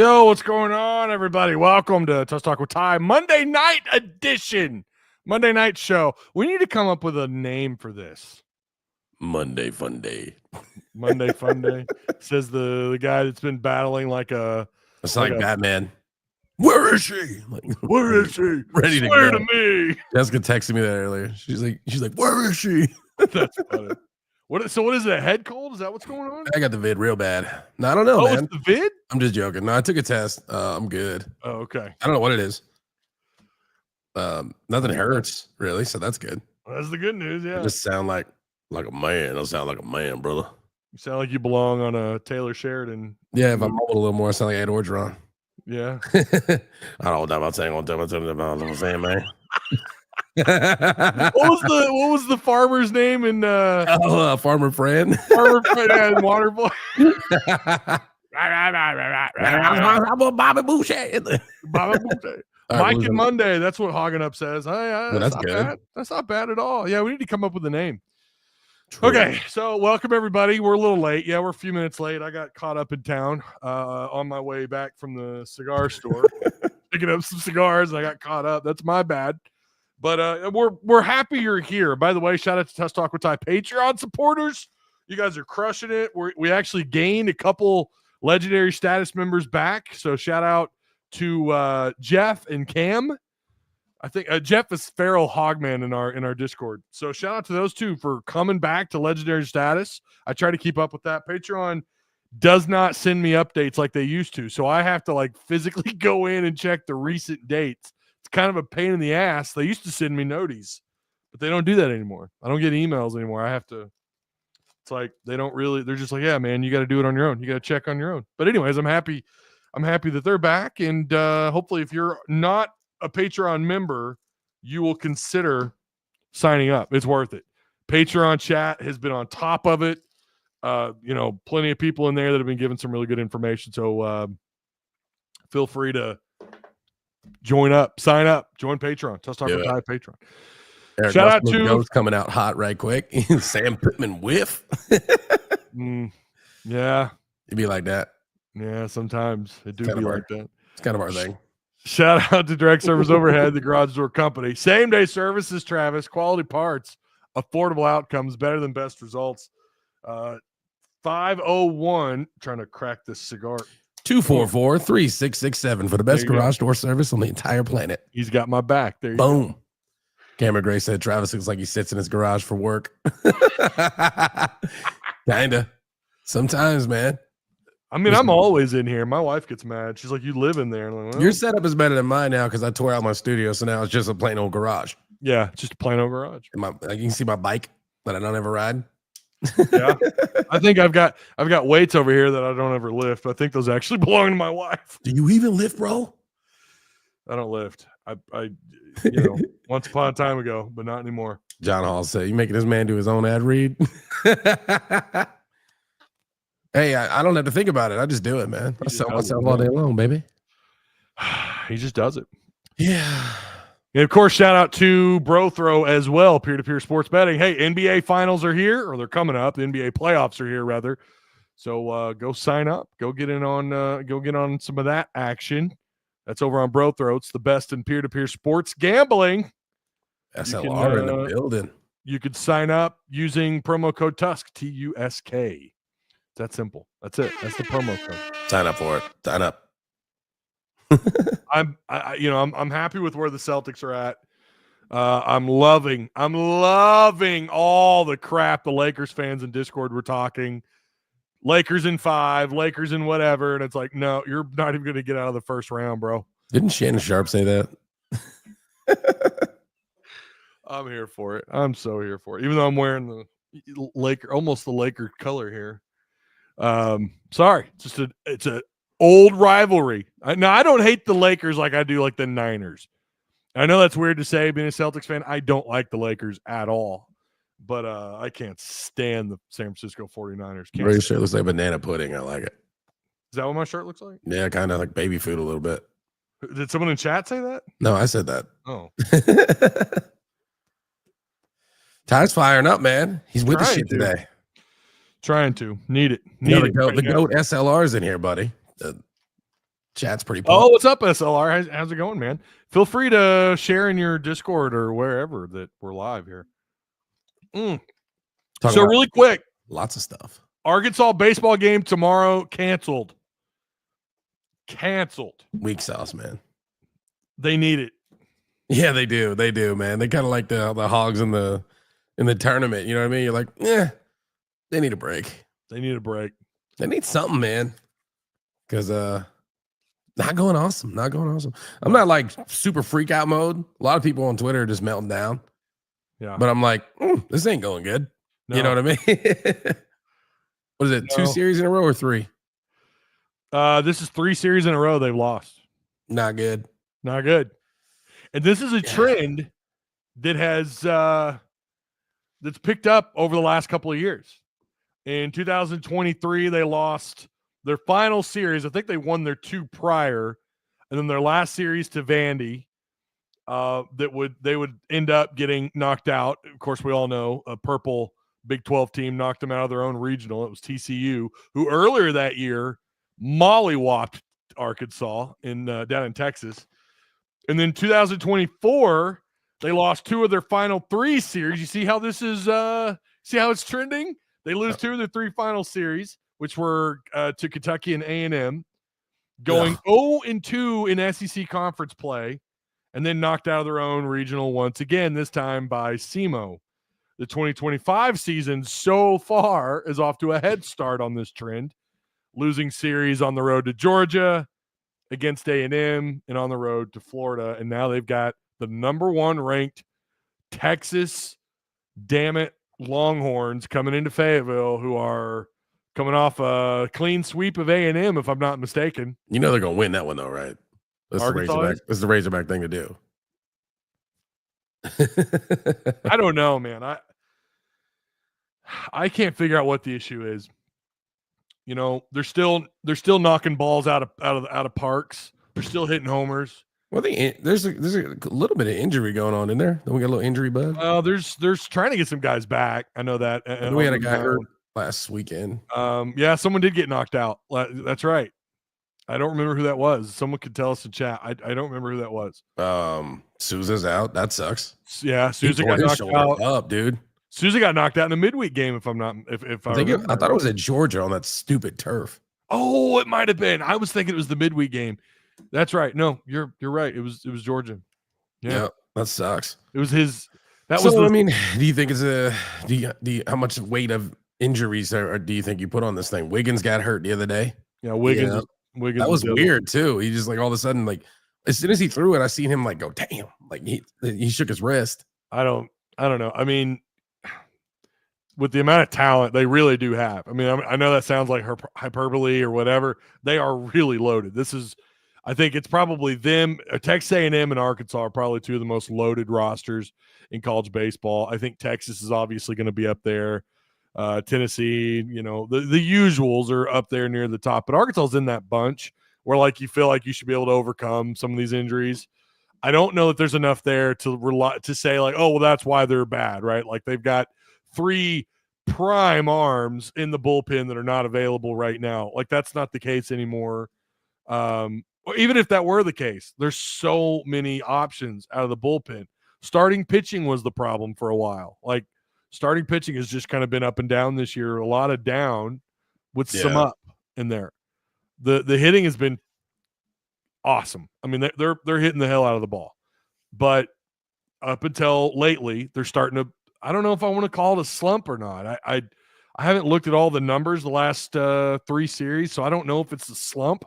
Yo, what's going on, everybody? Welcome to Tusk Talk with Ty, Monday night edition. Monday night show. We need to come up with a name for this. Monday Fun Day. Monday Fun Day. Says the guy that's been battling like a... It's like Batman. Where is she? Like, where is she? Ready Swear to to me. Jessica texted me that earlier. She's like, where is she? That's funny. What is it? A head cold? Is that what's going on? I got the vid real bad. No, I don't know, man. It's the vid? I'm just joking. No, I took a test. I'm good. Oh, okay. I don't know what it is. Nothing hurts, really, so that's good. Well, that's the good news, yeah. I just sound like a man. I sound like a man, brother. You sound like you belong on a Taylor Sheridan. Yeah, if I mumbled a little more, I sound like Ed Orgeron. Yeah. I don't know about saying what I'm saying, man. What was the farmer's name in Farmer Fran? Farmer Fran and Waterboy. Bobby Boucher. Bobby Boucher. Mike and Monday. That's what Hogging Up says. That's good. Bad. That's not bad at all. Yeah, we need to come up with a name. True. Okay, so welcome everybody. We're a little late. Yeah, we're a few minutes late. I got caught up in town on my way back from the cigar store, picking up some cigars. I got caught up. That's my bad. But we're happy you're here. By the way, shout out to Tusk Talk with Ty Patreon supporters. You guys are crushing it. We actually gained a couple legendary status members back. So shout out to Jeff and Cam. I think Jeff is Feral Hogman in our Discord. So shout out to those two for coming back to legendary status. I try to keep up with that. Patreon does not send me updates like they used to. So I have to like physically go in and check the recent dates. It's kind of a pain in the ass. They used to send me noties, but they don't do that anymore. I don't get emails anymore. I have to. It's like they don't really. They're just like, yeah, man, you got to do it on your own. You got to check on your own. But anyways, I'm happy that they're back, and hopefully, if you're not a Patreon member, you will consider signing up. It's worth it. Patreon chat has been on top of it. Plenty of people in there that have been giving some really good information. So feel free to join up, sign up, join Patreon. Tusk Talk with Ty Patreon. Eric Shout out to coming out hot right quick. Sam Pittman whiff. Yeah, it'd be like that. Yeah, sometimes it do be like that. It's kind of our thing. Shout out to Direct Service Overhead, the Garage Door Company. Same day services, Travis. Quality parts, affordable outcomes, better than best results. 501. Trying to crack this cigar. 244-3667 for the best garage door service on the entire planet. He's got my back. There you Boom. Go. Cameron Gray said Travis looks like he sits in his garage for work. Kinda. Sometimes, man. I mean, I'm always in here. My wife gets mad. She's like, you live in there. Like, well, your setup is better than mine now because I tore out my studio, so now it's just a plain old garage. Yeah, just a plain old garage. You can see my bike that I don't ever ride. Yeah, I think I've got weights over here that I don't ever lift. I think those actually belong to my wife. Do you even lift, bro? I don't lift. I once upon a time ago, but not anymore. John Hall said, "You making this man do his own ad read?" Hey, I don't have to think about it. I just do it, man. I sell myself all day long, baby. He just does it. Yeah. And of course, shout out to BroThrow as well, peer-to-peer sports betting. Hey, NBA finals are here, or they're coming up. The NBA playoffs are here, rather. So go sign up. Go get on some of that action. That's over on BroThrow. It's the best in peer-to-peer sports gambling. SLR in the building. You could sign up using promo code Tusk, TUSK. That simple. That's it. That's the promo code. Sign up for it. Sign up. I'm happy with where the Celtics are at. I'm loving all the crap the Lakers fans in Discord were talking. Lakers in 5, Lakers in whatever, and it's like, no, you're not even going to get out of the first round, bro. Didn't Shannon Sharp say that? I'm here for it. I'm so here for it. Even though I'm wearing the Laker color here. Sorry, it's a old rivalry. I don't hate the Lakers like I do like the Niners. I know that's weird to say being a Celtics fan. I don't like the Lakers at all, but I can't stand the San Francisco 49ers. Your shirt looks like banana pudding. I like it. Is that what my shirt looks like? Yeah, kind of like baby food a little bit. Did someone in chat say that? No, I said that. Oh. Ty's firing up, man. He's with the shit today. Trying to. Need it. The GOAT SLR's in here, buddy. Chat's pretty pumped. Oh, what's up, SLR? How's it going, man? Feel free to share in your Discord or wherever that we're live here. So really quick. Lots of stuff. Arkansas baseball game tomorrow canceled. Weak sauce, man. They need it. Yeah, they do. They do, man. They kind of like the Hogs in the tournament. You know what I mean? You're like, they need a break. They need something, man. Because not going awesome. I'm not like super freak out mode. A lot of people on Twitter are just melting down. Yeah. But I'm like, this ain't going good. No. You know what I mean? What is it? No. 2 series in a row or 3? This is 3 series in a row they've lost. Not good. And this is a trend that has that's picked up over the last couple of years. In 2023, they lost their final series. I think they won their 2 prior, and then their last series to Vandy. They would end up getting knocked out. Of course, we all know a purple Big 12 team knocked them out of their own regional. It was TCU, who earlier that year mollywopped Arkansas down in Texas. And then 2024, they lost 2 of their final 3 series. You see how this is see how it's trending? They lose 2 of their 3 final series, which were to Kentucky and A&M, going 0-2 in SEC conference play, and then knocked out of their own regional once again, this time by SEMO. The 2025 season so far is off to a head start on this trend, losing series on the road to Georgia, against A&M, and on the road to Florida. And now they've got the number 1 ranked Texas, Longhorns coming into Fayetteville, who are coming off a clean sweep of A&M, if I'm not mistaken. You know they're going to win that one, though, right? That's the Razorback thing to do. I don't know, man. I can't figure out what the issue is. You know, they're still knocking balls out of parks. They're still hitting homers. Well, there's a little bit of injury going on in there. Don't we got a little injury bug? There's trying to get some guys back. I know that. We had a guy hurt last weekend. Yeah, someone did get knocked out. That's right. I don't remember who that was. Someone could tell us in chat. I don't remember who that was. Sousa's out. That sucks. Yeah, Sousa got knocked out. Up, dude. Sousa got knocked out in a midweek game. If I'm not, I thought it was at Georgia on that stupid turf. Oh, it might have been. I was thinking it was the midweek game. That's right. No, you're right. It was Georgia. Yeah, that sucks. It was his. I mean, do you think it's how much weight of injuries do you think you put on this thing? Wiggins got hurt the other day. Yeah, Wiggins. That was weird too. He just like all of a sudden, like as soon as he threw it, I seen him like go, damn, like he shook his wrist. I don't know. I mean, with the amount of talent they really do have. I mean, I know that sounds like hyperbole or whatever. They are really loaded. I think it's probably them. Texas A&M and Arkansas are probably 2 of the most loaded rosters in college baseball. I think Texas is obviously going to be up there. Tennessee, you know, the usuals are up there near the top, but Arkansas is in that bunch where like you feel like you should be able to overcome some of these injuries. I don't know that there's enough there to say like, oh, well, that's why they're bad, right? Like they've got 3 prime arms in the bullpen that are not available right now. Like that's not the case anymore. Or even if that were the case, there's so many options out of the bullpen. Starting pitching was the problem for a while. Like starting pitching has just kind of been up and down this year. A lot of down with some up in there. The hitting has been awesome. I mean, they're hitting the hell out of the ball. But up until lately, they're starting to. I don't know if I want to call it a slump or not. I haven't looked at all the numbers the last 3 series, so I don't know if it's a slump.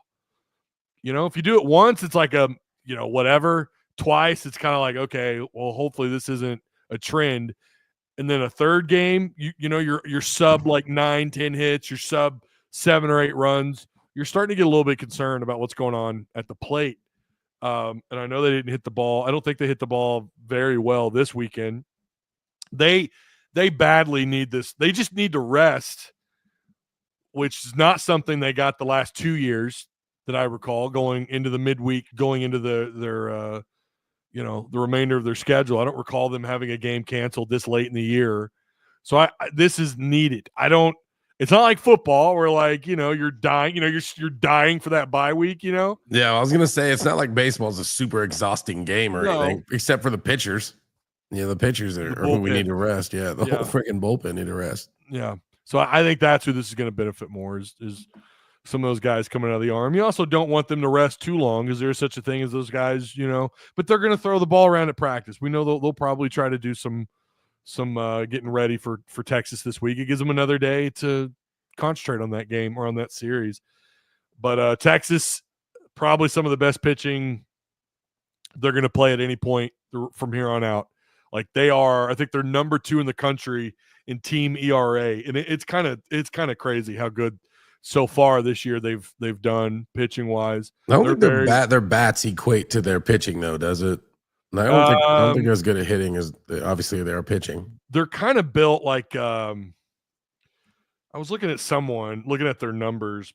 You know, if you do it once, it's like a whatever. Twice, it's kind of like okay, well, hopefully this isn't a trend. And then a third game, you're sub like 9-10 hits, you're sub 7 or 8 runs. You're starting to get a little bit concerned about what's going on at the plate. And I know they didn't hit the ball. I don't think they hit the ball very well this weekend. They badly need this. They just need to rest, which is not something they got the last 2 years that I recall going into the midweek, going into their the remainder of their schedule. I don't recall them having a game canceled this late in the year. So this is needed. It's not like football where like, you're dying, you're dying for that bye week, Yeah, I was going to say it's not like baseball is a super exhausting game or anything, except for the pitchers. Yeah, the pitchers are who we need to rest. Yeah, the whole freaking bullpen need to rest. Yeah. So I think that's who this is going to benefit more is some of those guys coming out of the arm. You also don't want them to rest too long because there's such a thing as those guys, but they're going to throw the ball around at practice. We know they'll probably try to do some getting ready for Texas this week. It gives them another day to concentrate on that game or on that series. But Texas, probably some of the best pitching they're going to play at any point from here on out. Like I think they're number 2 in the country in team ERA, and it's kind of crazy how good so far this year they've done pitching wise. I don't think their bats equate to their pitching though, does it? I don't think they're as good at hitting as obviously they are pitching. They're kind of built like I was looking at their numbers,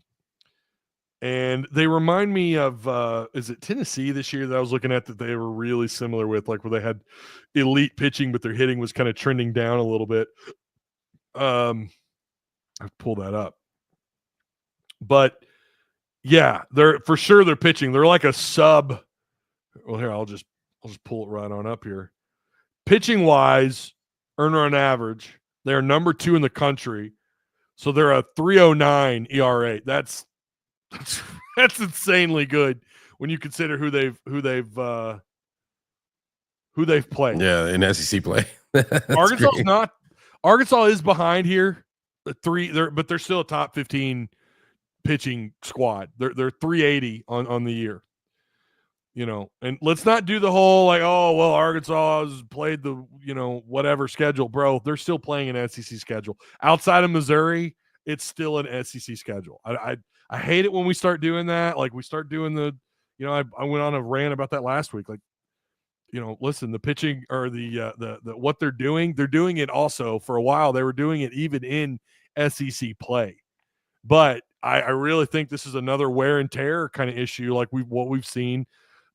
and they remind me of is it Tennessee this year that I was looking at that they were really similar with, like where they had elite pitching, but their hitting was kind of trending down a little bit. I'll pull that up. But yeah, they're for sure they're pitching. They're like a sub. Well, here I'll just pull it right on up here. Pitching wise, earner on average, they're number 2 in the country. So they're a 3.09 ERA. That's insanely good when you consider who they've played. Yeah, in SEC play. Arkansas is behind here. But they're still a top 15 pitching squad. They're 380 on the year. And let's not do the whole like, oh well, Arkansas has played the whatever schedule, bro. They're still playing an SEC schedule. Outside of Missouri, it's still an SEC schedule. I hate it when we start doing that. Like we start doing I went on a rant about that last week. Like, listen, the pitching or the what they're doing it also for a while. They were doing it even in SEC play, but I really think this is another wear and tear kind of issue, like what we've seen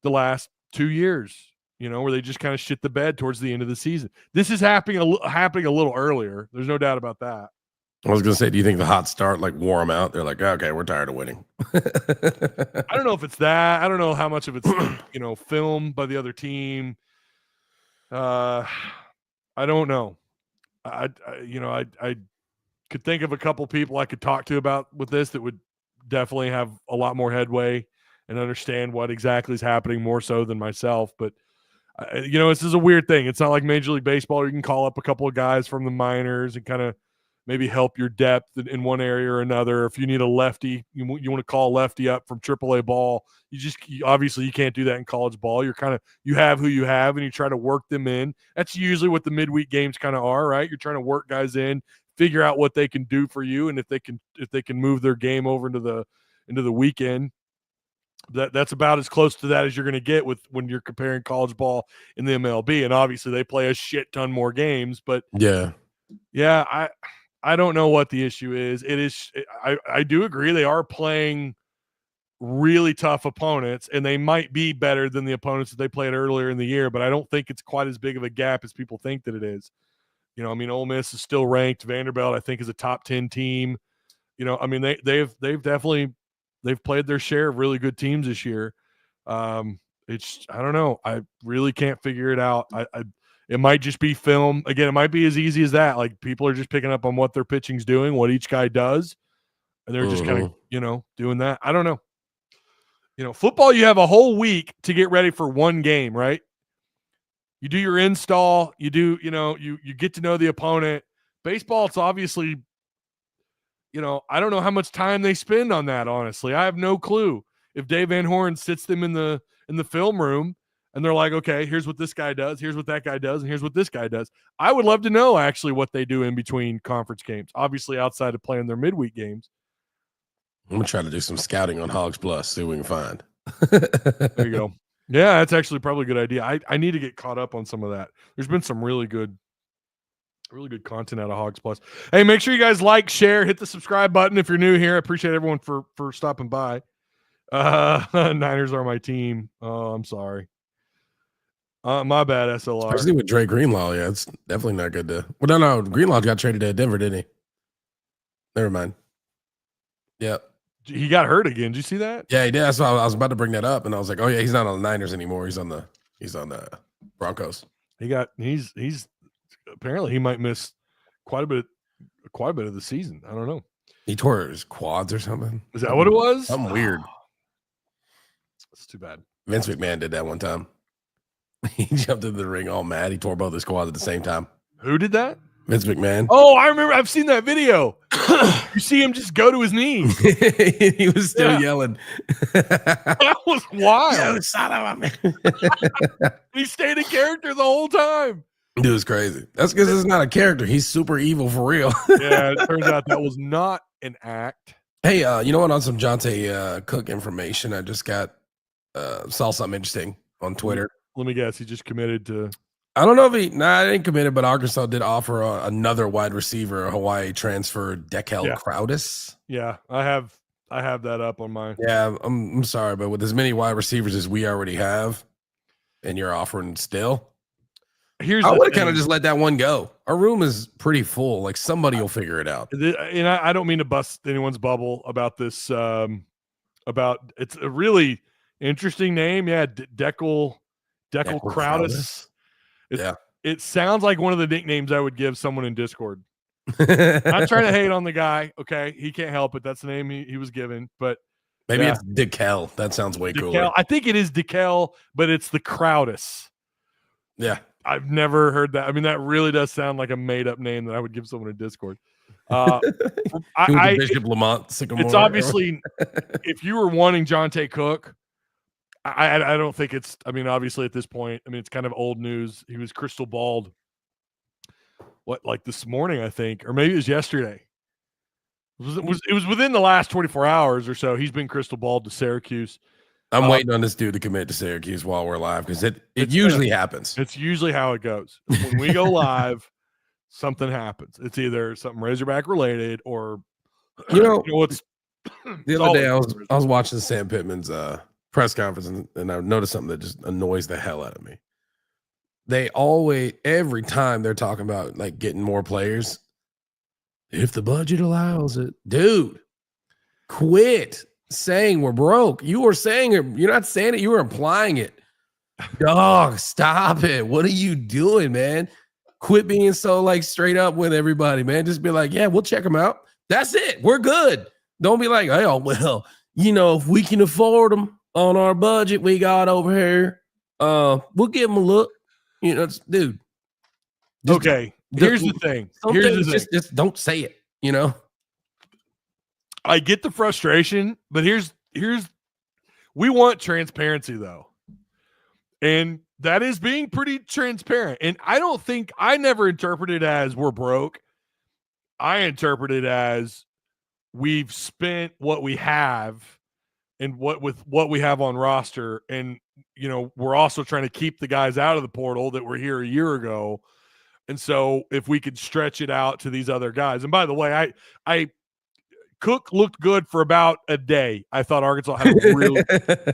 the last 2 years, where they just kind of shit the bed towards the end of the season. This is happening a little earlier. There's no doubt about that. I was going to say, do you think the hot start like wore them out? They're like, okay, we're tired of winning. I don't know if it's that. I don't know how much of it's, filmed by the other team. I don't know. I could think of a couple people I could talk to about with this that would definitely have a lot more headway and understand what exactly is happening more so than myself. But, this is a weird thing. It's not like Major League Baseball where you can call up a couple of guys from the minors and kind of maybe help your depth in one area or another. If you need a lefty, you want to call a lefty up from AAA ball. Obviously you can't do that in college ball. You have who you have and you try to work them in. That's usually what the midweek games kind of are, right? You're trying to work guys in, figure out what they can do for you, and if they can move their game over into the weekend. That's about as close to that as you're going to get when you're comparing college ball in the MLB. And obviously they play a shit ton more games, but I don't know what the issue is. I do agree they are playing really tough opponents, and they might be better than the opponents that they played earlier in the year, but I don't think it's quite as big of a gap as people think that it is. Ole Miss is still ranked. Vanderbilt, I think, is a top 10 team. They've definitely played their share of really good teams this year. I don't know. I really can't figure it out. It might just be film. Again, it might be as easy as that. Like people are just picking up on what their pitching's doing, what each guy does, and they're just kind of, doing that. I don't know. Football, you have a whole week to get ready for one game, right? You do your install, you do, you get to know the opponent. Baseball, it's obviously, I don't know how much time they spend on that, honestly. I have no clue. If Dave Van Horn sits them in the film room and they're like, okay, here's what this guy does, here's what that guy does, and here's what this guy does. I would love to know actually what they do in between conference games, obviously outside of playing their midweek games. I'm going to try to do some scouting on Hogs Plus, see what we can find. There you go. Yeah, that's actually probably a good idea. I need to get caught up on some of that. There's been some really good content out of Hogs Plus. Hey, make sure you guys like, share, hit the subscribe button if you're new here. I appreciate everyone for stopping by. Niners are my team. Oh, I'm sorry. My bad, SLR. Especially with Dre Greenlaw, yeah, it's definitely not good to. Well, no, Greenlaw got traded to Denver, didn't he? Never mind. Yep. He got hurt again. Did you see that? Yeah, he did. That's why I was about to bring that up, and I was like, oh yeah, he's not on the Niners anymore. He's on the Broncos. He's apparently he might miss quite a bit of the season. I don't know. He tore his quads or something. Is that what it was? Something weird. That's too bad. Vince McMahon did that one time. He jumped into the ring all mad. He tore both his quads at the same time. Who did that? Vince McMahon. Oh, I remember. I've seen that video. You see him just go to his knees. He was still yelling. That was wild. Yeah, he stayed in character the whole time. Dude, it's crazy. That's because it's not a character. He's super evil for real. Yeah, it turns out that was not an act. Hey, you know what? On some Johntay Cook information, I just got saw something interesting on Twitter. Let me guess. He just committed to. I don't know if he. I didn't commit, but Arkansas did offer another wide receiver, a Hawaii transfer, Dekel Crowdis. Yeah, I have that up on my. Yeah, I'm sorry, but with as many wide receivers as we already have, and you're offering still. I would have kind of just let that one go. Our room is pretty full. Like somebody will figure it out. And I don't mean to bust anyone's bubble about this. About it's a really interesting name. Yeah, Dekel Crowdis. It sounds like one of the nicknames I would give someone in Discord. Not trying to hate on the guy. Okay, he can't help it. That's the name he was given. But maybe it's Dekel. That sounds way cooler. I think it is Dekel, but it's the Crowdis. Yeah. I've never heard that. I mean, that really does sound like a made-up name that I would give someone in Discord. Bishop Lamont Sycamore. It's obviously, if you were wanting Johntay Cook, I don't think it's. I mean, obviously at this point, I mean it's kind of old news. He was crystal balled. Like this morning, I think, or maybe it was yesterday. It was within the last 24 hours or so. He's been crystal balled to Syracuse. I'm waiting on this dude to commit to Syracuse while we're live because it usually happens. It's usually how it goes. When we go live, something happens. It's either something Razorback related or what's the other day I was watching Sam Pittman's press conference and I noticed something that just annoys the hell out of me. They always, every time they're talking about like getting more players, if the budget allows it, dude, quit saying we're broke. You were saying it. You're not saying it. You were implying it. Dog, stop it. What are you doing, man? Quit being so like straight up with everybody, man. Just be like, yeah, we'll check them out. That's it. We're good. Don't be like, oh, well, if we can afford them on our budget we got over here, we'll give them a look. Dude. Okay. Here's the thing. Just don't say it, I get the frustration, but here's we want transparency though. And that is being pretty transparent. And I never interpret it as we're broke. I interpret it as we've spent what we have and what we have on roster. And, we're also trying to keep the guys out of the portal that were here a year ago. And so if we could stretch it out to these other guys, and by the way, Cook looked good for about a day. I thought Arkansas had a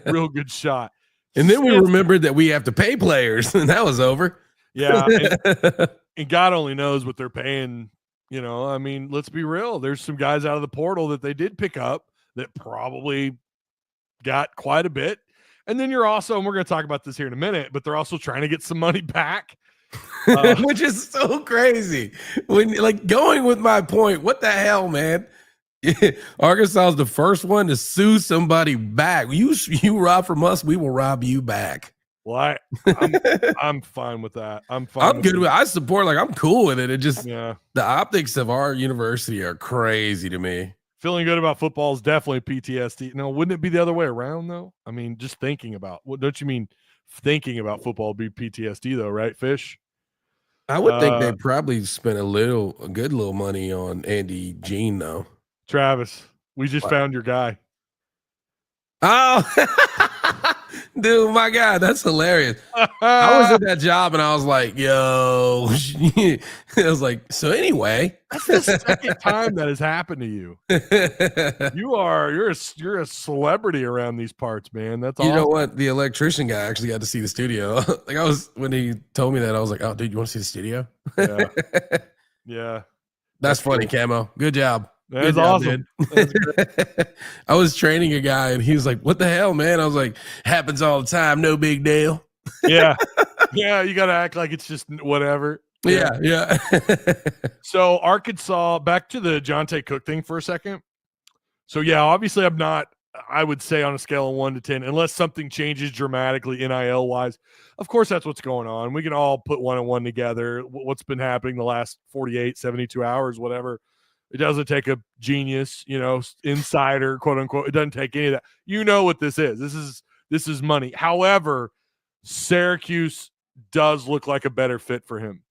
real good shot. And then we remembered that we have to pay players, and that was over. Yeah, and God only knows what they're paying. I mean, let's be real. There's some guys out of the portal that they did pick up that probably got quite a bit. And then you're also, and we're going to talk about this here in a minute, but they're also trying to get some money back. Which is so crazy. When going with my point, what the hell, man? Arkansas is the first one to sue somebody back. You rob from us, we will rob you back. Well, I'm fine with that. I'm good with it. I support. I'm cool with it. It just the optics of our university are crazy to me. Feeling good about football is definitely PTSD. No, wouldn't it be the other way around though? I mean, just thinking about what don't you mean thinking about football would be PTSD though, right, Fish? I would think they probably spent a good little money on Andy Jean though. Travis, we just found your guy. Oh, dude, my God, that's hilarious. I was at that job and I was like, yo, I was like, so anyway. That's the second time that has happened to you. You're a celebrity around these parts, man. That's awesome. You know what? The electrician guy actually got to see the studio. When he told me that, I was like, oh, dude, you want to see the studio? Yeah. That's funny, cool. Camo. Good job. That's awesome. That's I was training a guy and he was like, "What the hell, man?" I was like, "Happens all the time, no big deal." Yeah. Yeah, you got to act like it's just whatever. Yeah. So Arkansas, back to the Johntay Cook thing for a second. So yeah, obviously I'm not, I would say on a scale of 1 to 10, unless something changes dramatically NIL wise. Of course, that's what's going on. We can all put 1 and 1 together. What's been happening the last 48, 72 hours, whatever. It doesn't take a genius, insider, quote unquote. It doesn't take any of that. You know what this is. This is money. However, Syracuse does look like a better fit for him.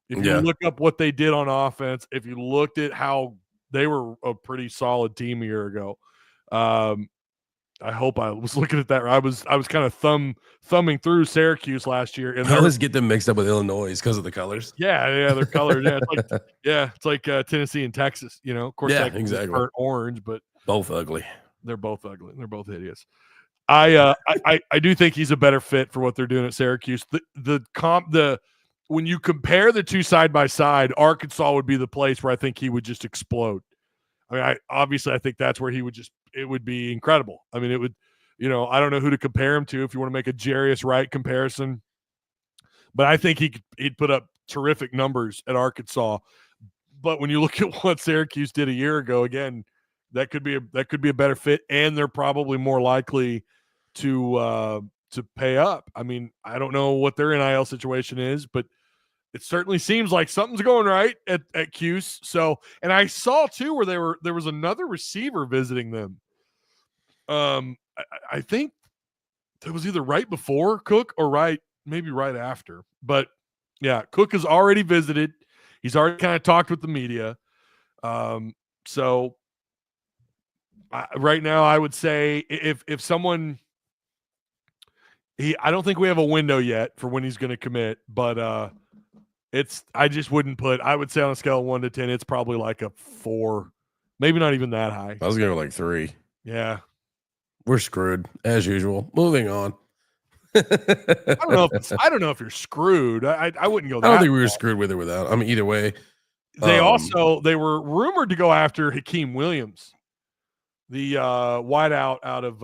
If you look up what they did on offense, if you looked at how they were a pretty solid team a year ago, I hope I was looking at that. I was kind of thumbing through Syracuse last year, and I always get them mixed up with Illinois because of the colors. Yeah, their colors. It's like Tennessee and Texas. Of course, exactly. Burnt orange, but both ugly. They're both ugly. They're both hideous. I do think he's a better fit for what they're doing at Syracuse. When you compare the two side by side, Arkansas would be the place where I think he would just explode. I mean, I think that's where it would be incredible. I mean, it would, I don't know who to compare him to if you want to make a Jarius Wright comparison, but I think he'd put up terrific numbers at Arkansas. But when you look at what Syracuse did a year ago, again, that could be a better fit, and they're probably more likely to pay up. I mean, I don't know what their NIL situation is, but it certainly seems like something's going right at Cuse. So, and I saw too where there was another receiver visiting them. I think it was either right before Cook or maybe right after. But yeah, Cook has already visited. He's already kind of talked with the media. So right now, I would say if someone, I don't think we have a window yet for when he's going to commit, but I just wouldn't I would say on a scale of 1 to 10, it's probably like a 4, maybe not even that high. I was going to go like 3. Yeah. We're screwed as usual. Moving on. I don't know if you're screwed. I wouldn't go that I don't think we were screwed with or without. I mean, either way. They were rumored to go after Hakeem Williams, the wideout out of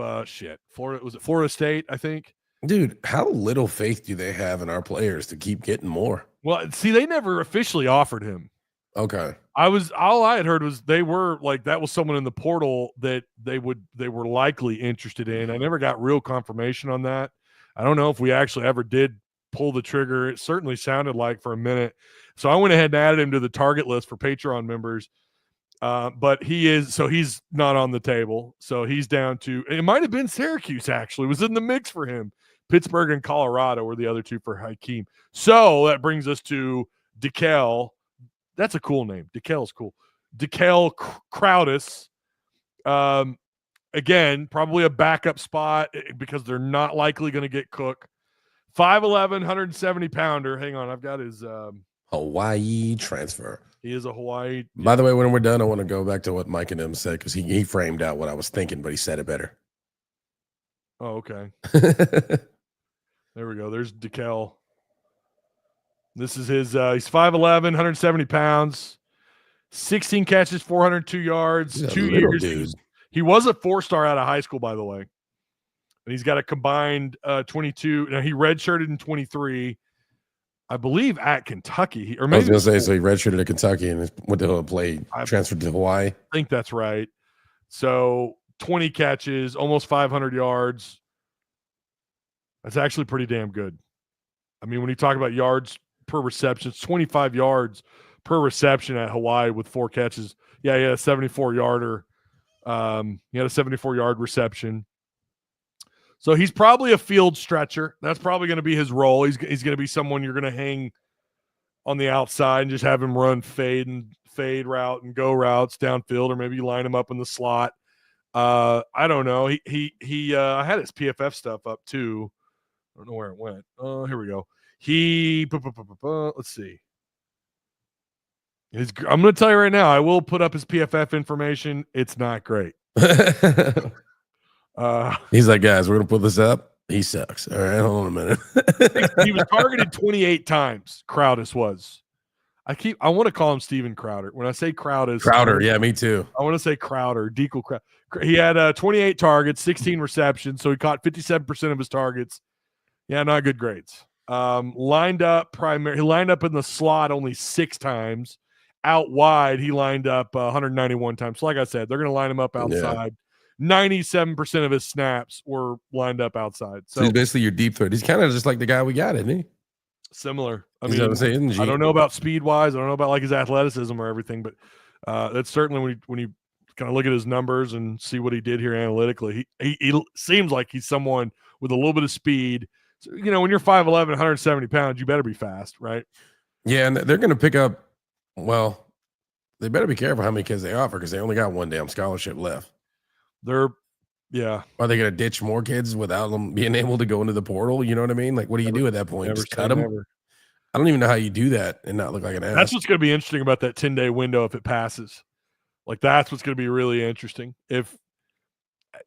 Florida. Was it Florida State, I think? Dude, how little faith do they have in our players to keep getting more? Well, see, they never officially offered him. Okay. All I had heard was they were like, that was someone in the portal that they were likely interested in. I never got real confirmation on that. I don't know if we actually ever did pull the trigger. It certainly sounded like for a minute. So I went ahead and added him to the target list for Patreon members. But he's not on the table. So he's down to, it might have been Syracuse actually, was in the mix for him. Pittsburgh and Colorado were the other two for Hakeem. So that brings us to DeKel. That's a cool name. DeKel's cool. DeKel Crowdus. Again, probably a backup spot because they're not likely going to get Cook. 5'11", 170-pounder. Hang on, I've got his Hawaii transfer. He is a Hawaii. By the way, when we're done, I want to go back to what Mike and him said because he framed out what I was thinking, but he said it better. Oh, okay. There we go. There's DeKel. This is his. He's 5'11", 170 pounds, 16 catches, 402 yards, 2 years. He was a 4-star out of high school, by the way. And he's got a combined 22. Now, he redshirted in 23, I believe, at Kentucky. Or maybe I was going to say, so he redshirted at Kentucky and went to play, transferred to Hawaii. I think that's right. So 20 catches, almost 500 yards. That's actually pretty damn good. I mean, when you talk about yards per reception, it's 25 yards per reception at Hawaii with 4 catches. Yeah, he had a 74-yarder. He had a 74-yard reception. So he's probably a field stretcher. That's probably going to be his role. He's going to be someone you're going to hang on the outside and just have him run fade route and go routes downfield, or maybe you line him up in the slot. I don't know. I had his PFF stuff up too. I don't know where it went. Oh, here we go. Let's see. I'm going to tell you right now, I will put up his PFF information. It's not great. He's like, guys, we're going to put this up. He sucks. All right, hold on a minute. He was targeted 28 times, Crowdus was. I want to call him Steven Crowder. When I say Crowder, yeah, me too. I want to say Crowder, Deacle Crowder. He had 28 targets, 16 receptions, so he caught 57% of his targets. Yeah, not good grades. He lined up in the slot only 6 times. Out wide, he lined up 191 times. So like I said, they're going to line him up outside. 97% of his snaps were lined up outside. So he's basically your deep threat. He's kind of just like the guy we got, isn't he? Similar. I don't know about speed wise. I don't know about like his athleticism or everything, but that's certainly when you kind of look at his numbers and see what he did here analytically. He seems like he's someone with a little bit of speed. So, when you're 5'11", 170 pounds, you better be fast, right? Yeah, and they're going to pick up. Well, they better be careful how many kids they offer because they only got one damn scholarship left. Are they going to ditch more kids without them being able to go into the portal? You know what I mean? Like, what do you do at that point? Just cut them? Never. I don't even know how you do that and not look like an ass. That's what's going to be interesting about that 10-day window if it passes. Like, that's what's going to be really interesting. If,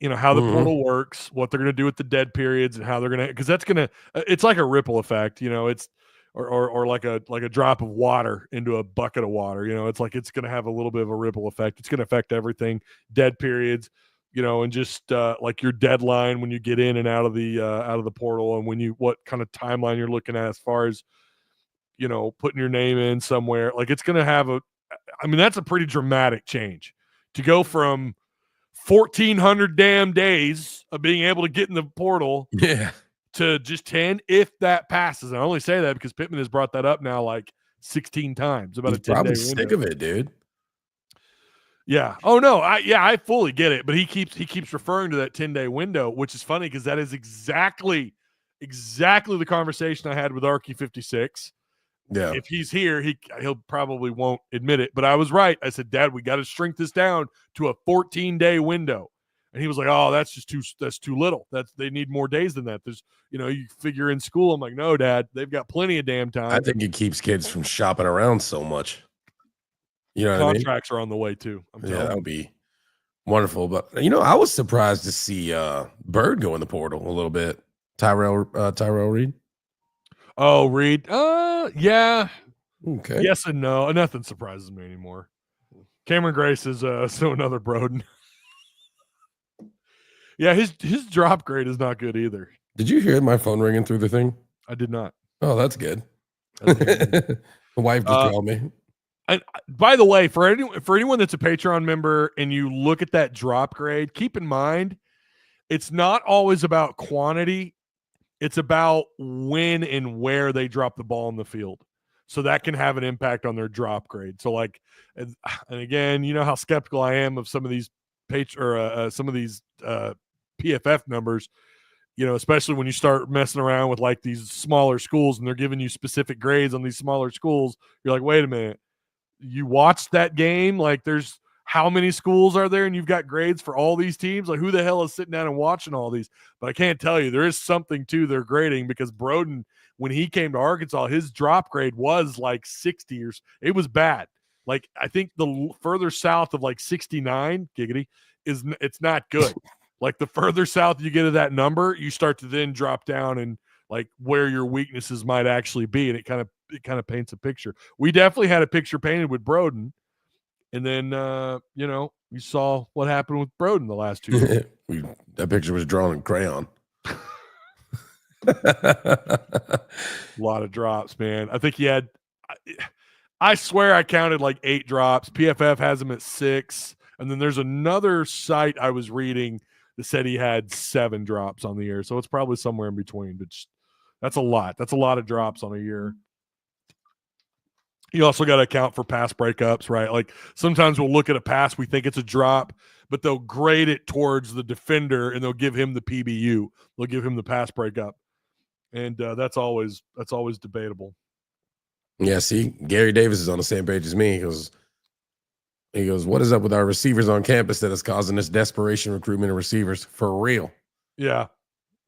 how the portal works, what they're going to do with the dead periods and how they're going to – because that's going to – it's like a ripple effect, it's – or like a drop of water into a bucket of water. It's like it's going to have a little bit of a ripple effect. It's going to affect everything, dead periods, and just like your deadline when you get in and out of the portal, and what kind of timeline you're looking at as far as putting your name in somewhere. Like, it's going to have that's a pretty dramatic change to go from 1,400 damn days of being able to get in the portal to just 10 if that passes. And I only say that because Pittman has brought that up now like 16 times about a 10-day window. Sick of it, dude. Yeah. Oh no. I fully get it, but he keeps referring to that 10-day window, which is funny because that is exactly the conversation I had with Arky 56. Yeah. If he's here, he'll probably won't admit it, but I was right. I said, Dad, we got to shrink this down to a 14-day window. And he was like, "Oh, that's too little. They need more days than that. There's, you figure in school." I'm like, "No, Dad, they've got plenty of damn time." I think it keeps kids from shopping around so much. You know what I mean? Contracts are on the way too. That would be wonderful. But I was surprised to see Bird go in the portal a little bit. Tyrell Reed. Oh, Reed. Yeah. Okay. Yes and no. Nothing surprises me anymore. Cameron Grace is so another Broden. Yeah, his drop grade is not good either. Did you hear my phone ringing through the thing? I did not. Oh, that's good. The wife just called me. And by the way, for anyone that's a Patreon member and you look at that drop grade, keep in mind it's not always about quantity. It's about when and where they drop the ball in the field. So that can have an impact on their drop grade. So like, and again, you know how skeptical I am of some of these PFF numbers, especially when you start messing around with like these smaller schools and they're giving you specific grades on these smaller schools. You're like, wait a minute, you watched that game? Like, there's how many schools are there and you've got grades for all these teams? Like, who the hell is sitting down and watching all these? But I can't tell you, there is something to their grading because Broden, when he came to Arkansas, his drop grade was like 60 or it was bad. Like, I think the further south of like 69, giggity, it's not good. Like, the further south you get of that number, you start to then drop down and like where your weaknesses might actually be, and it kind of paints a picture. We definitely had a picture painted with Broden, and then we saw what happened with Broden the last 2 years. That picture was drawn in crayon. A lot of drops, man. I think he had. I swear I counted like 8 drops. PFF has him at 6. And then there's another site I was reading that said he had 7 drops on the year. So it's probably somewhere in between. But that's a lot. That's a lot of drops on a year. You also got to account for pass breakups, right? Like, sometimes we'll look at a pass, we think it's a drop, but they'll grade it towards the defender and they'll give him the PBU. They'll give him the pass breakup. And that's always debatable. Yeah, see, Gary Davis is on the same page as me. He goes, what is up with our receivers on campus that is causing this desperation recruitment of receivers? For real. Yeah.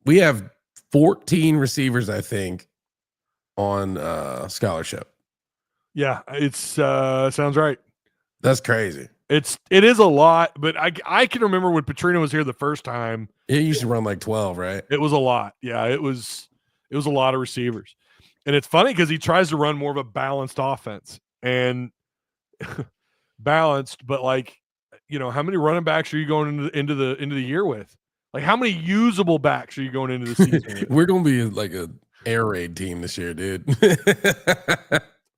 We have 14 receivers, I think, on scholarship. Yeah, it's sounds right. That's crazy. It is a lot, but I can remember when Petrino was here the first time. It used to run like 12, right? It was a lot. Yeah, it was a lot of receivers. And it's funny because he tries to run more of a balanced offense. and balanced, but like, how many running backs are you going into the year with? Like, how many usable backs are you going into the season with? We're gonna be like a air raid team this year, dude.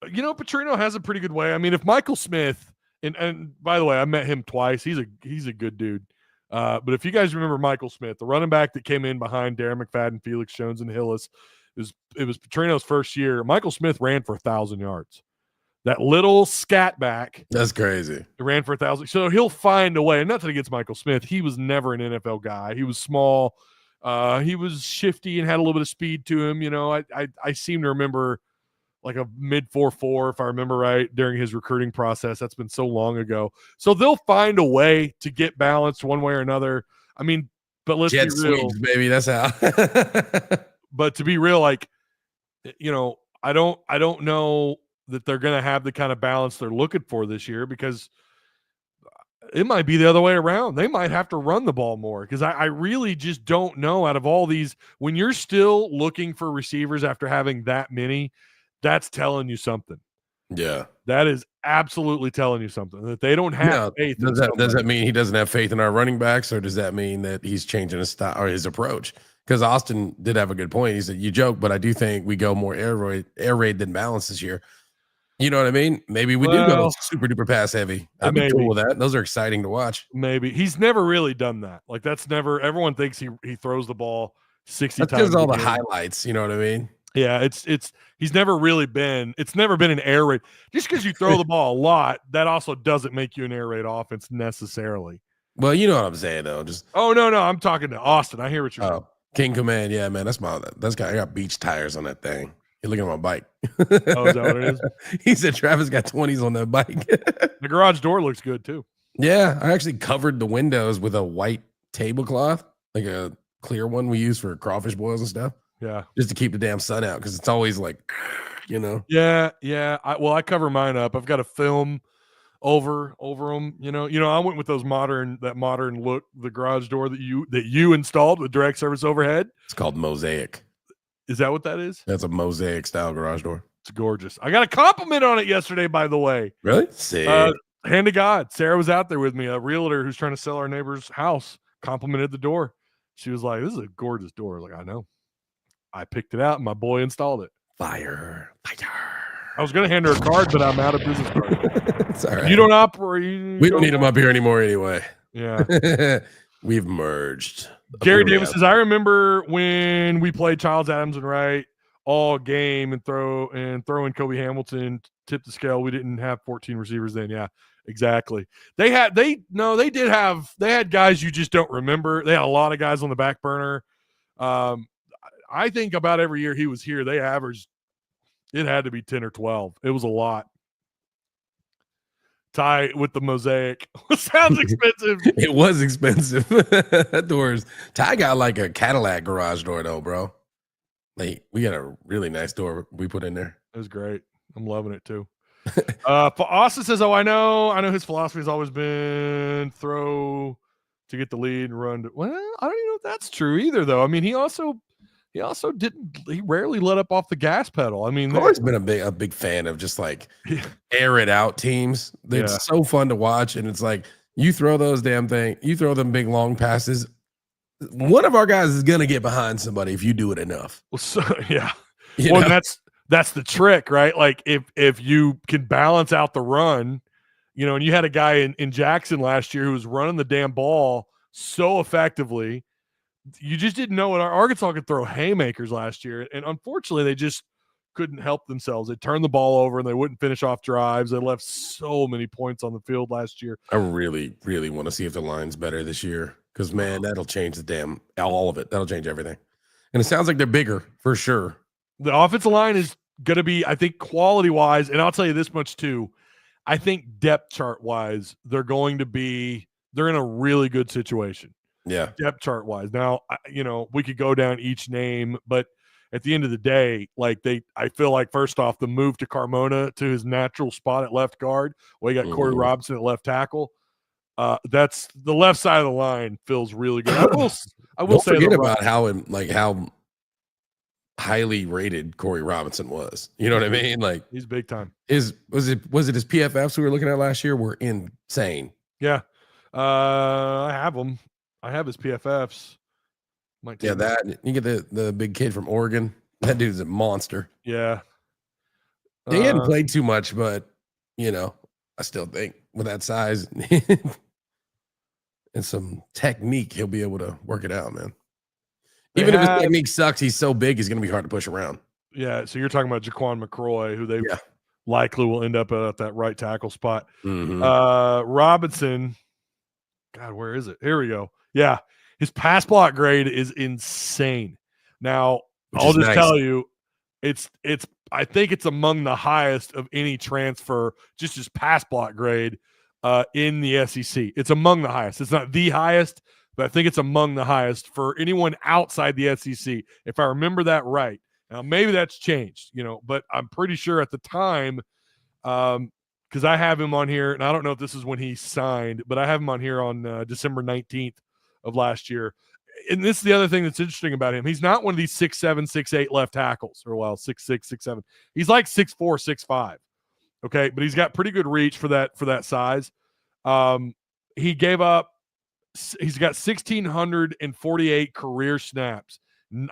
Petrino has a pretty good way. I mean, if Michael Smith, and by the way, I met him twice. He's a good dude. But if you guys remember Michael Smith, the running back that came in behind Darren McFadden, Felix Jones, and Hillis, it was Petrino's first year. Michael Smith ran for 1,000 yards. That little scat back. That's crazy. He ran for 1,000. So he'll find a way. And nothing against Michael Smith. He was never an NFL guy. He was small. He was shifty and had a little bit of speed to him. I seem to remember like a mid 4.4, if I remember right, during his recruiting process. That's been so long ago. So they'll find a way to get balanced one way or another. I mean, but let's Jet be real, sweeps, baby. That's how. But to be real, like, I don't know that they're going to have the kind of balance they're looking for this year, because it might be the other way around. They might have to run the ball more, because I really just don't know, out of all these, when you're still looking for receivers after having that many, that's telling you something. Yeah. That is absolutely telling you something, that they don't have faith. Does that mean he doesn't have faith in our running backs, or does that mean that he's changing his style or his approach? Because Austin did have a good point. He said, you joke, but I do think we go more air raid than balance this year. You know what I mean? Maybe we do go super duper pass heavy. I'd be cool with that. Those are exciting to watch. Maybe. He's never really done that. Like, that's never, everyone thinks he throws the ball 60 times. That's because all the highlights, you know what I mean? Yeah, he's never really been, it's never been an air raid. Just because you throw the ball a lot, that also doesn't make you an air raid offense necessarily. Well, you know what I'm saying, though. Just no, I'm talking to Austin. I hear what you're saying. King Command, yeah, man. That's guy. I got beach tires on that thing. You're looking at my bike. Oh, is that what it is? He said Travis got 20s on that bike. The garage door looks good too. Yeah, I actually covered the windows with a white tablecloth, like a clear one we use for crawfish boils and stuff. Yeah, just to keep the damn sun out, because it's always like, Yeah. I cover mine up. I've got a film over them. I went with that modern look, the garage door that you installed with direct service overhead. It's called Mosaic. Is that what that is? That's a Mosaic style garage door. It's gorgeous. I got a compliment on it yesterday, by the way. Really? Sick. Hand to God. Sarah was out there with me, a realtor who's trying to sell our neighbor's house, complimented the door. She was like, "This is a gorgeous door." I was like, "I know." I picked it out and my boy installed it. Fire. I was going to hand her a card, but I'm out of business cards. It's all right. You don't operate. We don't need them up here anymore anyway. Yeah. We've merged. Gary Davis says, I remember when we played Childs, Adams, and Wright all game and throw in Kobe Hamilton, tip the scale. We didn't have 14 receivers then. Yeah, exactly. They had guys you just don't remember. They had a lot of guys on the back burner. I think about every year he was here, they averaged, it had to be 10 or 12. It was a lot. Ty with the Mosaic. Sounds expensive. It was expensive. That door's Ty got like a Cadillac garage door though, bro. Like, we got a really nice door we put in there. It was great. I'm loving it too. Austin says, I know his philosophy has always been throw to get the lead and run. Well, I don't even know if that's true either though. I mean, he rarely let up off the gas pedal. I mean, I've always been a big fan of just like air it out teams. It's so fun to watch. And it's like, you throw those them big long passes. One of our guys is going to get behind somebody if you do it enough. Well, so, yeah. Well, that's the trick, right? Like if you can balance out the run, and you had a guy in Jackson last year who was running the damn ball so effectively. You just didn't know what Arkansas could throw haymakers last year. And unfortunately, they just couldn't help themselves. They turned the ball over and they wouldn't finish off drives. They left so many points on the field last year. I really, really want to see if the line's better this year, because, man, that'll change all of it. That'll change everything. And it sounds like they're bigger for sure. The offensive line is going to be, I think, quality-wise, and I'll tell you this much too, I think depth chart-wise, they're in a really good situation. Yeah. Depth chart wise. Now, we could go down each name, but at the end of the day, I feel like first off, the move to Carmona to his natural spot at left guard. Well, you got Corey Robinson at left tackle. That's the left side of the line feels really good. I will say forget about how highly rated Corey Robinson was. You know what I mean? Like he's big time. Was it his PFFs we were looking at last year were insane? Yeah. I have them. I have his PFFs. Yeah, that you get the big kid from Oregon. That dude's a monster. Yeah. He hadn't played too much, but I still think with that size and some technique, he'll be able to work it out, man. Even if his technique sucks, he's so big, he's going to be hard to push around. Yeah, so you're talking about Jaquan McCroy, who they likely will end up at that right tackle spot. Mm-hmm. Robinson, God, where is it? Here we go. Yeah, his pass block grade is insane. Now, I'll just tell you, I think it's among the highest of any transfer, just his pass block grade in the SEC. It's among the highest. It's not the highest, but I think it's among the highest for anyone outside the SEC, if I remember that right. Now, maybe that's changed, but I'm pretty sure at the time, because I have him on here, and I don't know if this is when he signed, but I have him on here on December 19th of last year. And this is the other thing that's interesting about him. He's not one of these 6'7", 6'8" left tackles, or 6'6", 6'7". He's like 6'4", 6'5". Okay, but he's got pretty good reach for that size. He's got 1,648 career snaps.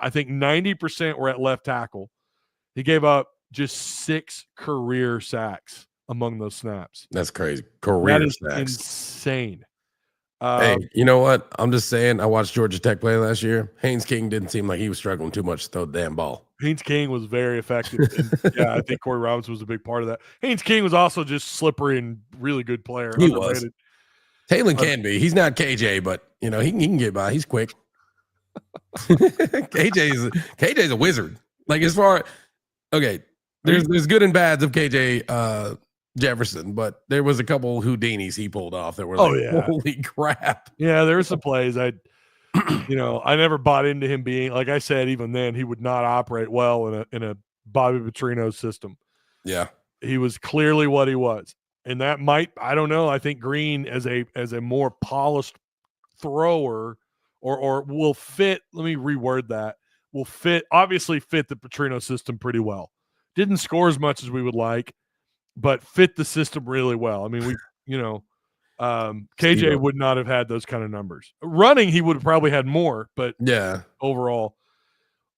I think 90% were at left tackle. He gave up just 6 career sacks among those snaps. That's crazy. Career sacks. Insane. Hey, you know what? I'm just saying, I watched Georgia Tech play last year. Haynes King didn't seem like he was struggling too much to throw the damn ball. Haynes King was very effective. And, I think Corey Robinson was a big part of that. Haynes King was also just slippery and really good player. He was. Taylor can be. He's not KJ, but he can get by. He's quick. KJ's a wizard. Like there's good and bads of KJ Jefferson, but there was a couple Houdinis he pulled off that were holy crap. Yeah, there were some plays I never bought into him being, like I said, even then he would not operate well in a Bobby Petrino system. Yeah, he was clearly what he was, and that I don't know. I think Green as a more polished thrower or will fit. Let me reword that. Obviously fit the Petrino system pretty well. Didn't score as much as we would like, but fit the system really well. I mean, KJ would not have had those kind of numbers. Running, he would have probably had more, but overall.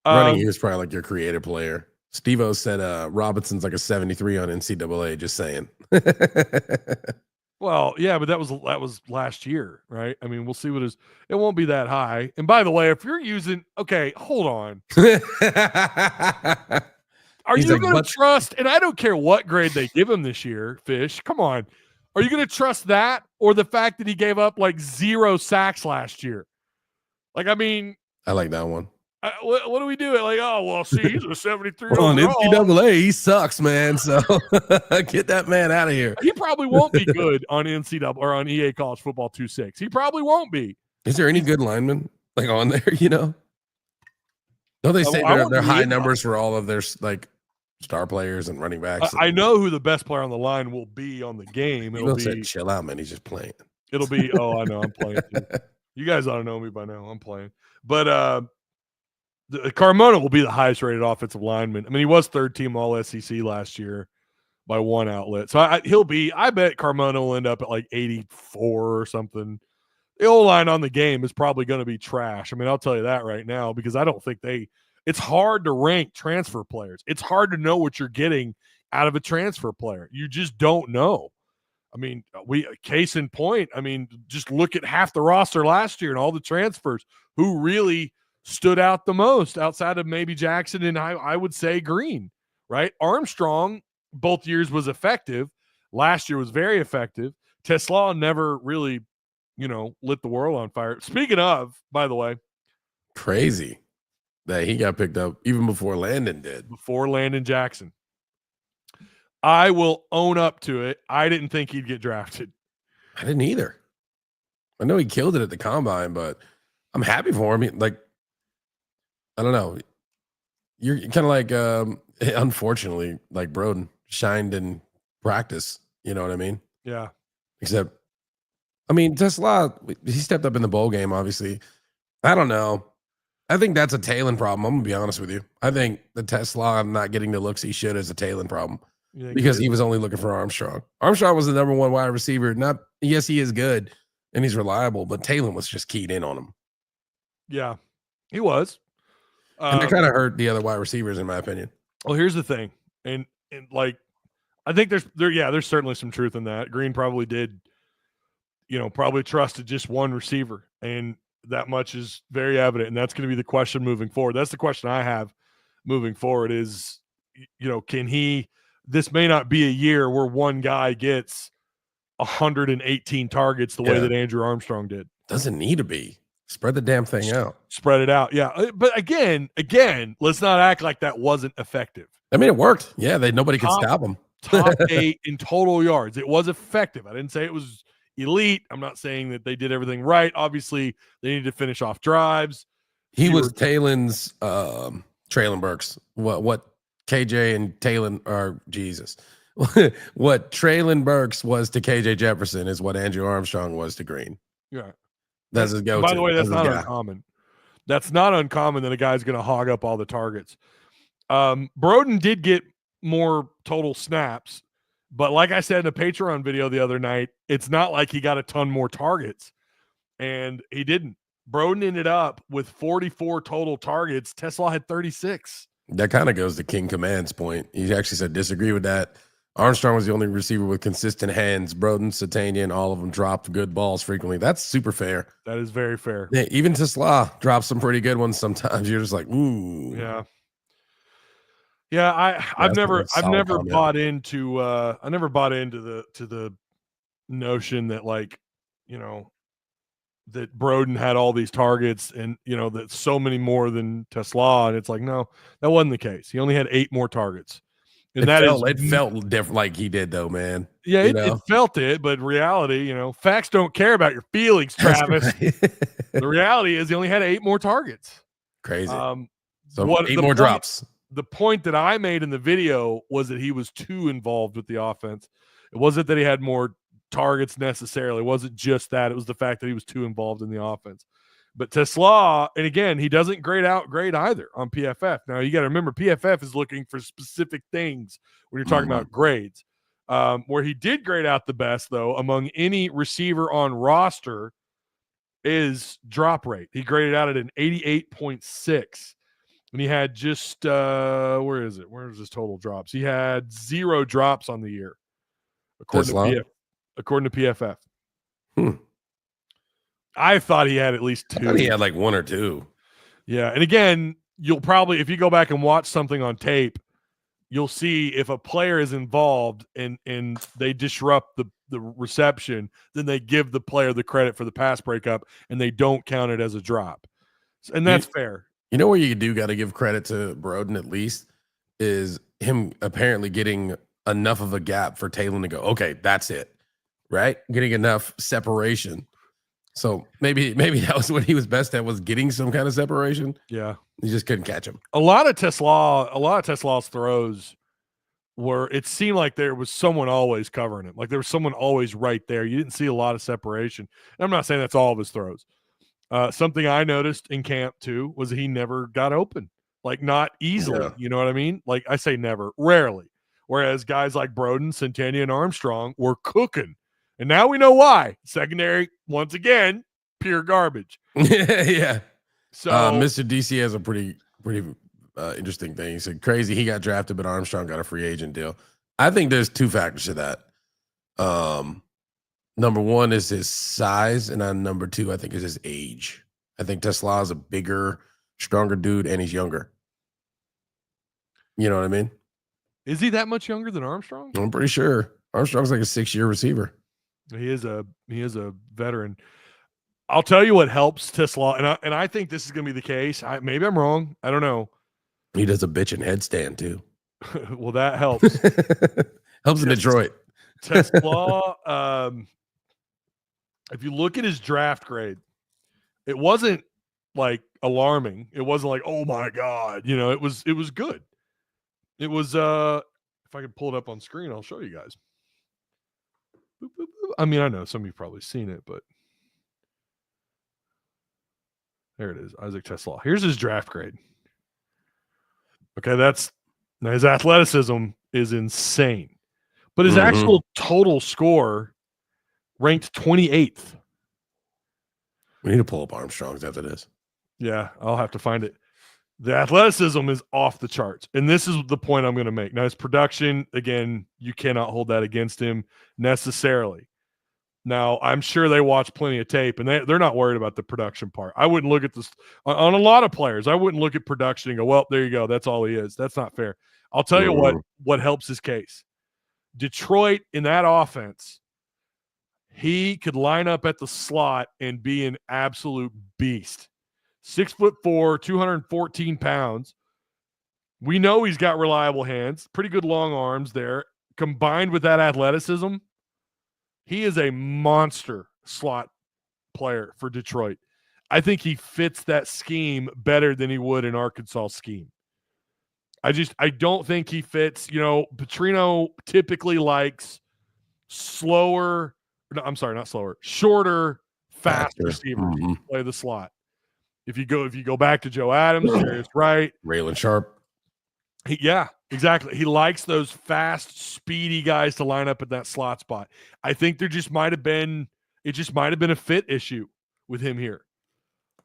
Running, he was probably like your creative player. Steve-O said Robinson's like a 73 on NCAA, just saying. Well, yeah, but that was last year, right? I mean, we'll see it won't be that high. And by the way, if you're using, okay, hold on. Are you going to trust, and I don't care what grade they give him this year, Fish, come on. Are you going to trust that or the fact that he gave up like 0 sacks last year? Like, I mean. I like that one. What do we do? Like, oh, well, see, he's a 73 on NCAA, he sucks, man. So get that man out of here. He probably won't be good on NCAA or on EA College Football 2.6. He probably won't be. Is there any good linemen like on there? Don't they say they're high numbers for all of their like star players and running backs? I know who the best player on the line will be on the game. It'll be chill out, man. He's just playing. It'll be I know I'm playing too. You guys ought to know me by now. I'm playing, but Carmona will be the highest rated offensive lineman. I mean, he was 3rd team All SEC last year by one outlet. So I bet Carmona will end up at like 84 or something. The O-line on the game is probably going to be trash. I mean, I'll tell you that right now, because I don't think it's hard to rank transfer players. It's hard to know what you're getting out of a transfer player. You just don't know. I mean, case in point, I mean, just look at half the roster last year and all the transfers who really stood out the most outside of maybe Jackson and I would say Green, right? Armstrong both years was effective. Last year was very effective. Tesla never really, lit the world on fire. Speaking of, by the way, crazy that he got picked up even before Landon did. Before Landon Jackson. I will own up to it. I didn't think he'd get drafted. I didn't either. I know he killed it at the combine, but I'm happy for him. Like, I don't know. You're kind of like, unfortunately, like Broden shined in practice. You know what I mean? Yeah. Except, I mean, Tesla, he stepped up in the bowl game, obviously. I don't know. I think that's a Talon problem. I'm gonna be honest with you. I think the Tesla not getting the looks he should is a Talon problem because he was only looking for Armstrong. Armstrong was the number one wide receiver. Yes, he is good and he's reliable, but Talon was just keyed in on him. Yeah, he was. And that kind of hurt the other wide receivers, in my opinion. Well, here's the thing, and like, I think there's certainly some truth in that. Green probably did, probably trusted just one receiver, and that much is very evident. And that's going to be the question moving forward. That's the question I have moving forward is, can he? This may not be a year where one guy gets 118 targets the way that Andrew Armstrong did. Doesn't need to be. Spread the damn thing out. Spread it out. Yeah. But again, let's not act like that wasn't effective. I mean, it worked. Yeah. Nobody could stop him. Top 8 in total yards. It was effective. I didn't say it was elite. I'm not saying that they did everything right. Obviously, they needed to finish off drives. He was Talon's Traylon Burks. What KJ and Talon are Jesus. What Traylon Burks was to KJ Jefferson is what Andrew Armstrong was to Green. Yeah. That's his go-to. By the way, that's not uncommon. That's not uncommon that a guy's going to hog up all the targets. Broden did get more total snaps, but like I said in a Patreon video the other night, it's not like he got a ton more targets, and he didn't. Broden ended up with 44 total targets. Tesla had 36. That kind of goes to King Command's point. He actually said disagree with that. Armstrong was the only receiver with consistent hands. Broden, Satanian, all of them dropped good balls frequently. That's super fair. That is very fair. Yeah, even Tesla drops some pretty good ones sometimes. You're just like, ooh. Yeah. Yeah, I've never bought into the notion that, like, that Broden had all these targets and that so many more than Tesla, and it's like, no, that wasn't the case. He only had 8 more targets. And it felt different, like he did, though, man. Yeah, it felt it, but reality, facts don't care about your feelings, Travis. Right. The reality is he only had 8 more targets. Crazy. So 8 more drops. The point that I made in the video was that he was too involved with the offense. It wasn't that he had more targets necessarily. It wasn't just that. It was the fact that he was too involved in the offense. But Tesla, and again, he doesn't grade either on PFF. Now, you got to remember, PFF is looking for specific things when you're talking about grades. Where he did grade out the best, though, among any receiver on roster is drop rate. He graded out at an 88.6. And he had just, where is it? Where's his total drops? He had 0 drops on the year, according to PFF. I thought he had at least 2. I thought he had like 1 or 2. Yeah. And again, you'll probably, if you go back and watch something on tape, you'll see if a player is involved and they disrupt the reception, then they give the player the credit for the pass breakup and they don't count it as a drop. And that's fair. You know where you do got to give credit to Broden at least is him apparently getting enough of a gap for Talon to go, okay, that's it, right? Getting enough separation. So maybe that was what he was best at, was getting some kind of separation. Yeah. You just couldn't catch him. A lot of Tesla's throws were, it seemed like there was someone always covering him. Like there was someone always right there. You didn't see a lot of separation. And I'm not saying that's all of his throws. Something I noticed in camp too was he never got open, like not easily. Yeah. You know what I mean? Like I say never, rarely. Whereas guys like Broden, Centennial, and Armstrong were cooking. And now we know why. Secondary, once again, pure garbage. Yeah. So Mr. DC has a pretty interesting thing. He said, crazy, he got drafted, but Armstrong got a free agent deal. I think there's 2 factors to that. Number 1 is his size, and number 2, I think, is his age. I think Tesla is a bigger, stronger dude, and he's younger. You know what I mean? Is he that much younger than Armstrong? I'm pretty sure. Armstrong's like a 6-year receiver. He is a veteran. I'll tell you what helps Tesla, and I think this is going to be the case. Maybe I'm wrong. I don't know. He does a bitchin' headstand too. Well, that helps. Helps in Detroit. Tesla. If you look at his draft grade, it wasn't like alarming. It wasn't like, oh my God, it was good. It was, if I could pull it up on screen, I'll show you guys. Boop, boop, boop. I mean, I know some of you've probably seen it, but There it is, Isaac TeSlaa. Here's his draft grade. Okay, now his athleticism is insane. But his actual total score ranked 28th. We need to pull up Armstrong's after this. Yeah, I'll have to find it. The athleticism is off the charts. And this is the point I'm going to make. Now, his production, again, you cannot hold that against him necessarily. Now, I'm sure they watch plenty of tape, and they're not worried about the production part. I wouldn't look at this on a lot of players. I wouldn't look at production and go, well, there you go. That's all he is. That's not fair. I'll tell you what helps his case. Detroit in that offense, he could line up at the slot and be an absolute beast. 6'4", 214 pounds. We know he's got reliable hands, pretty good long arms there. Combined with that athleticism, he is a monster slot player for Detroit. I think he fits that scheme better than he would in Arkansas scheme. I don't think he fits. Petrino typically likes shorter, fast receivers play the slot. If you go back to Joe Adams, Jarius Wright, Raylan Sharp. Yeah, exactly. He likes those fast, speedy guys to line up at that slot spot. I think it just might have been a fit issue with him here.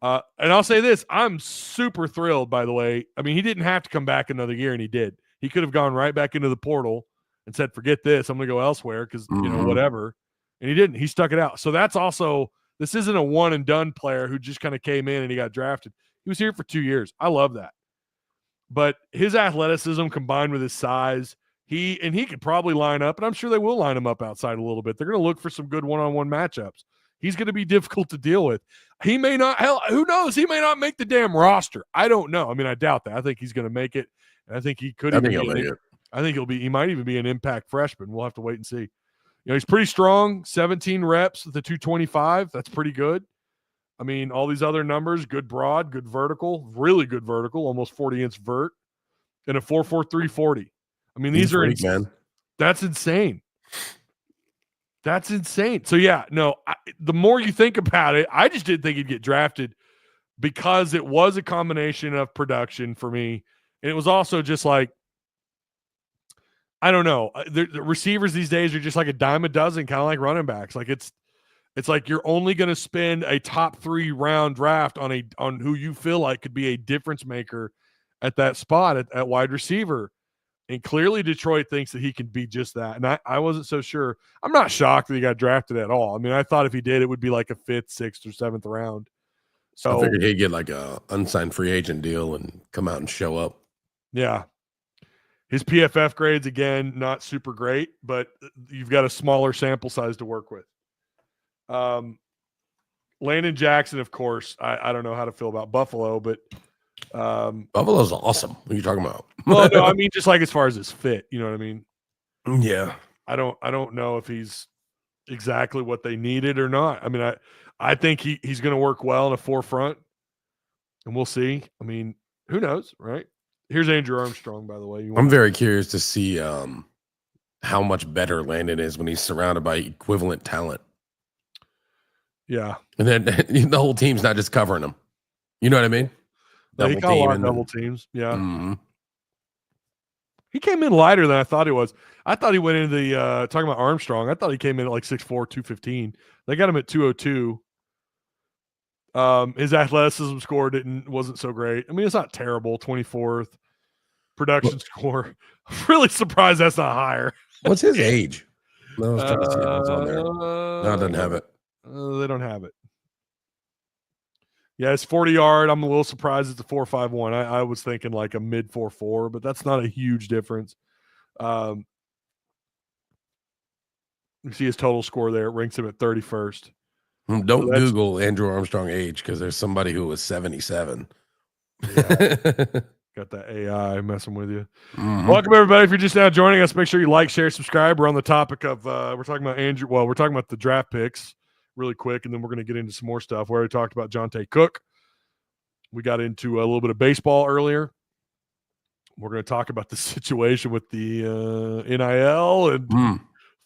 And I'll say this, I'm super thrilled, by the way. I mean, he didn't have to come back another year, and he did. He could have gone right back into the portal and said, forget this, I'm going to go elsewhere because, whatever. And he didn't. He stuck it out. So that's also – this isn't a one-and-done player who just kind of came in and he got drafted. He was here for 2 years. I love that. But his athleticism combined with his size, he could probably line up, and I'm sure they will line him up outside a little bit. They're going to look for some good one-on-one matchups. He's going to be difficult to deal with. He may not – hell, who knows? He may not make the damn roster. I don't know. I mean, I doubt that. I think he's going to make it, and I think he could. I think he'll make it. I think he might even be an impact freshman. We'll have to wait and see. He's pretty strong, 17 reps with the 225. That's pretty good. I mean, all these other numbers, good broad, good vertical, really good vertical, almost 40-inch vert, and a 4.43 40. I mean, these are insane. That's insane. That's insane. So, yeah, no, the more you think about it, I just didn't think he'd get drafted because it was a combination of production for me. And it was also just like, I don't know. The receivers these days are just like a dime a dozen, kind of like running backs. Like it's like you're only going to spend a top 3 round draft on who you feel like could be a difference maker at that spot at wide receiver. And clearly Detroit thinks that he can be just that. And I wasn't so sure. I'm not shocked that he got drafted at all. I mean, I thought if he did, it would be like a 5th, 6th, or 7th round. So I figured he'd get like a unsigned free agent deal and come out and show up. Yeah. His PFF grades, again, not super great, but you've got a smaller sample size to work with. Landon Jackson, of course, I don't know how to feel about Buffalo, but Buffalo's awesome. What are you talking about? Well, no, I mean, just like as far as his fit, you know what I mean? Yeah. I don't know if he's exactly what they needed or not. I mean, I think he's going to work well in a forefront, and we'll see. I mean, who knows, right? Here's Andrew Armstrong, by the way. I'm very curious to see how much better Landon is when he's surrounded by equivalent talent. Yeah. And then the whole team's not just covering him. You know what I mean? He got a lot of double teams. Yeah. Mm-hmm. He came in lighter than I thought he was. I thought he went into the talking about Armstrong. I thought he came in at like 6'4", 215. They got him at 202. His athleticism score wasn't so great. I mean, it's not terrible. 24th production score. I'm really surprised that's not higher. What's his age? No, I was trying to see what's on there. No, it doesn't have it. They don't have it. Yeah, it's 40-yard. I'm a little surprised it's a 4.51. I was thinking like a mid 4.4, but that's not a huge difference. You see his total score there. It ranks him at 31st. Don't Google Andrew Armstrong age because there's somebody who was 77. Yeah. Got that AI messing with you. Mm-hmm. Welcome, everybody. If you're just now joining us, make sure you like, share, subscribe. We're on the topic of we're talking about Andrew. Well, we're talking about the draft picks really quick, and then we're going to get into some more stuff. We already talked about Johntay Cook. We got into a little bit of baseball earlier. We're going to talk about the situation with the NIL and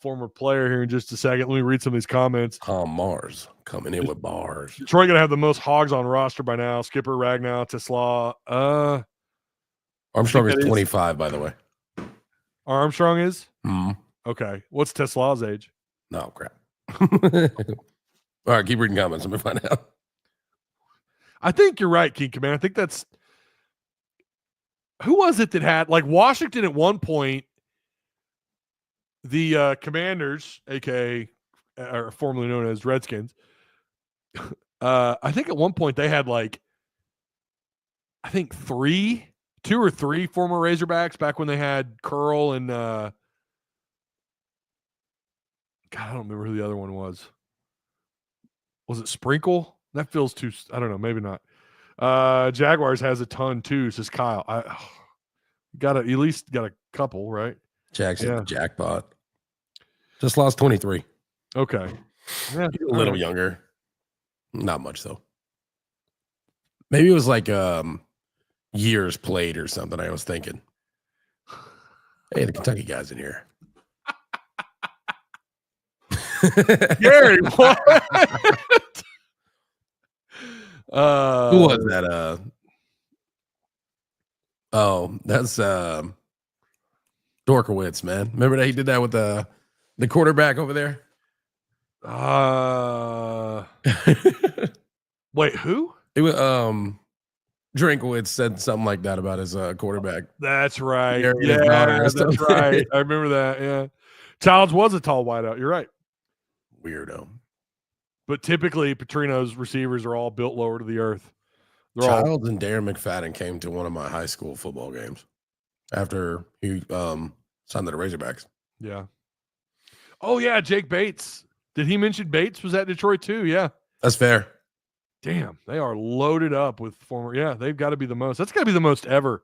former player here in just a second. Let me read some of these comments. Tom Mars coming in with bars. Detroit going to have the most Hogs on roster by now. Skipper, Ragnow, Tesla. Armstrong is 25, by the way. Armstrong is? Mm-hmm. Okay. What's Tesla's age? No, crap. All right, keep reading comments. Let me find out. I think you're right, King Command. I think that's who was it that had like Washington at one point, the Commanders, aka or formerly known as Redskins. I think at one point they had like I think 2 or 3 former Razorbacks back when they had Curl and God, I don't remember who the other one was. Was it Sprinkle? That feels too. I don't know. Maybe not. Jaguars has a ton too. Says Kyle. I got at least got a couple, right? Jackson, jackpot. Just lost 23. Okay. Yeah, a little younger. Not much though. Maybe it was like years played or something. I was thinking. Hey, the Kentucky guys in here. Gary, what? Who was that? Oh, that's Dorkowitz, man. Remember that he did that with the quarterback over there? Wait, who? It was Drinkowitz said something like that about his quarterback. That's right. Yeah, that's right. I remember that. Yeah. Childs was a tall wideout. You're right. Weirdo. But typically, Petrino's receivers are all built lower to the earth. Childs and Darren McFadden came to one of my high school football games after he signed to the Razorbacks. Yeah. Oh, yeah, Jake Bates. Did he mention Bates was at Detroit too? Yeah. That's fair. Damn, they are loaded up with former. Yeah, they've got to be the most. That's got to be the most ever.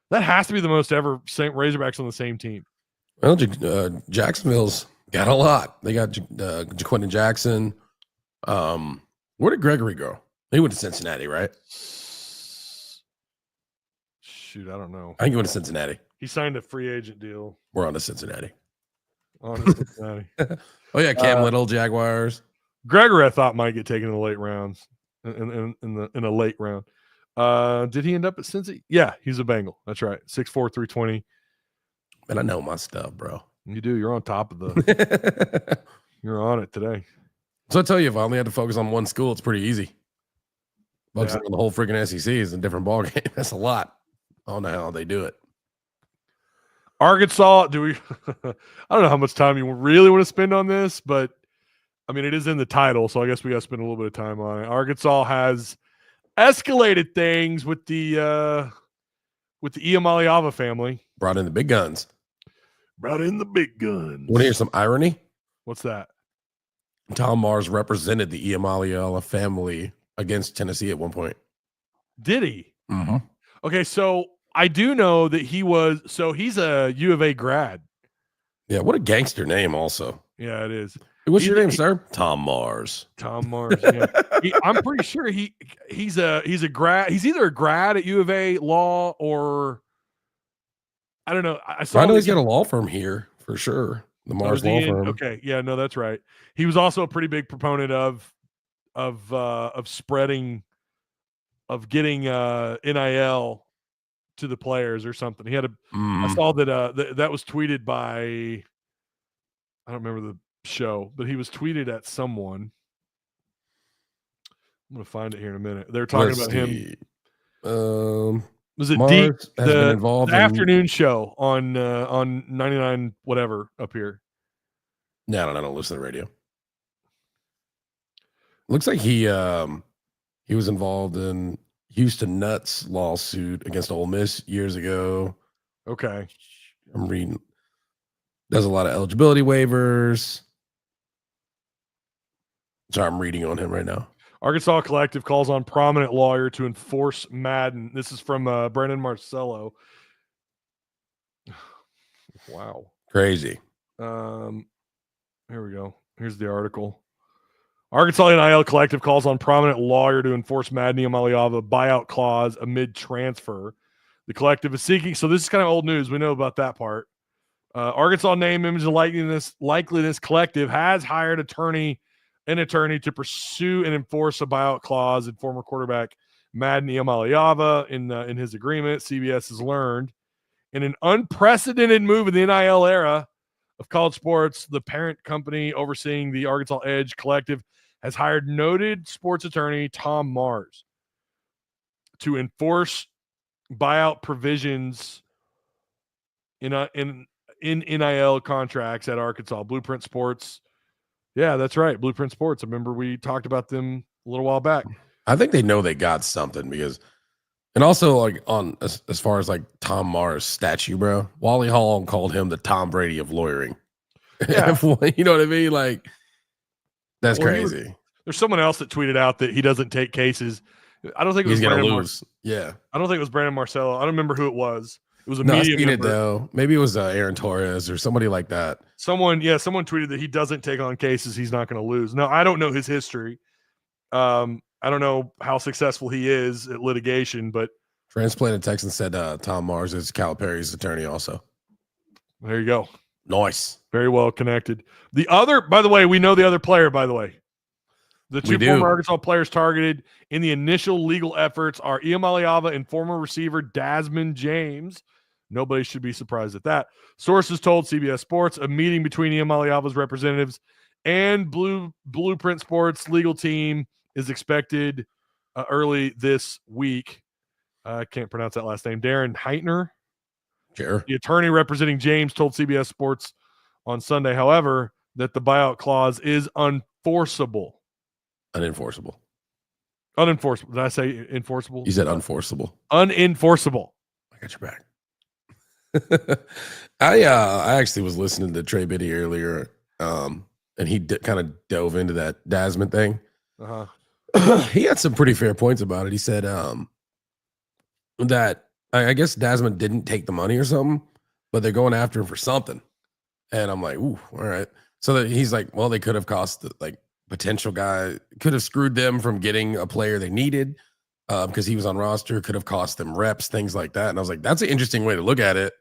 That has to be the most ever Razorbacks on the same team. Well, Jacksonville's got a lot. They got Jaquindon Jackson. Where did Gregory go? He went to Cincinnati, right? Shoot, I don't know. I think he went to Cincinnati. He signed a free agent deal. We're on to Cincinnati. On to Cincinnati. Oh, yeah, Cam Little, Jaguars. Gregory, I thought, might get taken in the late rounds. In a late round. Did he end up at Cincy? Yeah, he's a Bengal. That's right. 6'4", 320. Man, I know my stuff, bro. You do. You're on top of the you're on it today. So I tell you, if I only had to focus on one school, it's pretty easy. Focusing on the whole freaking SEC is a different ballgame. That's a lot. I don't know how they do it. Arkansas, do we I don't know how much time you really want to spend on this, but I mean, it is in the title, so I guess we got to spend a little bit of time on it. Arkansas has escalated things with the Iamaleava family. Brought in the big guns. Want to hear some irony? What's that? Tom Mars represented the Iamaleava family against Tennessee at one point. Did he? Mm-hmm. Okay, so I do know that he's a U of A grad. Yeah, what a gangster name also. Yeah, it is. What's your name, sir? Tom Mars. Tom Mars. Yeah. I'm pretty sure he's a grad. He's either a grad at U of A law or I don't know. I know he's got a law firm here for sure. The Mars law firm. Okay, yeah, no, that's right. He was also a pretty big proponent of spreading, of getting NIL to the players or something. He had a. I saw that that was tweeted by. I don't remember the show, but he was tweeted at someone. I'm going to find it here in a minute. They're talking about him. Was it the afternoon show on 99 whatever up here? No, I don't listen to the radio. Looks like he was involved in Houston Nuts lawsuit against Ole Miss years ago. Okay. I'm reading. Does a lot of eligibility waivers. Sorry, I'm reading on him right now. Arkansas Collective calls on prominent lawyer to enforce Madden. This is from Brandon Marcello. Wow. Crazy. Here we go. Here's the article. Arkansas NIL Collective calls on prominent lawyer to enforce Madden Iamaleava buyout clause amid transfer. The collective is seeking. So this is kind of old news. We know about that part. Arkansas Name, Image, and Likeliness Collective has hired an attorney to pursue and enforce a buyout clause in former quarterback Madden Iamaleava in his agreement. CBS has learned in an unprecedented move in the NIL era of college sports, the parent company overseeing the Arkansas Edge Collective has hired noted sports attorney Tom Mars to enforce buyout provisions in NIL contracts at Arkansas. Blueprint Sports. Yeah, that's right. Blueprint Sports. I remember we talked about them a little while back. I think they know they got something because, and also like on as far as like Tom Mars statue, bro, Wally Hall called him the Tom Brady of lawyering. Yeah. You know what I mean? Like, that's crazy. There's someone else that tweeted out that he doesn't take cases. I don't think it was He's gonna lose. Yeah. I don't think it was Brandon Marcello. I don't remember who it was. It was a media member. It though. Maybe it was Aaron Torres or somebody like that. Someone tweeted that he doesn't take on cases he's not going to lose. Now, I don't know his history. I don't know how successful he is at litigation, but Transplanted Texan said Tom Mars is Calipari's attorney also. There you go. Nice. Very well connected. The other, by the way, we know the other player, by the way. The two former Arkansas players targeted in the initial legal efforts are Iamaleava and former receiver Desmond James. Nobody should be surprised at that. Sources told CBS Sports a meeting between Iamaleava's representatives and Blueprint Sports legal team is expected early this week. I can't pronounce that last name. Darren Heitner. Sure. The attorney representing James told CBS Sports on Sunday, however, that the buyout clause is unenforceable. Unenforceable. Did I say enforceable? You said unenforceable. Unenforceable. I got your back. I actually was listening to Trey Biddy earlier, and he kind of dove into that Desmond thing. He had some pretty fair points about it. He said that I guess Desmond didn't take the money or something, but they're going after him for something. And I'm like, ooh, all right. So that he's like, well, they could have cost like potential guy, could have screwed them from getting a player they needed because he was on roster, could have cost them reps, things like that. And I was like, that's an interesting way to look at it.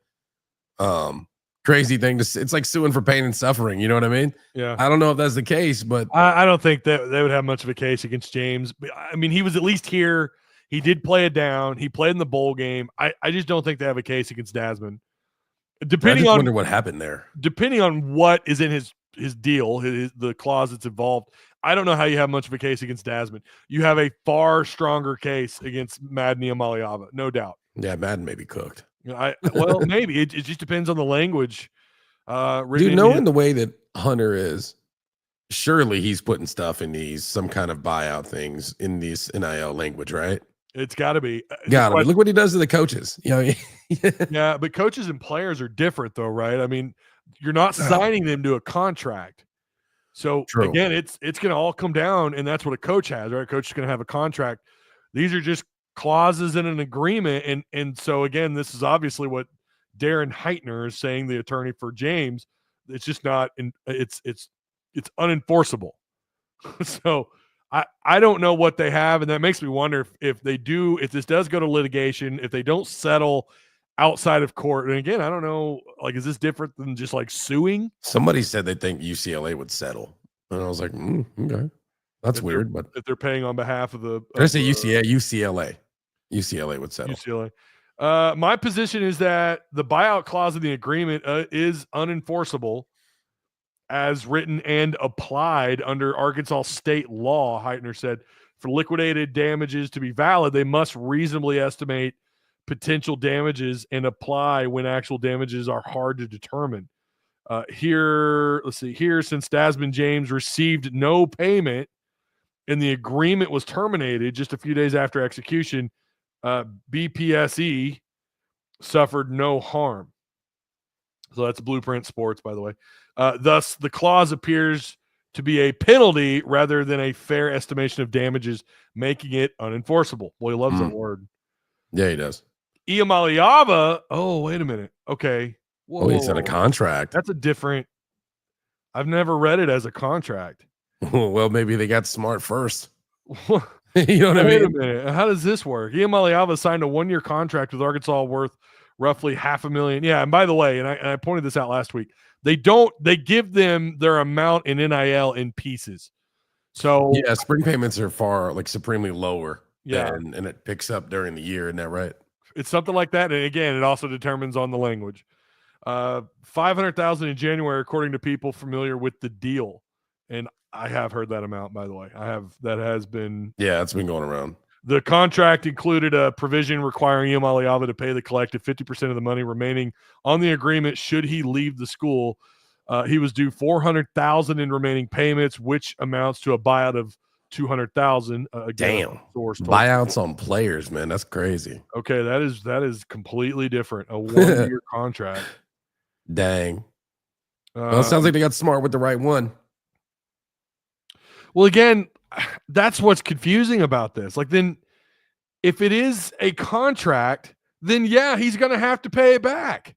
Crazy thing to, it's like suing for pain and suffering. You know what I mean? Yeah. I don't know if that's the case, but I don't think that they would have much of a case against James. I mean, he was at least here. He did play it down. He played in the bowl game. I just don't think they have a case against Desmond. Depending on, wonder what happened there. Depending on what is in his deal, the clause that's involved, I don't know how you have much of a case against Desmond. You have a far stronger case against Madden Iamaleava, no doubt. Yeah, Madden may be cooked. Well, maybe it just depends on the language. Dude, knowing the way that Hunter is, surely he's putting stuff in some kind of buyout things in these NIL language, right? It's got to be. Look what he does to the coaches. You know, yeah, but coaches and players are different, though, right? I mean, you're not signing them to a contract. So True. Again, it's going to all come down, and that's what a coach has, right? A coach is going to have a contract. These are just clauses in an agreement, and so again, this is obviously what Darren Heitner is saying, the attorney for James. It's just not. It's unenforceable. So. I don't know what they have, and that makes me wonder if this does go to litigation, if they don't settle outside of court. And again, I don't know, like, is this different than just like suing? Somebody said they think UCLA would settle, and I was like, okay, that's weird. But if they're paying on behalf of the, I say UCLA would settle. UCLA. My position is that the buyout clause in the agreement is unenforceable as written and applied under Arkansas state law. Heitner said, for liquidated damages to be valid, they must reasonably estimate potential damages and apply when actual damages are hard to determine. Since Desmond James received no payment and the agreement was terminated just a few days after execution, BPSE suffered no harm. So that's Blueprint Sports, by the way. Thus, the clause appears to be a penalty rather than a fair estimation of damages, making it unenforceable. Boy, he loves that word. Yeah, he does. Iamaleava. Oh, wait a minute. Okay. Whoa. He's on a contract. That's a different. I've never read it as a contract. Well, maybe they got smart first. You know what I mean? Wait a minute. How does this work? Iamaleava signed a 1-year contract with Arkansas worth roughly $500,000. Yeah, and by the way, and I pointed this out last week, they give them their amount in NIL in pieces. So yeah, spring payments are far supremely lower. Yeah, and it picks up during the year. Isn't that right? It's something like that. And again, it also determines on the language. $500,000 in January, according to people familiar with the deal. And I have heard that amount, by the way. That has been. Yeah, it's been going around. The contract included a provision requiring Iamaleava to pay the collective 50% of the money remaining on the agreement should he leave the school. He was due $400,000 in remaining payments, which amounts to a buyout of $200,000. Damn, buyouts on players, man, that's crazy. Okay, that is completely different. A 1-year contract. Dang. Well, it sounds like they got smart with the right one. Well, again, that's what's confusing about this. Then if it is a contract, then yeah, he's going to have to pay it back.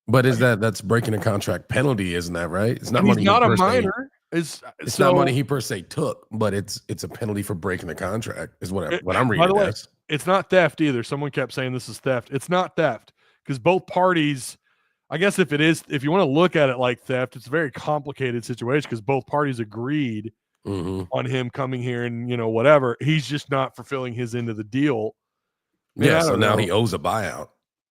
But that's breaking a contract penalty, isn't that right? It's not money. He's not a minor. It's not money he per se took, but it's a penalty for breaking the contract. Is what I'm reading. By the way, it's not theft either. Someone kept saying this is theft. It's not theft because both parties. I guess if you want to look at it like theft, it's a very complicated situation because both parties agreed on him coming here and whatever. He's just not fulfilling his end of the deal. Yeah, so now he owes a buyout.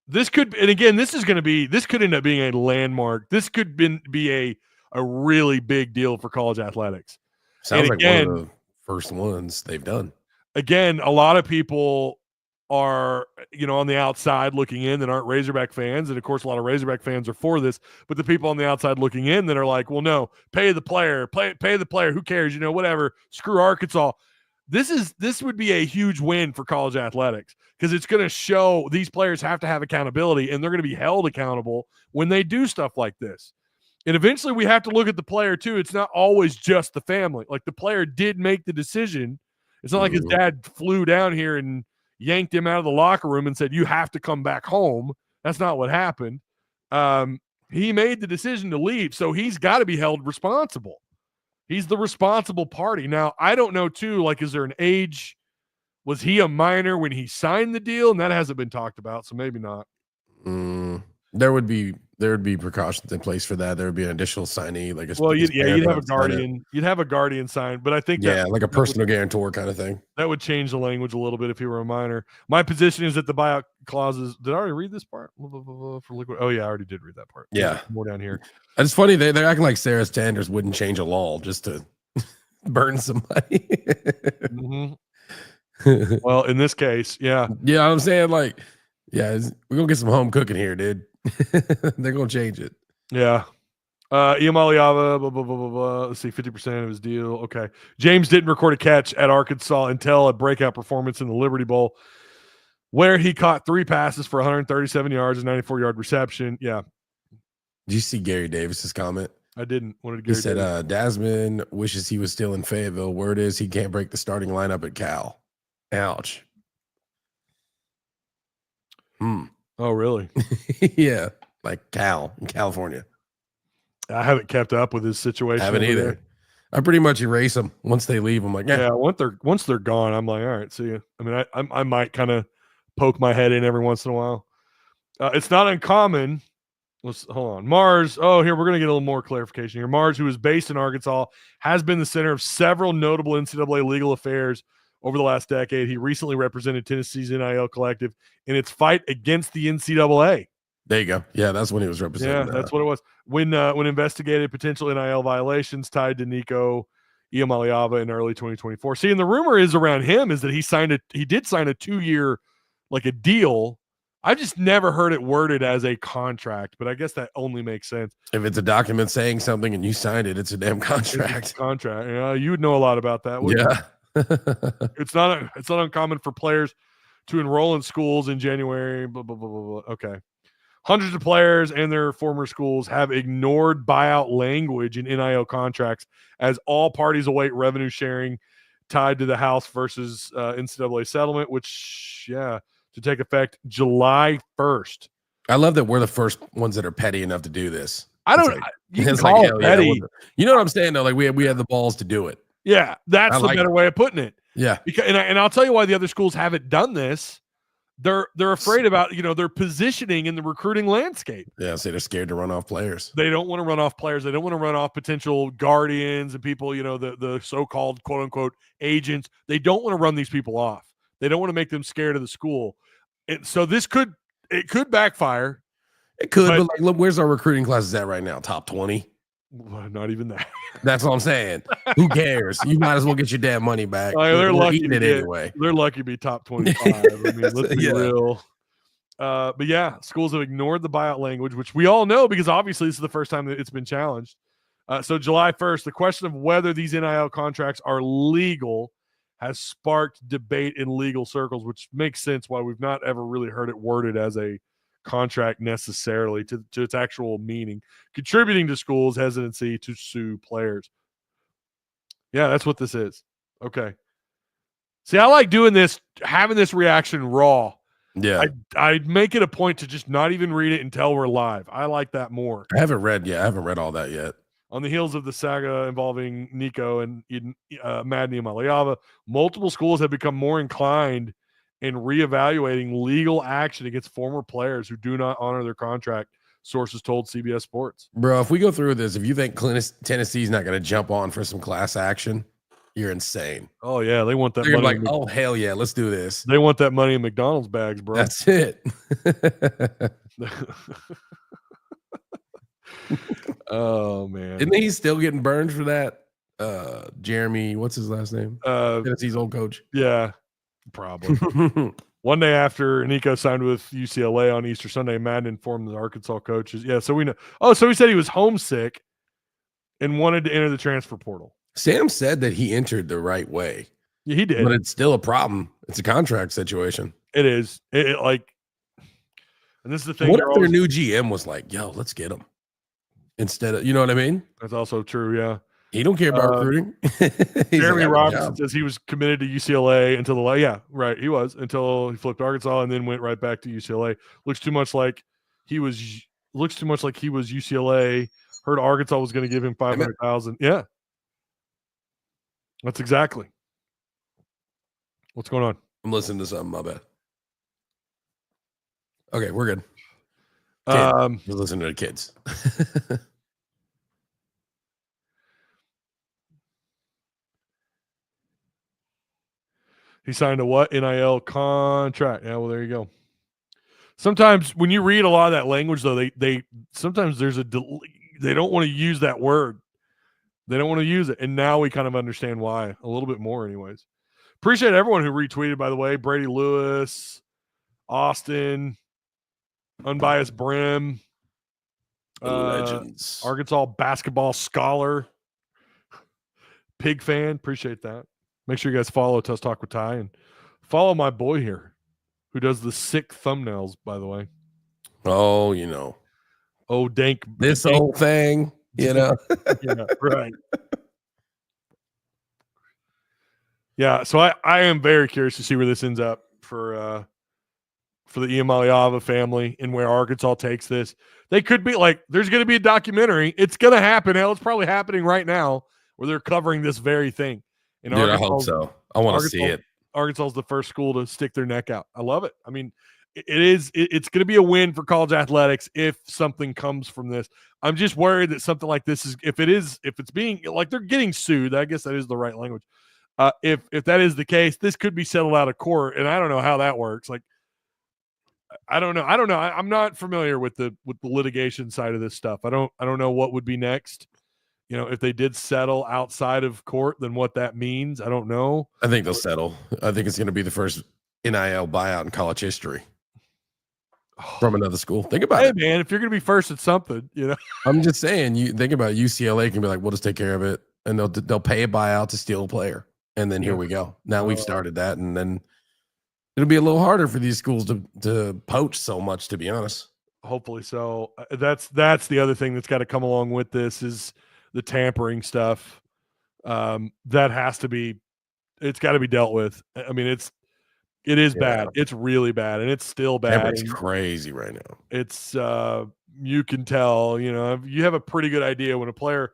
This could end up being a landmark. This could be a really big deal for college athletics. Sounds like one of the first ones they've done. Again, a lot of people are on the outside looking in that aren't Razorback fans, and of course a lot of Razorback fans are for this, but the people on the outside looking in that are like, well, no, pay the player, who cares, whatever, screw Arkansas. This would be a huge win for college athletics because it's going to show these players have to have accountability and they're going to be held accountable when they do stuff like this. And eventually we have to look at the player too. It's not always just the family. The player did make the decision. It's not like his dad flew down here and yanked him out of the locker room and said, you have to come back home. That's not what happened. He made the decision to leave, so he's got to be held responsible. He's the responsible party. Now, I don't know, too, is there an age? Was he a minor when he signed the deal? And that hasn't been talked about, so maybe not. There would be precautions in place for that. There would be an additional signee, you'd have a guardian. You'd have a guardian sign, but I think like a personal guarantor kind of thing. That would change the language a little bit if he were a minor. My position is that the buyout clauses. Did I already read this part? For liquid. Oh yeah, I already did read that part. Yeah, more down here. It's funny they're acting like Sarah Sanders wouldn't change a law just to burn somebody. Well, in this case, yeah. Yeah, I'm saying we're gonna get some home cooking here, dude. They're gonna change it. Yeah. Iamaleava, blah, blah, blah, blah, blah. Let's see, 50% of his deal. Okay. James didn't record a catch at Arkansas until a breakout performance in the Liberty Bowl, where he caught 3 passes for 137 yards and 94-yard reception. Yeah. Did you see Gary Davis's comment? I didn't. What did Gary say? He said, Dasman wishes he was still in Fayetteville. Word is he can't break the starting lineup at Cal. Ouch. Oh, really? Yeah. Cal in California. I haven't kept up with his situation. I haven't either. There. I pretty much erase them once they leave. I'm like, yeah. Once they're gone, I'm like, all right, see you. I mean, I might kind of poke my head in every once in a while. It's not uncommon. Hold on. Mars. Oh, here, we're going to get a little more clarification here. Mars, who is based in Arkansas, has been the center of several notable NCAA legal affairs over the last decade. He recently represented Tennessee's NIL collective in its fight against the NCAA. There you go. Yeah, that's when he was representing. Yeah, that's what it was. When investigated potential NIL violations tied to Nico Iamaleava in early 2024. See, and the rumor is around him is that he did sign a 2-year a deal. I just never heard it worded as a contract, but I guess that only makes sense. If it's a document saying something and you signed it, it's a damn contract. It's a contract. Yeah, you would know a lot about that. Yeah. It's not uncommon for players to enroll in schools in January. Blah, blah, blah, blah, blah. Okay. Hundreds of players and their former schools have ignored buyout language in NIL contracts as all parties await revenue sharing tied to the House versus NCAA settlement, which, to take effect July 1st. I love that we're the first ones that are petty enough to do this. You can call it petty. Yeah, you know what I'm saying, though? We have the balls to do it. Yeah, that's the better way of putting it. Yeah. And I'll tell you why the other schools haven't done this. they're afraid about, their positioning in the recruiting landscape. Yeah, so they're scared to run off players. They don't want to run off players. They don't want to run off potential guardians and people, the so-called quote unquote agents. They don't want to run these people off. They don't want to make them scared of the school. And so it could backfire. It could, but like, look, where's our recruiting classes at right now? Top 20? Not even that. That's what I'm saying. Who cares? You might as well get your damn money back. They're lucky eating it anyway. They're lucky to be top 25. I mean, let's be real. But yeah, schools have ignored the buyout language, which we all know because obviously this is the first time that it's been challenged. So July 1st, the question of whether these NIL contracts are legal has sparked debate in legal circles, which makes sense why we've not ever really heard it worded as a contract necessarily to its actual meaning, contributing to schools' hesitancy to sue players. Yeah, that's what this is. Okay. See, I like doing this, having this reaction raw. Yeah. I'd make it a point to just not even read it until we're live. I like that more. I haven't read all that yet. On the heels of the saga involving Nico and Iamaleava, multiple schools have become more inclined in reevaluating legal action against former players who do not honor their contract, sources told CBS Sports. Bro, if we go through this, if you think Tennessee's not going to jump on for some class action, you're insane. Oh, yeah. They want that They're money. Like, oh, hell yeah. Let's do this. They want that money in McDonald's bags, bro. That's it. Oh, man. Isn't he still getting burned for that? Jeremy, what's his last name? Tennessee's old coach. Yeah, probably. One day after Nico signed with UCLA on Easter Sunday, Madden informed the Arkansas coaches. Yeah, so we know. Oh, so he said he was homesick and wanted to enter the transfer portal. Sam said that he entered the right way. Yeah, he did. But it's still a problem. It's a contract situation. It is. And this is the thing. What if their new GM was like, yo, let's get him? Instead of, you know what I mean? That's also true, yeah. He don't care about recruiting. Jeremy Robinson says he was committed to UCLA until he was until he flipped Arkansas and then went right back to UCLA. Looks too much like he was UCLA. Heard Arkansas was going to give him $500,000. Yeah, that's exactly what's going on. I'm listening to something. My bad. Okay, we're good. You're listening to the kids. He signed a what? NIL contract. Yeah, well, there you go. Sometimes when you read a lot of that language, though, they sometimes there's they don't want to use that word. They don't want to use it. And now we kind of understand why a little bit more anyways. Appreciate everyone who retweeted, by the way. Brady Lewis, Austin, Unbiased Brim, Legends, Arkansas basketball scholar, Pig fan. Appreciate that. Make sure you guys follow Tusk Talk with Ty and follow my boy here who does the sick thumbnails, by the way. Oh, you know. Oh, dank. This whole thing, you know. Yeah, right. Yeah, so I am very curious to see where this ends up for the Iamaleava family and where Arkansas takes this. They could be like, there's going to be a documentary. It's going to happen. Hell, it's probably happening right now where they're covering this very thing. And dude, I hope so. I want to see it. Arkansas is the first school to stick their neck out. I love it. I mean, it's going to be a win for college athletics if something comes from this. I'm just worried that something like this is, if it's being like they're getting sued, I guess that is the right language. If that is the case, this could be settled out of court, and I don't know how that works. Like, I don't know. I'm not familiar with the litigation side of this stuff. I don't know what would be next. You know, if they did settle outside of court, then what that means, I don't know. I think they'll settle. I think it's going to be the first NIL buyout in college history from another school. Think about it, man. If you're going to be first at something, you know. I'm just saying. You think about UCLA can be like, we'll just take care of it, and they'll pay a buyout to steal a player, and then here we go. Now we've started that, and then it'll be a little harder for these schools to poach so much. To be honest, hopefully so. That's the other thing that's got to come along with this is the tampering stuff. That has to be, it's got to be dealt with. I mean, it is bad. It's really bad. And it's still bad. It's crazy right now. It's, you can tell, you know, you have a pretty good idea when a player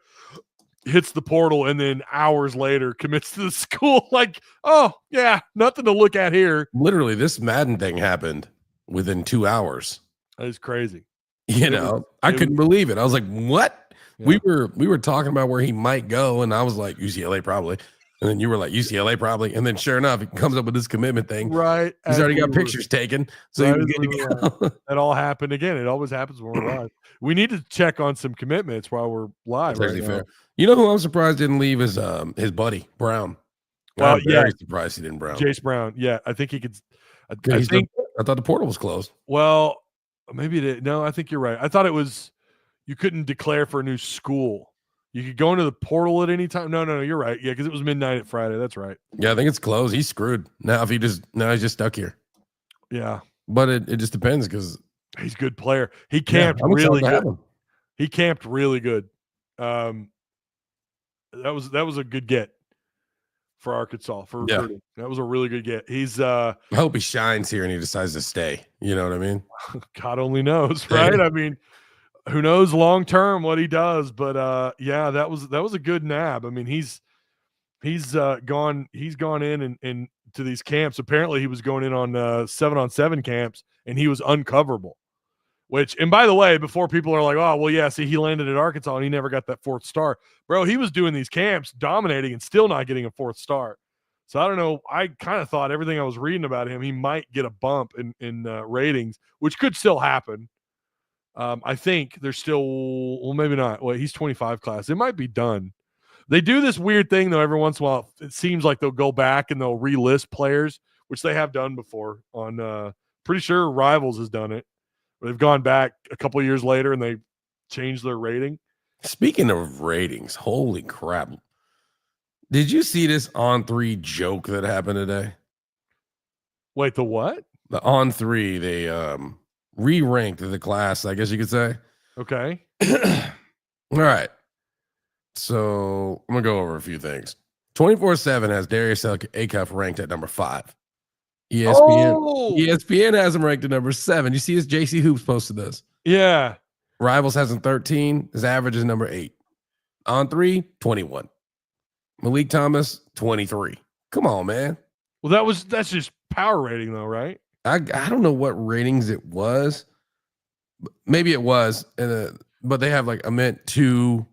hits the portal, and then hours later commits to the school. Like, oh yeah, nothing to look at here. Literally, this Madden thing happened within 2 hours. That is crazy. I couldn't believe it. I was like, what? Yeah. We were talking about where he might go, and I was like, UCLA probably. And then you were like, UCLA probably. And then sure enough, he comes up with this commitment thing. Right. He's already got pictures taken. So he was good to go. That all happened again. It always happens when we're live. We need to check on some commitments while we're live. That's actually fair. You know who I'm surprised didn't leave is his buddy, Brown. Well, I'm very surprised he didn't Brown. Jace Brown. Yeah, I think he could. I thought the portal was closed. Well, maybe it is. No, I think you're right. I thought it was you couldn't declare for a new school. You could go into the portal at any time. No, you're right. Yeah, because it was midnight at Friday. That's right. Yeah, I think it's closed. He's screwed. Now he's just stuck here. Yeah. But it just depends because he's a good player. He camped really good. He camped really good. That was a good get for Arkansas for recruiting. That was a really good get. He's I hope he shines here and he decides to stay. You know what I mean? God only knows, right? I mean, who knows long term what he does, but yeah, that was a good nab. I mean, he's gone in and to these camps. Apparently he was going in on 7-on-7 camps and he was uncoverable. Which, and by the way, before people are like, oh, well, yeah, see, he landed at Arkansas and he never got that 4th star. Bro, he was doing these camps, dominating and still not getting a 4th star. So I don't know. I kind of thought everything I was reading about him, he might get a bump in ratings, which could still happen. I think there's still, well, maybe not. Well, he's 25 class. It might be done. They do this weird thing, though, every once in a while. It seems like they'll go back and they'll relist players, which they have done before. Pretty sure Rivals has done it. They've gone back a couple of years later and they changed their rating. Speaking of ratings, holy crap. Did you see this On3 joke that happened today? Wait, the what? The On3, they re-ranked the class, I guess you could say. Okay. All right. So I'm going to go over a few things. 24/7 has Darius Acuff ranked at number 5. ESPN has him ranked at number 7. You see his JC Hoops posted this. Yeah. Rivals has him 13. His average is number 8. On3, 21. Malik Thomas, 23. Come on, man. Well, that's just power rating, though, right? I don't know what ratings it was. Maybe it was, but they have like Ament 2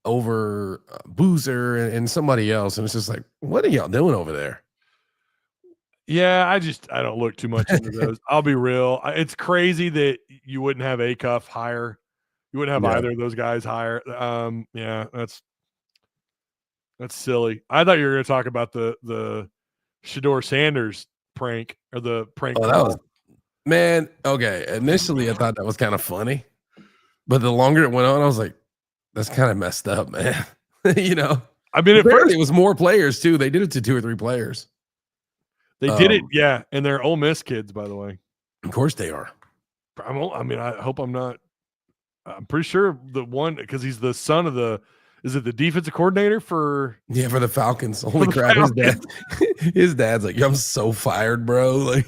over Boozer and somebody else, and it's just like, what are y'all doing over there? Yeah, I don't look too much into those. I'll be real. It's crazy that you wouldn't have Acuff higher. You wouldn't have either of those guys higher. Yeah, that's silly. I thought you were going to talk about the Shedeur Sanders prank or the prank. Oh, that was, man. Okay. Initially, I thought that was kind of funny, but the longer it went on, I was like, that's kind of messed up, man. You know, I mean, at first it was more players too. They did it to 2 or 3 players. They did it, yeah, and they're Ole Miss kids, by the way. Of course they are. I hope I'm not. I'm pretty sure the one because he's the son of is it the defensive coordinator for? Yeah, for the Falcons. Holy crap! His dad's like, I'm so fired, bro. Like,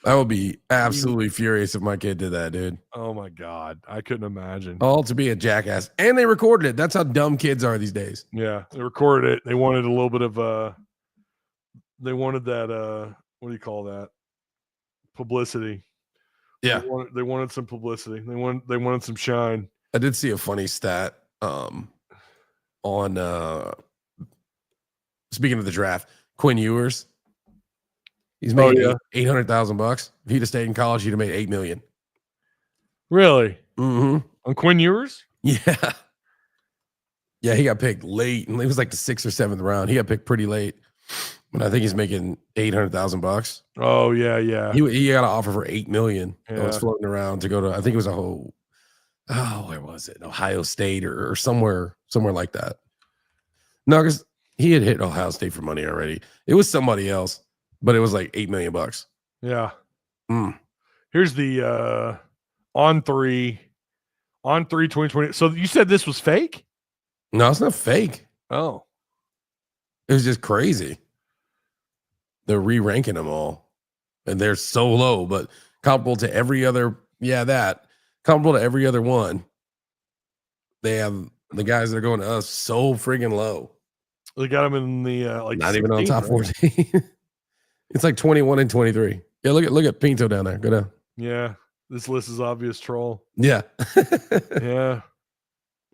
I would be absolutely furious if my kid did that, dude. Oh my god, I couldn't imagine. All to be a jackass, and they recorded it. That's how dumb kids are these days. Yeah, they recorded it. They wanted a little bit of They wanted that. What do you call that? Publicity. Yeah, they wanted some publicity. They wanted some shine. I did see a funny stat on speaking of the draft, Quinn Ewers. He's made $800,000. If he'd have stayed in college, he'd have made $8 million. Really? Mm-hmm. On Quinn Ewers? Yeah. Yeah, he got picked late, and it was like the 6th or 7th round. He got picked pretty late. But I think he's making $800,000. Oh yeah. He got an offer for $8 million. Yeah. It was floating around to go to. I think it was where was it? Ohio State or somewhere like that. No, because he had hit Ohio State for money already. It was somebody else, but it was like $8 million. Yeah. Here's the On3 2020. So you said this was fake? No, it's not fake. Oh, it was just crazy. They're re-ranking them all, and they're so low, but comparable to every other. Yeah, comparable to every other one. they have the guys that are going to us so friggin' low. They got them in the like not even on top 14. It's like 21 and 23. Yeah, look at Pinto down there. Go down. Yeah, this list is obvious troll. Yeah. Yeah.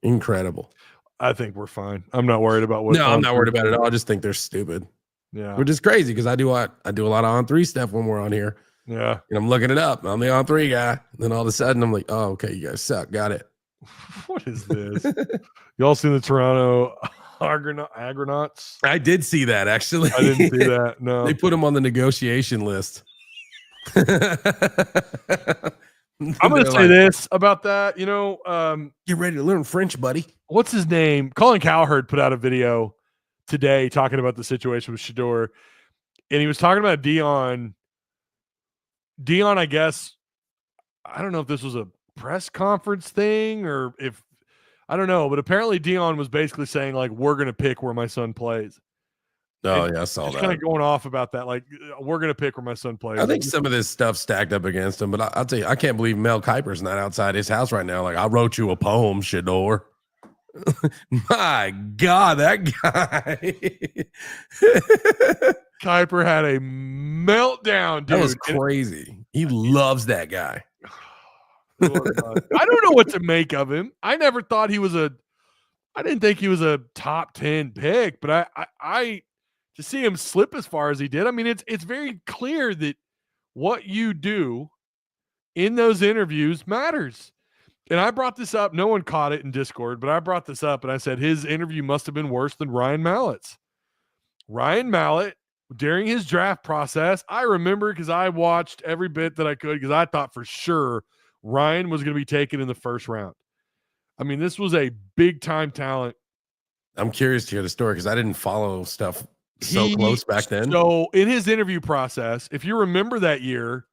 Incredible. I think we're fine. I'm not worried about what. No, I'm not worried about it at all. I just think they're stupid. Yeah. Which is crazy because I do a lot of on-3 stuff when we're on here. Yeah. And I'm looking it up. I'm the on-3 guy. And then all of a sudden I'm like, oh, okay, you guys suck. Got it. What is this? Y'all seen the Toronto Argonauts? I did see that, actually. I didn't see that. No. They put them on the negotiation list. I'm going to say this about that. You know, get ready to learn French, buddy. What's his name? Colin Cowherd put out a video today talking about the situation with Shedeur. And he was talking about Dion. Dion, I guess, I don't know if this was a press conference thing or if, I don't know, but apparently Dion was basically saying, like, we're going to pick where my son plays. Oh, yeah, I saw that. Kind of going off about that. Like, we're going to pick where my son plays. I think some of this stuff stacked up against him, but I'll tell you, I can't believe Mel Kiper's not outside his house right now. Like, I wrote you a poem, Shedeur. My God, that guy. Kiper had a meltdown, dude. That was crazy. He loves that guy. I don't know what to make of him. I never thought he was I didn't think he was a top 10 pick, but I to see him slip as far as he did. I mean, it's very clear that what you do in those interviews matters. And I brought this up. No one caught it in Discord, but I brought this up and I said his interview must have been worse than Ryan Mallett's. Ryan Mallett, during his draft process, I remember because I watched every bit that I could because I thought for sure Ryan was going to be taken in the first round. I mean, this was a big-time talent. I'm curious to hear the story because I didn't follow stuff so close back then. So in his interview process, if you remember that year,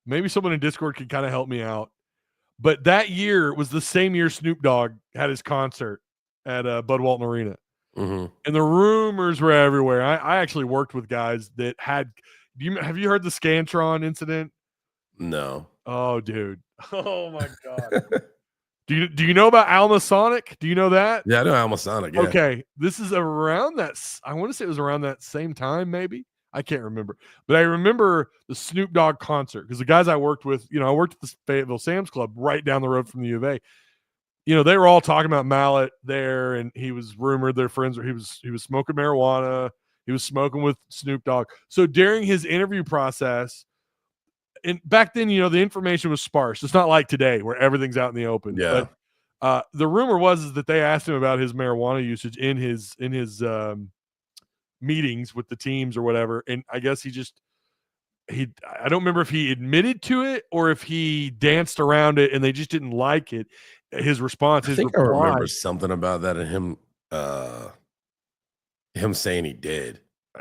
maybe someone in Discord could kind of help me out. But that year was the same year Snoop Dogg had his concert at Bud Walton Arena. Mm-hmm. And the rumors were everywhere. I actually worked with guys that had – have you heard the Scantron incident? No. Oh, dude. Oh, my God. Do you know about Alma Sonic? Do you know that? Yeah, I know Alma Sonic. Yeah. Okay. This is around that – I want to say it was around that same time maybe. I can't remember. But I remember the Snoop Dogg concert because the guys I worked with, you know, I worked at the Fayetteville Sam's Club right down the road from the U of A. You know, they were all talking about Mallett there, and he was rumored their friends were he was smoking marijuana. He was smoking with Snoop Dogg. So during his interview process, and back then, you know, the information was sparse. It's not like today where everything's out in the open. Yeah. But the rumor was that they asked him about his marijuana usage in his meetings with the teams or whatever. And I guess I don't remember if he admitted to it or if he danced around it and they just didn't like it. His response, I remember something about that and him saying he did.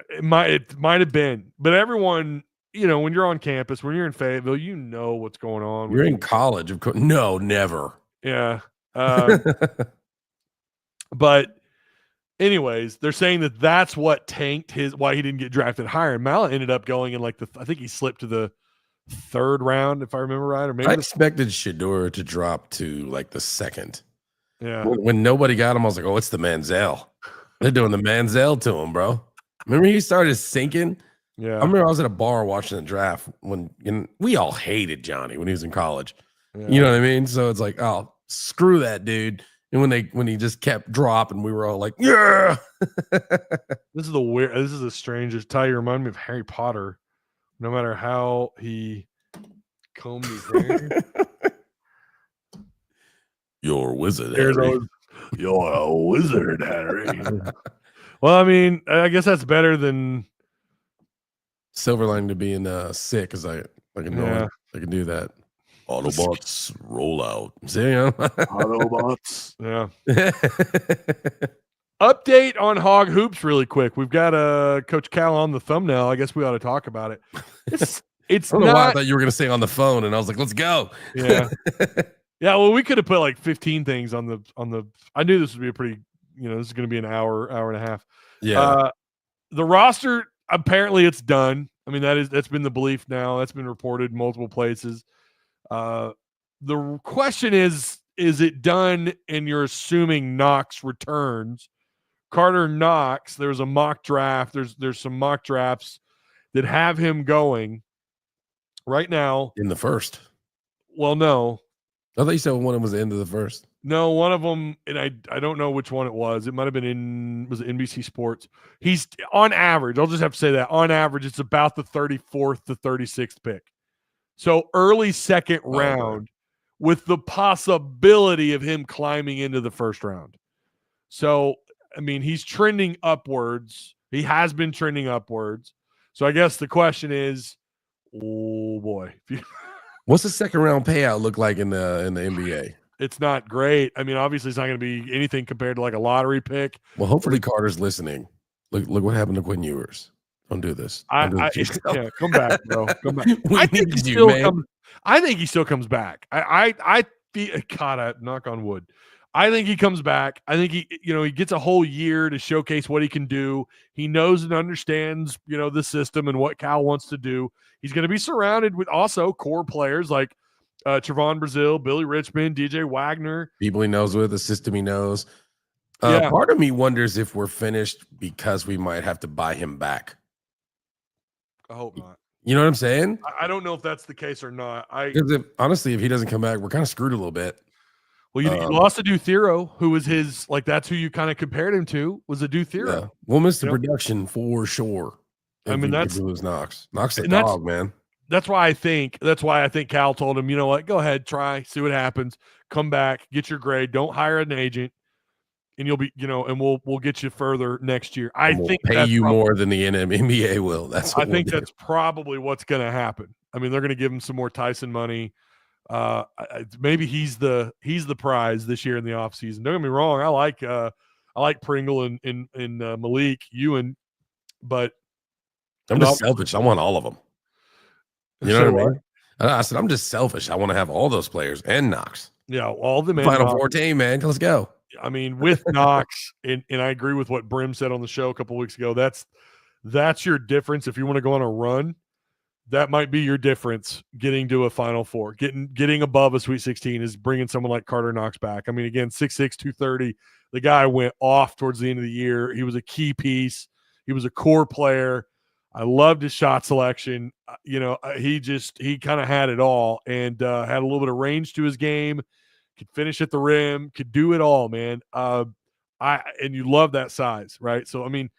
It might have been, but everyone, you know, when you're on campus, when you're in Fayetteville, you know what's going on. You're in college, of course. No, never. Yeah. But anyways, they're saying that that's what tanked why he didn't get drafted higher. And Mallett ended up going in I think he slipped to the third round, if I remember right. Or maybe I expected Shedeur to drop to like the second. Yeah. When nobody got him, I was like, oh, it's the Manziel. They're doing the Manziel to him, bro. Remember he started sinking? Yeah. I remember I was at a bar watching the draft when we all hated Johnny when he was in college. Yeah. You know what I mean? So it's like, oh, screw that dude. And when he just kept dropping, we were all like, yeah. This is the strangest. Ty, you remind me of Harry Potter. No matter how he combed his hair. You're a wizard, Harry. You're a wizard, Harry. Well, I mean, I guess that's better than silver lining to being sick because I can do that. Autobots roll out. See, Autobots. Yeah. Update on Hog Hoops really quick. We've got Coach Cal on the thumbnail. I guess we ought to talk about it. It's I don't know why I thought you were going to say on the phone, and I was like, let's go. Yeah. Yeah, well, we could have put like 15 things on the I knew this would be a pretty, you know, this is going to be an hour and a half. Yeah. The roster, apparently it's done. I mean, that's been the belief now. That's been reported multiple places. The question is is it done and you're assuming Knox returns? Carter Knox, there's a mock draft. There's some mock drafts that have him going right now. In the first. Well, no. I thought you said one of them was the end of the first. No, one of them, and I don't know which one it was. It might have been was it NBC Sports? He's on average, I'll just have to say that, on average, it's about the 34th to 36th pick. So early second round with the possibility of him climbing into the first round. So, I mean, he's trending upwards. He has been trending upwards. So I guess the question is, oh boy. What's the second round payout look like in the NBA? It's not great. I mean, obviously, it's not going to be anything compared to like a lottery pick. Well, hopefully Carter's listening. Look what happened to Quinn Ewers. Don't do this. Come back, bro. Come back. I think he still comes back. I knock on wood. I think he comes back. I think he gets a whole year to showcase what he can do. He knows and understands, the system and what Cal wants to do. He's going to be surrounded with also core players like Trevon Brazile, Billy Richmond, DJ Wagner. People he knows with, the system he knows. Part of me wonders if we're finished because we might have to buy him back. I hope not. You know what I'm saying? I don't know if that's the case or not. Because honestly, if he doesn't come back, we're kind of screwed a little bit. Well, you lost to Duthero, who was his, that's who you kind of compared him to, was a Duthero. Yeah. We'll miss the production for sure. I mean, that's Knox. Knox is a dog, man. That's why I think Cal told him, you know what, go ahead, try, see what happens, come back, get your grade, don't hire an agent, and you'll be, and we'll get you further next year. I think pay you more than the NBA will. That's what I think that's probably what's going to happen. I mean, they're going to give him some more Tyson money. Maybe he's the prize this year in the offseason. Don't get me wrong, I like Pringle and Malik Ewan, but I'm just selfish. I want all of them. You know what I mean? I said I'm just selfish. I want to have all those players and Knox. Yeah, all the Final Four team, man. Let's go. I mean, with Knox, and I agree with what Brim said on the show a couple of weeks ago. That's your difference. If you want to go on a run, that might be your difference. Getting to a Final Four, getting above a Sweet 16 is bringing someone like Carter Knox back. I mean, again, 6'6", 230. The guy went off towards the end of the year. He was a key piece. He was a core player. I loved his shot selection. He kind of had it all and had a little bit of range to his game. Could finish at the rim. Could do it all, man. And you love that size, right? So I mean,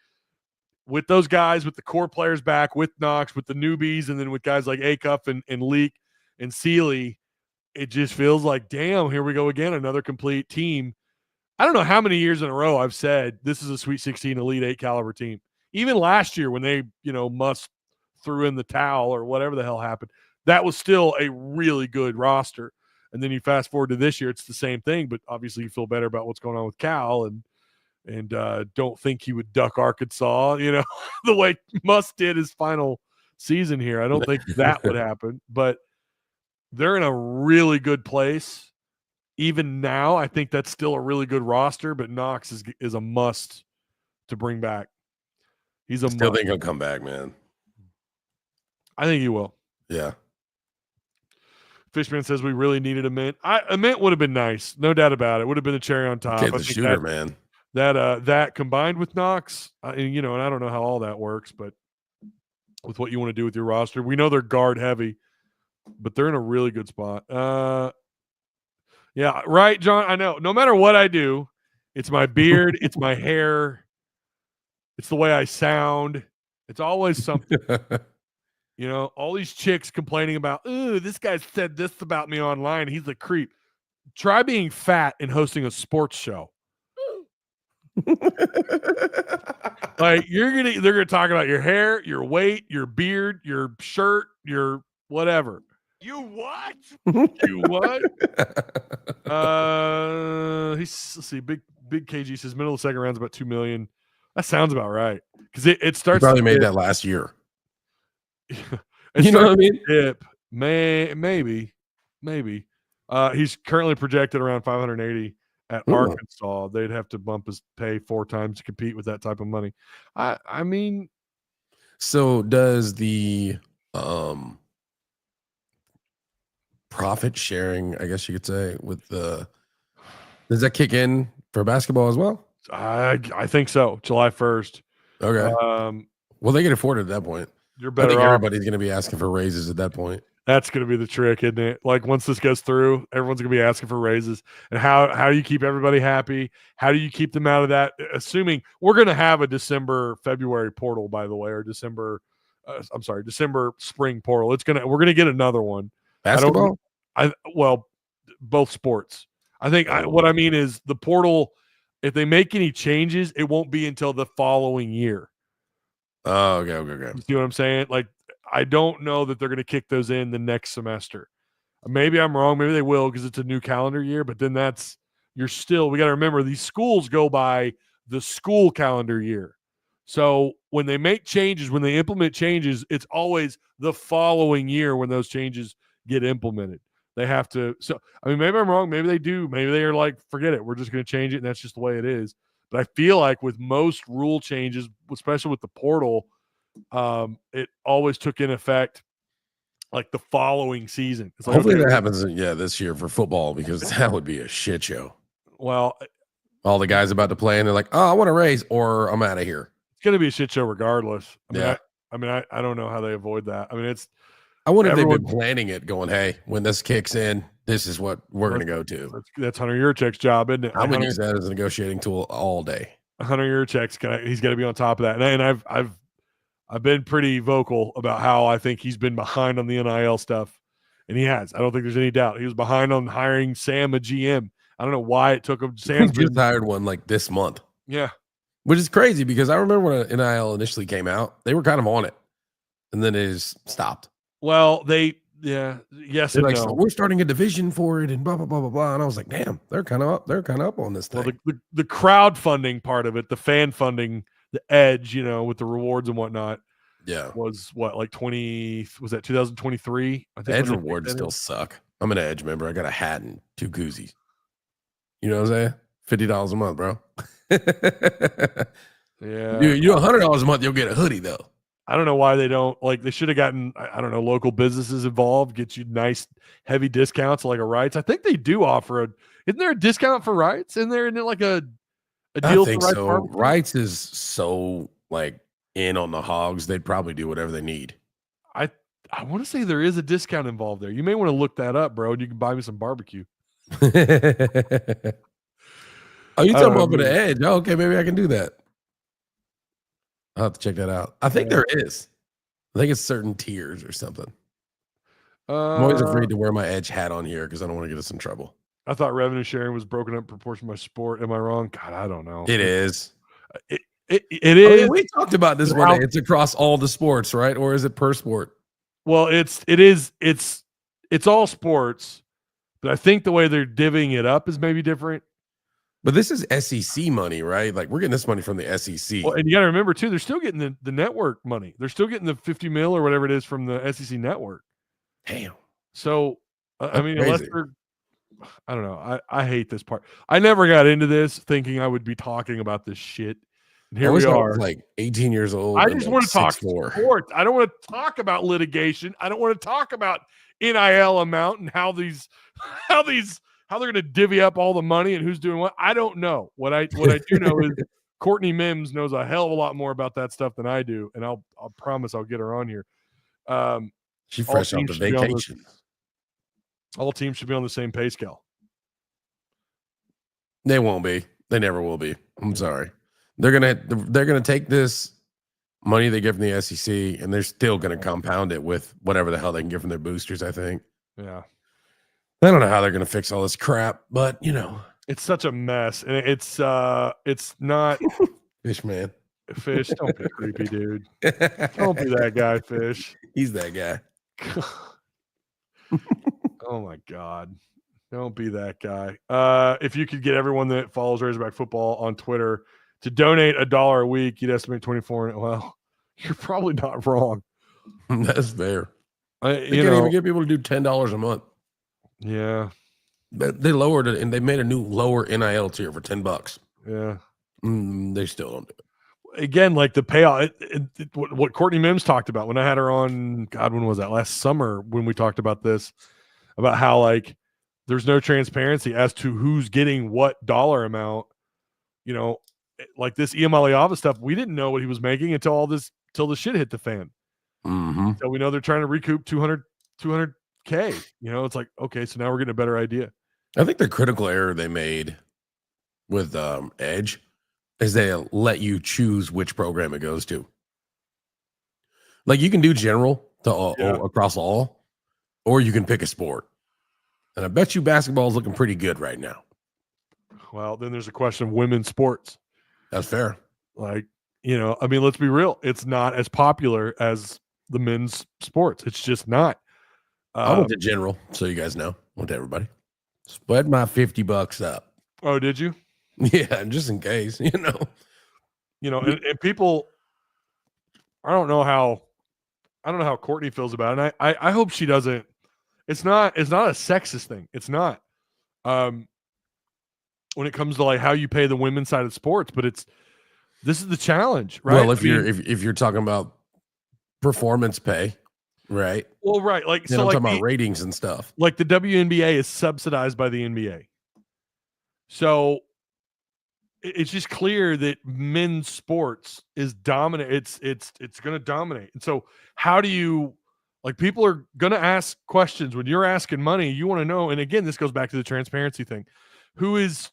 with those guys, with the core players back, with Knox, with the newbies, and then with guys like Acuff and Leak and Sealy, it just feels like, damn, here we go again, another complete team. I don't know how many years in a row I've said this is a Sweet 16 Elite 8 caliber team. Even last year when they, Must threw in the towel or whatever the hell happened, that was still a really good roster. And then you fast forward to this year, it's the same thing, but obviously you feel better about what's going on with Cal and don't think he would duck Arkansas, the way Must did his final season here. I don't think that would happen, but they're in a really good place. Even now, I think that's still a really good roster, but Knox is a must to bring back. He's a must. Still think he'll come back, man. I think he will. Yeah. Fishman says we really needed a mint. A mint would have been nice, no doubt about it. Would have been a cherry on top. The shooter, man. That combined with Knox, and I don't know how all that works, but with what you want to do with your roster, we know they're guard heavy, but they're in a really good spot. Yeah, right, John. I know. No matter what I do, it's my beard, it's my hair, it's the way I sound. It's always something. All these chicks complaining about, ooh, this guy said this about me online. He's a creep. Try being fat and hosting a sports show. Like they're gonna talk about your hair, your weight, your beard, your shirt, your whatever. You what? You what? Let's see. Big KG says middle of the second round's about $2 million. That sounds about right because it starts. He probably made that last year. You know what I mean? Dip. Maybe. He's currently projected around 580 at Arkansas. They'd have to bump his pay 4 times to compete with that type of money. I mean, so does the profit sharing, I guess you could say, with the Does that kick in for basketball as well? I think so. July 1st. Okay. Well, they can afford it at that point. You're better off. Everybody's going to be asking for raises at that point. That's going to be the trick, isn't it? Like once this goes through, everyone's going to be asking for raises. And how do you keep everybody happy? How do you keep them out of that? Assuming we're going to have a February portal, by the way, or December spring portal. We're going to get another one. Basketball? Well, both sports. I think what I mean is the portal, if they make any changes, it won't be until the following year. Oh, okay. You see what I'm saying? Like, I don't know that they're going to kick those in the next semester. Maybe I'm wrong. Maybe they will because it's a new calendar year. But then we got to remember these schools go by the school calendar year. So when they make changes, when they implement changes, it's always the following year when those changes get implemented. They have to. So, I mean, maybe I'm wrong. Maybe they do. Maybe they are like, forget it. We're just going to change it. And that's just the way it is. But I feel like with most rule changes, especially with the portal, it always took in effect like the following season. It's like, hopefully that happens, this year for football, because that would be a shit show. Well, all the guys about to play and they're like, "Oh, I want to raise, or I'm out of here." It's going to be a shit show regardless. I don't know how they avoid that. I mean, I wonder if they've been planning it, going, "Hey, when this kicks in, this is what we're going to go to." That's Hunter Yurchek's job, isn't it? I'm going to use that as a negotiating tool all day. Hunter Yurchek's he's got to be on top of that, and I've been pretty vocal about how I think he's been behind on the NIL stuff, and he has. I don't think there's any doubt. He was behind on hiring Sam a GM. I don't know why it took him. Sam's just hired one like this month. Yeah. Which is crazy because I remember when NIL initially came out, they were kind of on it, and then it just stopped. Well, yes and like, no. So we're starting a division for it, and blah blah blah blah blah. And I was like, damn, they're kind of up on this thing. Well, the crowdfunding part of it, the fan funding, the edge, with the rewards and whatnot. Yeah, was what, like 2023? I think edge rewards still suck. I'm an Edge member. I got a hat and 2 koozies. You know what I'm saying? $50 a month, bro. Yeah, you $100 a month, you'll get a hoodie though. I don't know why they don't, like, they should have gotten, I don't know, local businesses involved, get you nice heavy discounts like a Rights. I think they do offer isn't there a discount for Rights? Isn't there like a deal? I think for so. Rights is so like in on the Hogs, they'd probably do whatever they need. I want to say there is a discount involved there. You may want to look that up, bro, and you can buy me some barbecue. Oh, you talking about the Edge? Oh, okay, maybe I can do that. I'll have to check that out. I think there is. I think it's certain tiers or something. I'm always afraid to wear my Edge hat on here because I don't want to get us in trouble. I thought revenue sharing was broken up proportion by sport. Am I wrong? God, I don't know. It is. It is. I mean, we talked about this one day. It's across all the sports, right? Or is it per sport? Well, it's all sports, but I think the way they're divvying it up is maybe different. But this is SEC money, right? Like, we're getting this money from the SEC. Well, and you got to remember too, they're still getting the network money. They're still getting the 50 mil or whatever it is from the SEC network. Damn. So I mean, unless they're, I don't know. I hate this part. I never got into this thinking I would be talking about this shit. And here we are, like 18 years old. I just want to talk sports. I don't want to talk about litigation. I don't want to talk about NIL amount and how they're going to divvy up all the money and who's doing what. I don't know. What I do know is Courtney Mims knows a hell of a lot more about that stuff than I do, and I'll promise I'll get her on here. She's fresh off the vacation. All teams should be on the same pay scale. They won't be. They never will be. I'm sorry. They're gonna take this money they get from the SEC, and they're still gonna compound it with whatever the hell they can get from their boosters. I think. Yeah. I don't know how they're gonna fix all this crap, but it's such a mess, and it's not. Fish man. Fish, don't be creepy, dude. Don't be that guy, Fish. He's that guy. Oh my God. Don't be that guy. If you could get everyone that follows Razorback football on Twitter to donate $1 a week, you'd estimate 24. Well, you're probably not wrong. That's fair. They can't even get people to do $10 a month. Yeah. They lowered it, and they made a new lower NIL tier for $10. Yeah. They still don't do it. Again, like the payoff, what Courtney Mims talked about when I had her on, God, when was that? Last summer when we talked about this, about how like there's no transparency as to who's getting what dollar amount. You know, like this Iamaleava stuff, we didn't know what he was making until the shit hit the fan. Mm-hmm. So we know they're trying to recoup 200K. You know, it's like, okay, so now we're getting a better idea. I think the critical error they made with Edge is they let you choose which program it goes to. Like you can do general across all, or you can pick a sport. And I bet you basketball is looking pretty good right now. Well, then there's a question of women's sports. That's fair. Like, you know, I mean, let's be real. It's not as popular as the men's sports. It's just not. I went to general, so you guys know. I went to everybody. Spread my $50 up. Oh, did you? Yeah, just in case, you know. You know, and people, I don't know how Courtney feels about it. And I hope she doesn't. It's not a sexist thing. It's not. When it comes to like how you pay the women's side of sports, but this is the challenge, right? Well, if you're talking about performance pay, right? Well, right. Like, then so I'm like talking about ratings and stuff. Like the WNBA is subsidized by the NBA. So it's just clear that men's sports is dominant. It's going to dominate. And so how do you, like, people are going to ask questions when you're asking money, you want to know. And again, this goes back to the transparency thing. Who's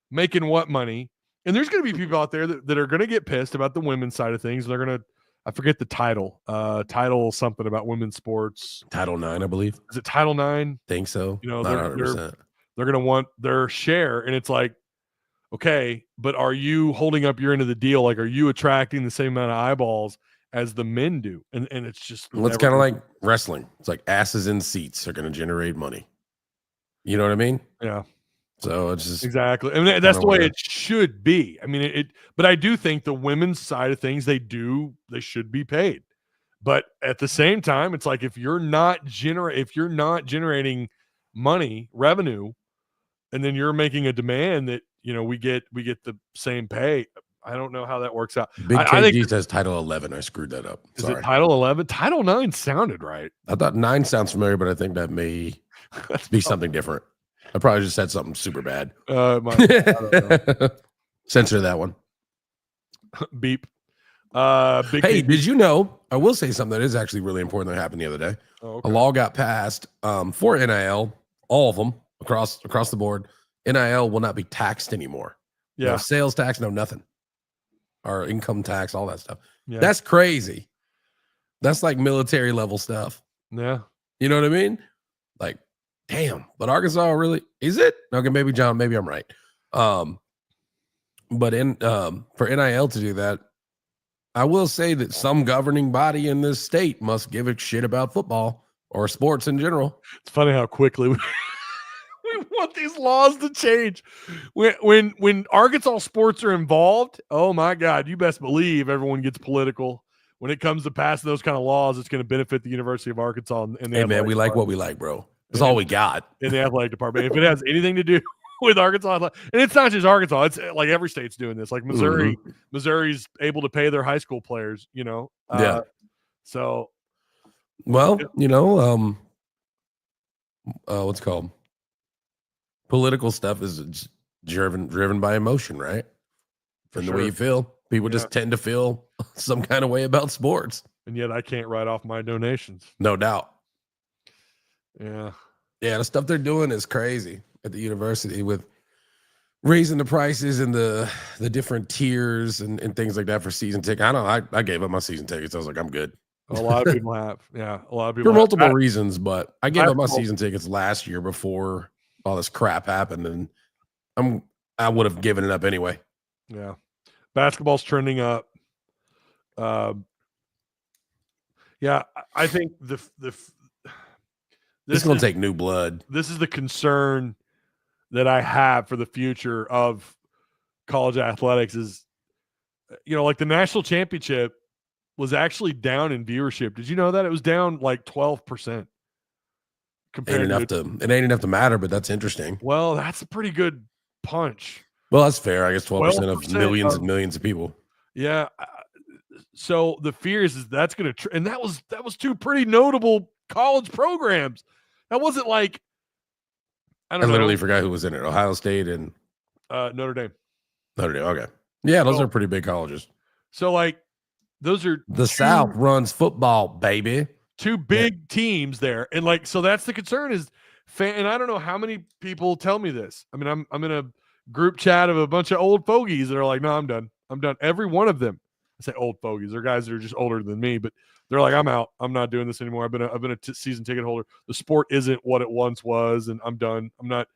making what money? And there's going to be people out there that are going to get pissed about the women's side of things. They're going to, I forget the title something about women's sports. Title 9, I believe. Is it Title 9? Think so. You know, they're going to want their share. And it's like, okay, but are you holding up your end of the deal? Like, are you attracting the same amount of eyeballs as the men do? And it's just, well, it's kind of like wrestling. It's like asses in seats are going to generate money. You know what I mean? Yeah. So it's just exactly. I mean, that's the way it should be. I mean, but I do think the women's side of things, they should be paid. But at the same time, it's like if you're not generating money, revenue, and then you're making a demand that, you know, we get the same pay. I don't know how that works out. Big KG says Title 11. I screwed that up. Is it Title 11? Title 9 sounded right. I thought 9 sounds familiar, but I think that may be something different. I probably just said something super bad. I don't know. Censor that one. Beep. Hey, did you know? I will say something that is actually really important that happened the other day. Oh, okay. A law got passed for NIL, all of them across the board. NIL will not be taxed anymore. Yeah. No sales tax, no nothing. Or income tax, all that stuff. Yeah. That's crazy. That's like military level stuff. Yeah. You know what I mean? Like, damn. But Arkansas really is it? Okay, maybe John, maybe I'm right. But for NIL to do that, I will say that some governing body in this state must give a shit about football or sports in general. It's funny how quickly we want these laws to change. When Arkansas sports are involved, oh my God, you best believe everyone gets political. When it comes to passing those kind of laws, it's going to benefit the University of Arkansas. And hey, man, we like what we like, bro. That's all we got in the athletic department. If it has anything to do with Arkansas, and it's not just Arkansas, it's like every state's doing this. Like Missouri, Missouri's able to pay their high school players, you know. Yeah. So, well, you know, what's it called? Political stuff is driven by emotion, right? And the way you feel. People just tend to feel some kind of way about sports. And yet I can't write off my donations. No doubt. Yeah. Yeah, the stuff they're doing is crazy at the university with raising the prices and the different tiers and things like that for season tickets. I gave up my season tickets. I was like, I'm good. A lot of people have. Yeah, a lot of people for multiple reasons, but I gave up my season tickets last year before all this crap happened, and I would have given it up anyway. Yeah. Basketball's trending up. Yeah, I think this is going to take new blood. This is the concern that I have for the future of college athletics is, you know, like the national championship was actually down in viewership. Did you know that? It was down like 12%. It ain't enough to matter, but that's interesting. Well, that's a pretty good punch. Well, that's fair. I guess 12% of millions and millions of people. Yeah. So the fear is that's going to, and that was two pretty notable college programs. That wasn't like I don't know. literally forgot who was in it. Ohio State and Notre Dame. Notre Dame. Okay. Yeah, those are pretty big colleges. So like those are the South runs football, baby. Two big teams there. And like, so that's the concern is and I don't know how many people tell me this. I mean, I'm in a group chat of a bunch of old fogies that are like, no, I'm done. I'm done. Every one of them. I say old fogies. They're guys that are just older than me, but they're like, I'm out. I'm not doing this anymore. I've been a season ticket holder. The sport isn't what it once was, and I'm done. I'm not,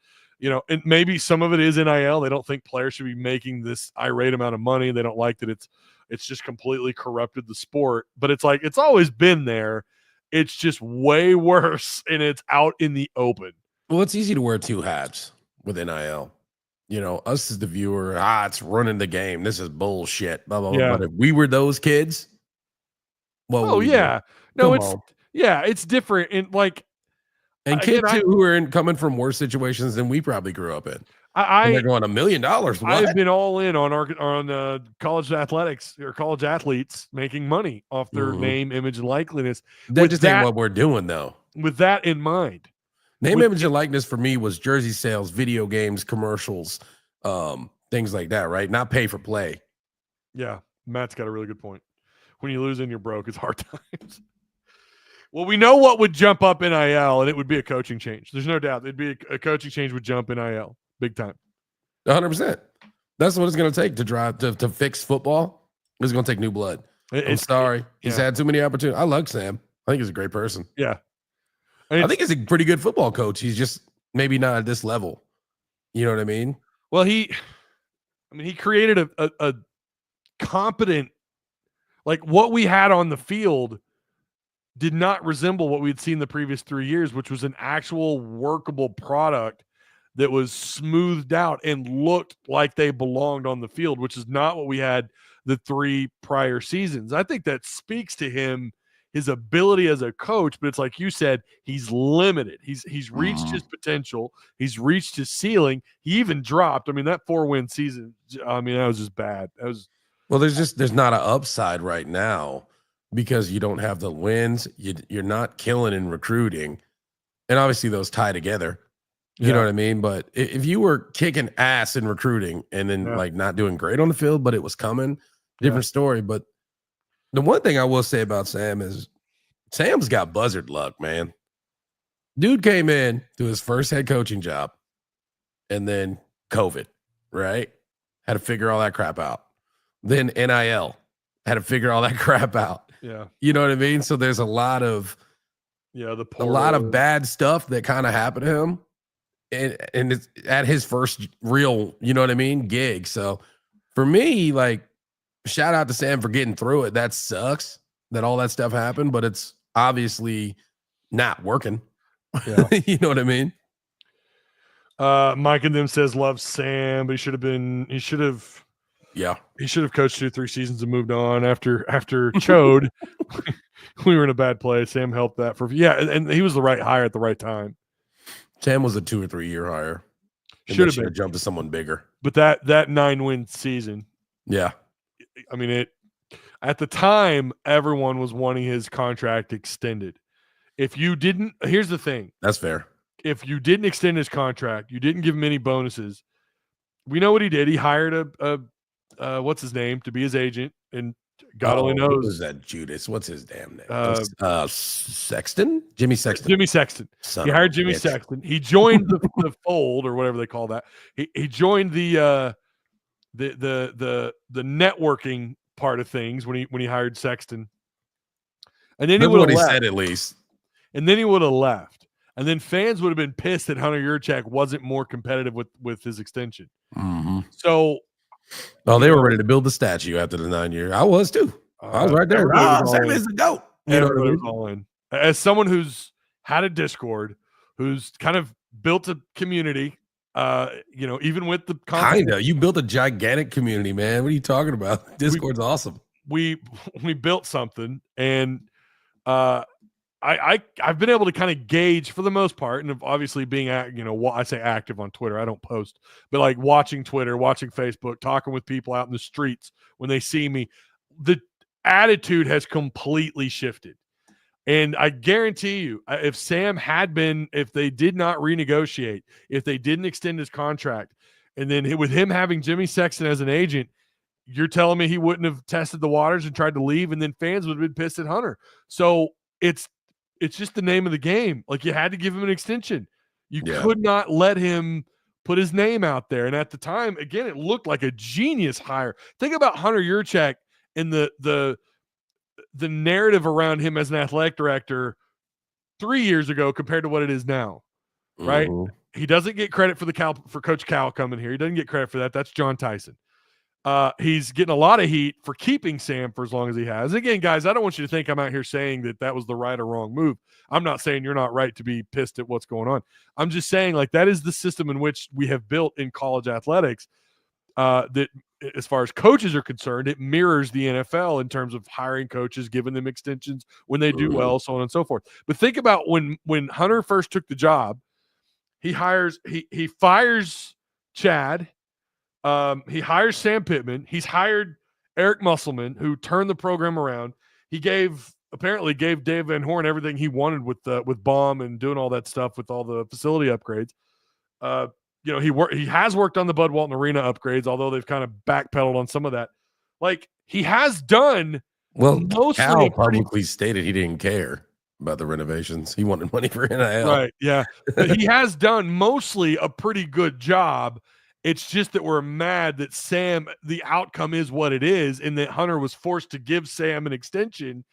and maybe some of it is NIL. They don't think players should be making this irate amount of money. They don't like that it's just completely corrupted the sport. But it's like it's always been there. It's just way worse, and it's out in the open. Well, it's easy to wear two hats with NIL. Us as the viewer, it's running the game. This is bullshit. Blah, blah, blah. But if we were those kids, it's different. And kids who are coming from worse situations than we probably grew up in. They're going $1 million. I've been all in on college athletics or college athletes making money off their name, image, and likeliness. That just ain't what we're doing, though. With that in mind, name, image, and likeness for me was jersey sales, video games, commercials, things like that. Right? Not pay for play. Yeah, Matt's got a really good point. When you lose and you're broke, it's hard times. Well, we know what would jump up NIL, and it would be a coaching change. There's no doubt. It'd be a coaching change would jump NIL. Big time. 100%. That's what it's going to take to drive to fix football. It's going to take new blood. I'm sorry. He's had too many opportunities. I like Sam. I think he's a great person. Yeah. I think he's a pretty good football coach. He's just maybe not at this level. You know what I mean? Well, he created a competent, like what we had on the field did not resemble what we'd seen the previous 3 years, which was an actual workable product that was smoothed out and looked like they belonged on the field, which is not what we had the 3 prior seasons. I think that speaks to his ability as a coach, but it's like you said, he's limited. He's reached his potential. He's reached his ceiling. He even dropped. I mean, that 4-win season, that was just bad. There's not an upside right now because you don't have the wins. You're not killing in recruiting. And obviously those tie together. You know what I mean? But if you were kicking ass in recruiting and then not doing great on the field, but it was coming, different story. But the one thing I will say about Sam is Sam's got buzzard luck, man. Dude came in to his first head coaching job and then COVID, right? Had to figure all that crap out. Then NIL had to figure all that crap out. Yeah. You know what I mean? So there's a lot of bad stuff that kind of happened to him. And it's at his first real, gig. So for me, shout out to Sam for getting through it. That sucks that all that stuff happened, but it's obviously not working. Yeah. You know what I mean? Mike and them says loves Sam, but he should have coached 2-3 seasons and moved on after Chode. We were in a bad place. Sam helped that and he was the right hire at the right time. Sam was a 2 or 3 year hire. Should have jumped to someone bigger. But that 9-win season. Yeah. I mean, at the time, everyone was wanting his contract extended. If you didn't, here's the thing. That's fair. If you didn't extend his contract, you didn't give him any bonuses. We know what he did. He hired a what's his name to be his agent, and God only knows. Who is that Judas? What's his damn name? Sexton? Jimmy Sexton. Jimmy Sexton. He hired Jimmy Sexton. He joined the fold or whatever they call that. He joined the networking part of things when he hired Sexton. And then he would have left. Said at least. And then he would have left. And then fans would have been pissed that Hunter Yurchak wasn't more competitive with his extension. Mm-hmm. So they were ready to build the statue after the 9 year. I was too. I was right there. Sam is the GOAT. Everybody was all in. As someone who's had a Discord, who's kind of built a community, even with the you built a gigantic community, man. What are you talking about? Discord's awesome. We built something, and I've been able to kind of gauge for the most part, and obviously being I say active on Twitter. I don't post, but watching Twitter, watching Facebook, talking with people out in the streets when they see me, the attitude has completely shifted. And I guarantee you, if they did not renegotiate, if they didn't extend his contract, and then with him having Jimmy Sexton as an agent, you're telling me he wouldn't have tested the waters and tried to leave, and then fans would have been pissed at Hunter. So it's just the name of the game. Like, you had to give him an extension. You could not let him put his name out there. And at the time, again, it looked like a genius hire. Think about Hunter Yurchek and the narrative around him as an athletic director 3 years ago compared to what it is now, right? He doesn't get credit for Coach Cal coming here. He doesn't get credit for that. That's John Tyson. He's getting a lot of heat for keeping Sam for as long as he has. Again, guys, I don't want you to think I'm out here saying that was the right or wrong move. I'm not saying you're not right to be pissed at what's going on. I'm just saying, like, that is the system in which we have built in college athletics. That, as far as coaches are concerned, it mirrors the NFL in terms of hiring coaches, giving them extensions when they do well, so on and so forth. But think about when Hunter first took the job, he fires Chad. He hires Sam Pittman. He's hired Eric Musselman, who turned the program around. He apparently gave Dave Van Horn everything he wanted with Baum and doing all that stuff with all the facility upgrades. He has worked on the Bud Walton Arena upgrades, although they've kind of backpedaled on some of that. Like, he has done. Well, Cal publicly stated he didn't care about the renovations. He wanted money for NIL. Right, yeah. But he has done mostly a pretty good job. It's just that we're mad that Sam, the outcome is what it is, and that Hunter was forced to give Sam an extension,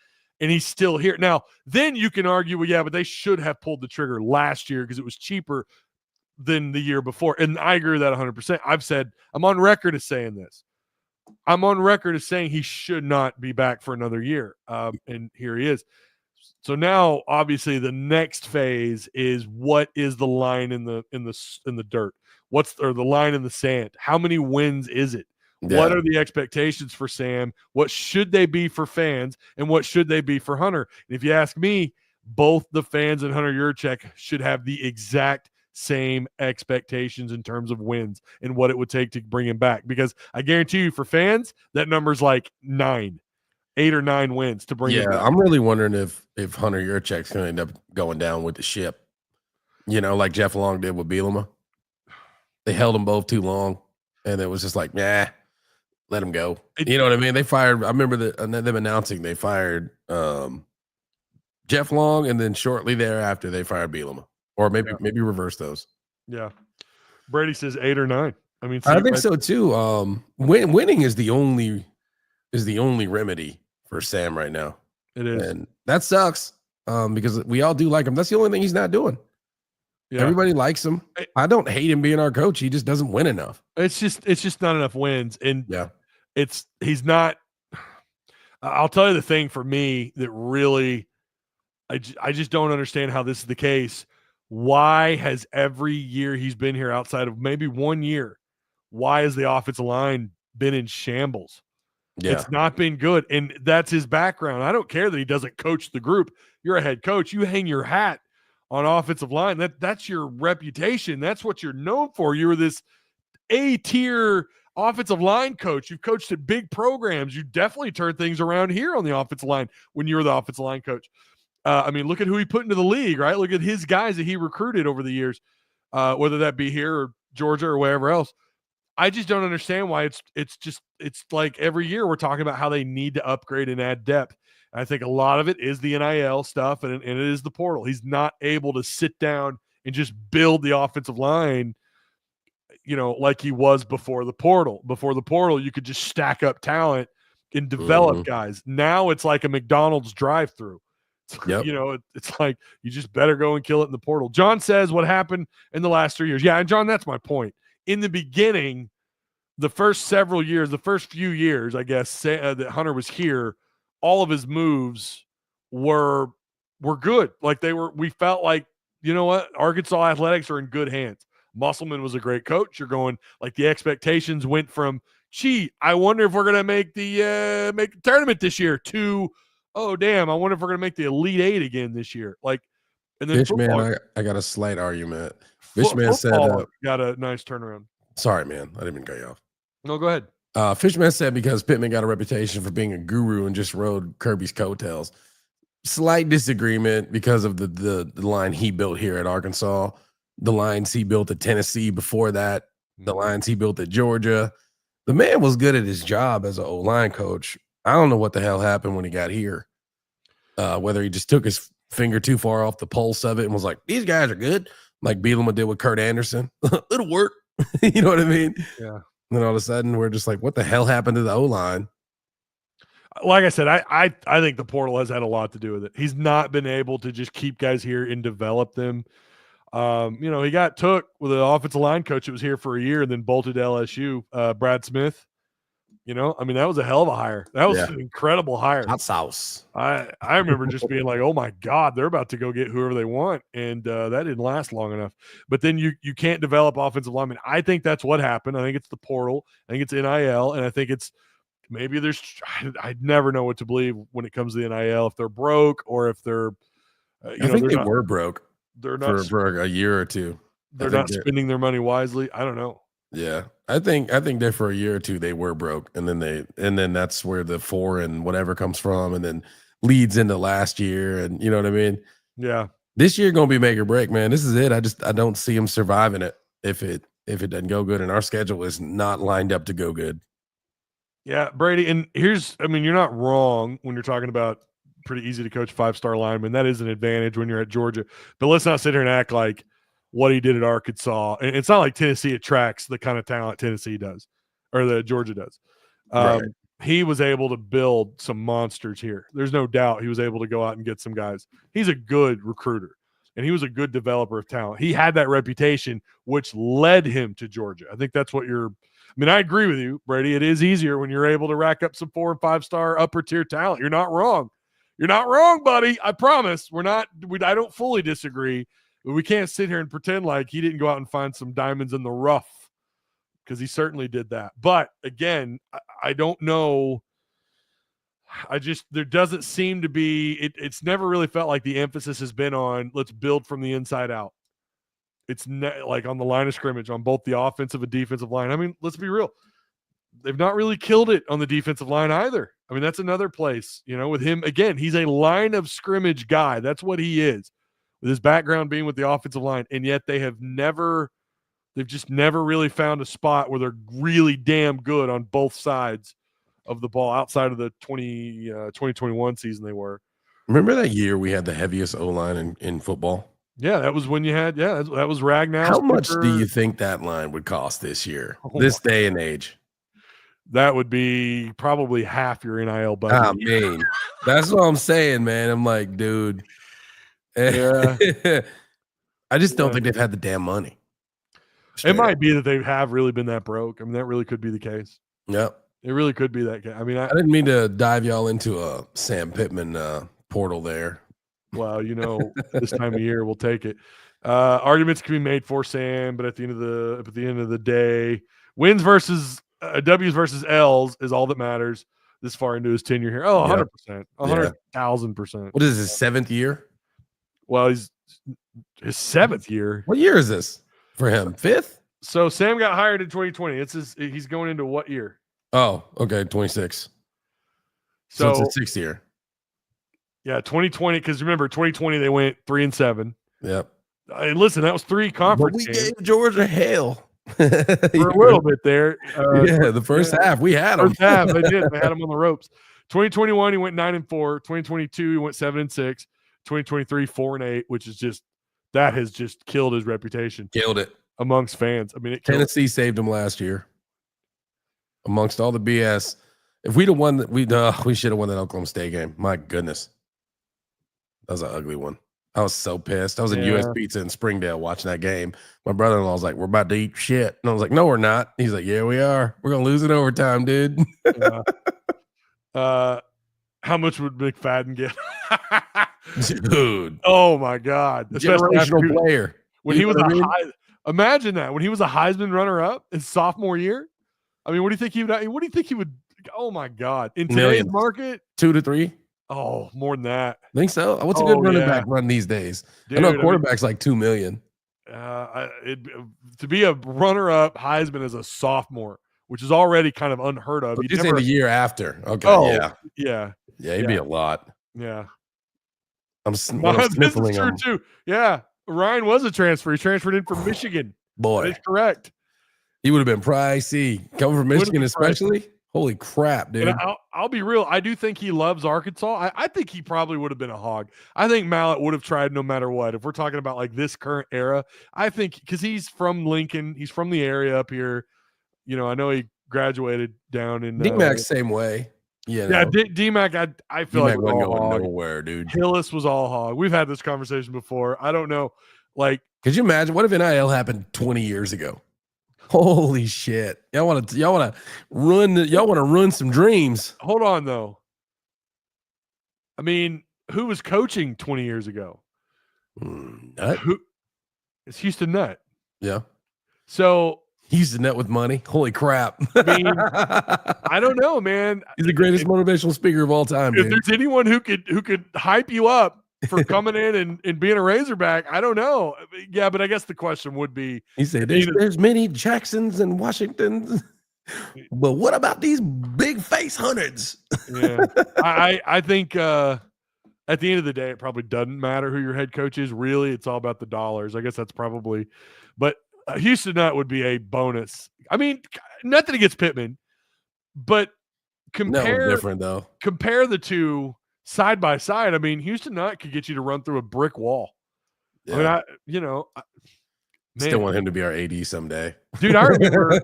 and he's still here. Now, then you can argue, well, yeah, but they should have pulled the trigger last year because it was cheaper than the year before. And I agree with that 100%. I've said, I'm on record as saying this. I'm on record as saying he should not be back for another year. And here he is. So now, obviously, the next phase is, what is the line in the dirt? What's the line in the sand? How many wins is it? Yeah. What are the expectations for Sam? What should they be for fans? And what should they be for Hunter? And if you ask me, both the fans and Hunter Yurchek should have the exact same expectations in terms of wins and what it would take to bring him back. Because I guarantee you, for fans, that number's like 8 or 9 wins to bring him back. I'm really wondering if Hunter Yurchek's going to end up going down with the ship. Like Jeff Long did with Bielema. They held them both too long, and it was just like, nah, let him go. You know what I mean? They fired. I remember them announcing they fired Jeff Long, and then shortly thereafter they fired Bielema, or maybe reverse those. Yeah, Brady says 8 or 9. I mean, I think so too. Winning is the only remedy for Sam right now. It is, and that sucks because we all do like him. That's the only thing he's not doing. Yeah. Everybody likes him. I don't hate him being our coach. He just doesn't win enough. It's just not enough wins. And he's not. I'll tell you the thing for me that really, I just don't understand how this is the case. Why has every year he's been here, outside of maybe 1 year, why has the offensive line been in shambles? Yeah. It's not been good. And that's his background. I don't care that he doesn't coach the group. You're a head coach. You hang your hat on offensive line. That's your reputation. That's what you're known for. You're this A-tier offensive line coach. You've coached at big programs. You definitely turned things around here on the offensive line when you were the offensive line coach. I mean, look at who he put into the league, right? Look at his guys that he recruited over the years, whether that be here or Georgia or wherever else. I just don't understand why it's like every year we're talking about how they need to upgrade and add depth. I think a lot of it is the NIL stuff, and it is the portal. He's not able to sit down and just build the offensive line, like he was before the portal. Before the portal, you could just stack up talent and develop guys. Now it's like a McDonald's drive-through. Yep. It's like you just better go and kill it in the portal. John says what happened in the last 3 years. Yeah, and John, that's my point. In the beginning, the first few years, I guess, that Hunter was here, all of his moves were good. Like we felt like, you know what? Arkansas athletics are in good hands. Musselman was a great coach. You're going, like, the expectations went from, I wonder if we're going to make the tournament this year, to, oh, damn, I wonder if we're going to make the Elite Eight again this year. Like, and then Fishman, I got a slight argument. Fishman said, got a nice turnaround. Sorry, man. I didn't even cut you off. No, go ahead. Fishman said because Pittman got a reputation for being a guru and just rode Kirby's coattails. slight disagreement because of the line he built here at Arkansas, the lines he built at Tennessee before that, the lines he built at Georgia. The man was good at his job as an O-line coach. I don't know what the hell happened when he got here. Whether he just took his finger too far off the pulse of it and was like, these guys are good. Like Bielema did with Kurt Anderson. It'll work. You know what I mean? Yeah. And then all of a sudden, we're just like, what the hell happened to the O-line? Like I said, I think the portal has had a lot to do with it. He's not been able to just keep guys here and develop them. He got took with an offensive line coach that was here for a year and then bolted to LSU, Brad Smith. That was a hell of a hire. That was an incredible hire. Hot sauce. I remember just being like, oh my God, they're about to go get whoever they want. And that didn't last long enough. But then you can't develop offensive linemen. I think that's what happened. I think it's the portal. I think it's NIL. And I think it's maybe I never know what to believe when it comes to the NIL, if they're broke or if they're, I think they were broke. They're not for a year or two. They're not spending their money wisely. I don't know. Yeah, I think that for a year or two they were broke, and then that's where the 4 and whatever comes from, and then leads into last year, and you know what I mean. Yeah, this year gonna be make or break, man. This is it. I don't see them surviving it if it doesn't go good, and our schedule is not lined up to go good. Yeah, Brady, and you're not wrong when you're talking about pretty easy to coach 5-star linemen. That is an advantage when you're at Georgia, but let's not sit here and act like what he did at Arkansas. And it's not like Tennessee attracts the kind of talent Tennessee does or that Georgia does. Right. He was able to build some monsters here. There's no doubt he was able to go out and get some guys. He's a good recruiter, and he was a good developer of talent. He had that reputation, which led him to Georgia. I think that's what I agree with you, Brady. It is easier when you're able to rack up some 4 and 5-star upper tier talent. You're not wrong. You're not wrong, buddy. I promise. I don't fully disagree. We can't sit here and pretend like he didn't go out and find some diamonds in the rough, because he certainly did that. But again, I don't know. There doesn't seem to be, it's never really felt like the emphasis has been on let's build from the inside out. It's like on the line of scrimmage on both the offensive and defensive line. Let's be real. They've not really killed it on the defensive line either. That's another place, with him. Again, he's a line of scrimmage guy. That's what he is, with his background being with the offensive line. And yet they've just never really found a spot where they're really damn good on both sides of the ball outside of the 2021 season they were. Remember that year we had the heaviest O-line in football? Yeah, that was when you had, that was Ragnow. How much do you think that line would cost this year, this day and age? That would be probably half your NIL budget. That's what I'm saying, man. I'm like, dude. Yeah. I just don't think they've had the damn money. It might be that they have really been that broke. That really could be the case. Yep. It really could be that case. I didn't mean to dive y'all into a Sam Pittman portal there. Well, this time of year we'll take it. Arguments can be made for Sam, but at the end of the day, wins versus W's versus L's is all that matters this far into his tenure here. Oh, 100%. 100,000%. What is his 7th year? Well, he's his 7th year. What year is this for him? 5th? So Sam got hired in 2020. He's going into what year? Oh, okay, 26. So it's his 6th year. Yeah, 2020. Because remember, 2020 they went 3-7. Yep. And listen, that was 3 conference games. Gave Georgia hell for a little bit there. The first half we had them. First half they did. They had him on the ropes. 2021 he went 9-4. 2022 he went 7-6. 2023 4-8, which is that has just killed his reputation. Killed it amongst fans. Tennessee saved him last year. Amongst all the BS, if we'd have won, we should have won that Oklahoma State game. My goodness, that was an ugly one. I was so pissed. I was in US Pizza in Springdale watching that game. My brother-in-law was like, "We're about to eat shit," and I was like, "No, we're not." He's like, "Yeah, we are. We're gonna lose in overtime, dude." How much would McFadden get? Dude. Oh my God. Generational player. When he was imagine that. When he was a Heisman runner-up his sophomore year. What do you think he would oh my God. In today's market? 2 to 3. Oh, more than that. Think so? What's a good running back run these days? Dude, I know quarterback's like $2 million. To be a runner-up Heisman as a sophomore, which is already kind of unheard of. You're saying the year after. Okay. Yeah. Yeah, he'd be a lot. Yeah. I'm sniffling this is true too. Yeah, Ryan was a transfer. He transferred in from Michigan. Boy, that is correct. He would have been pricey coming from Michigan, especially. Pricey. Holy crap, dude! And I'll be real. I do think he loves Arkansas. I think he probably would have been a Hog. I think Mallett would have tried no matter what. If we're talking about like this current era, I think because he's from Lincoln, he's from the area up here. You know, I know he graduated down in DMAC same way. Yeah, DMAC. I feel DMAC like wasn't going nowhere, dude. Hillis was all Hog. We've had this conversation before. I don't know. Like, could you imagine what if NIL happened 20 years ago? Holy shit! Y'all want to run some dreams. Hold on though. I mean, who was coaching 20 years ago? Nutt. It's Houston Nutt. Yeah. So Houston Nutt with money. Holy crap! I mean, I don't know, man. He's the greatest motivational speaker of all time. If there's anyone who could hype you up for coming in and being a Razorback, I don't know. Yeah, but I guess the question would be, he said there's many Jacksons and Washingtons, but what about these big face hundreds? Yeah, I think at the end of the day, it probably doesn't matter who your head coach is. Really, it's all about the dollars. I guess that's probably, but Houston Nutt would be a bonus. I mean, nothing against Pittman, but compare the two side by side. I mean, Houston Nutt could get you to run through a brick wall. Yeah. I mean, still want him to be our AD someday, dude. I remember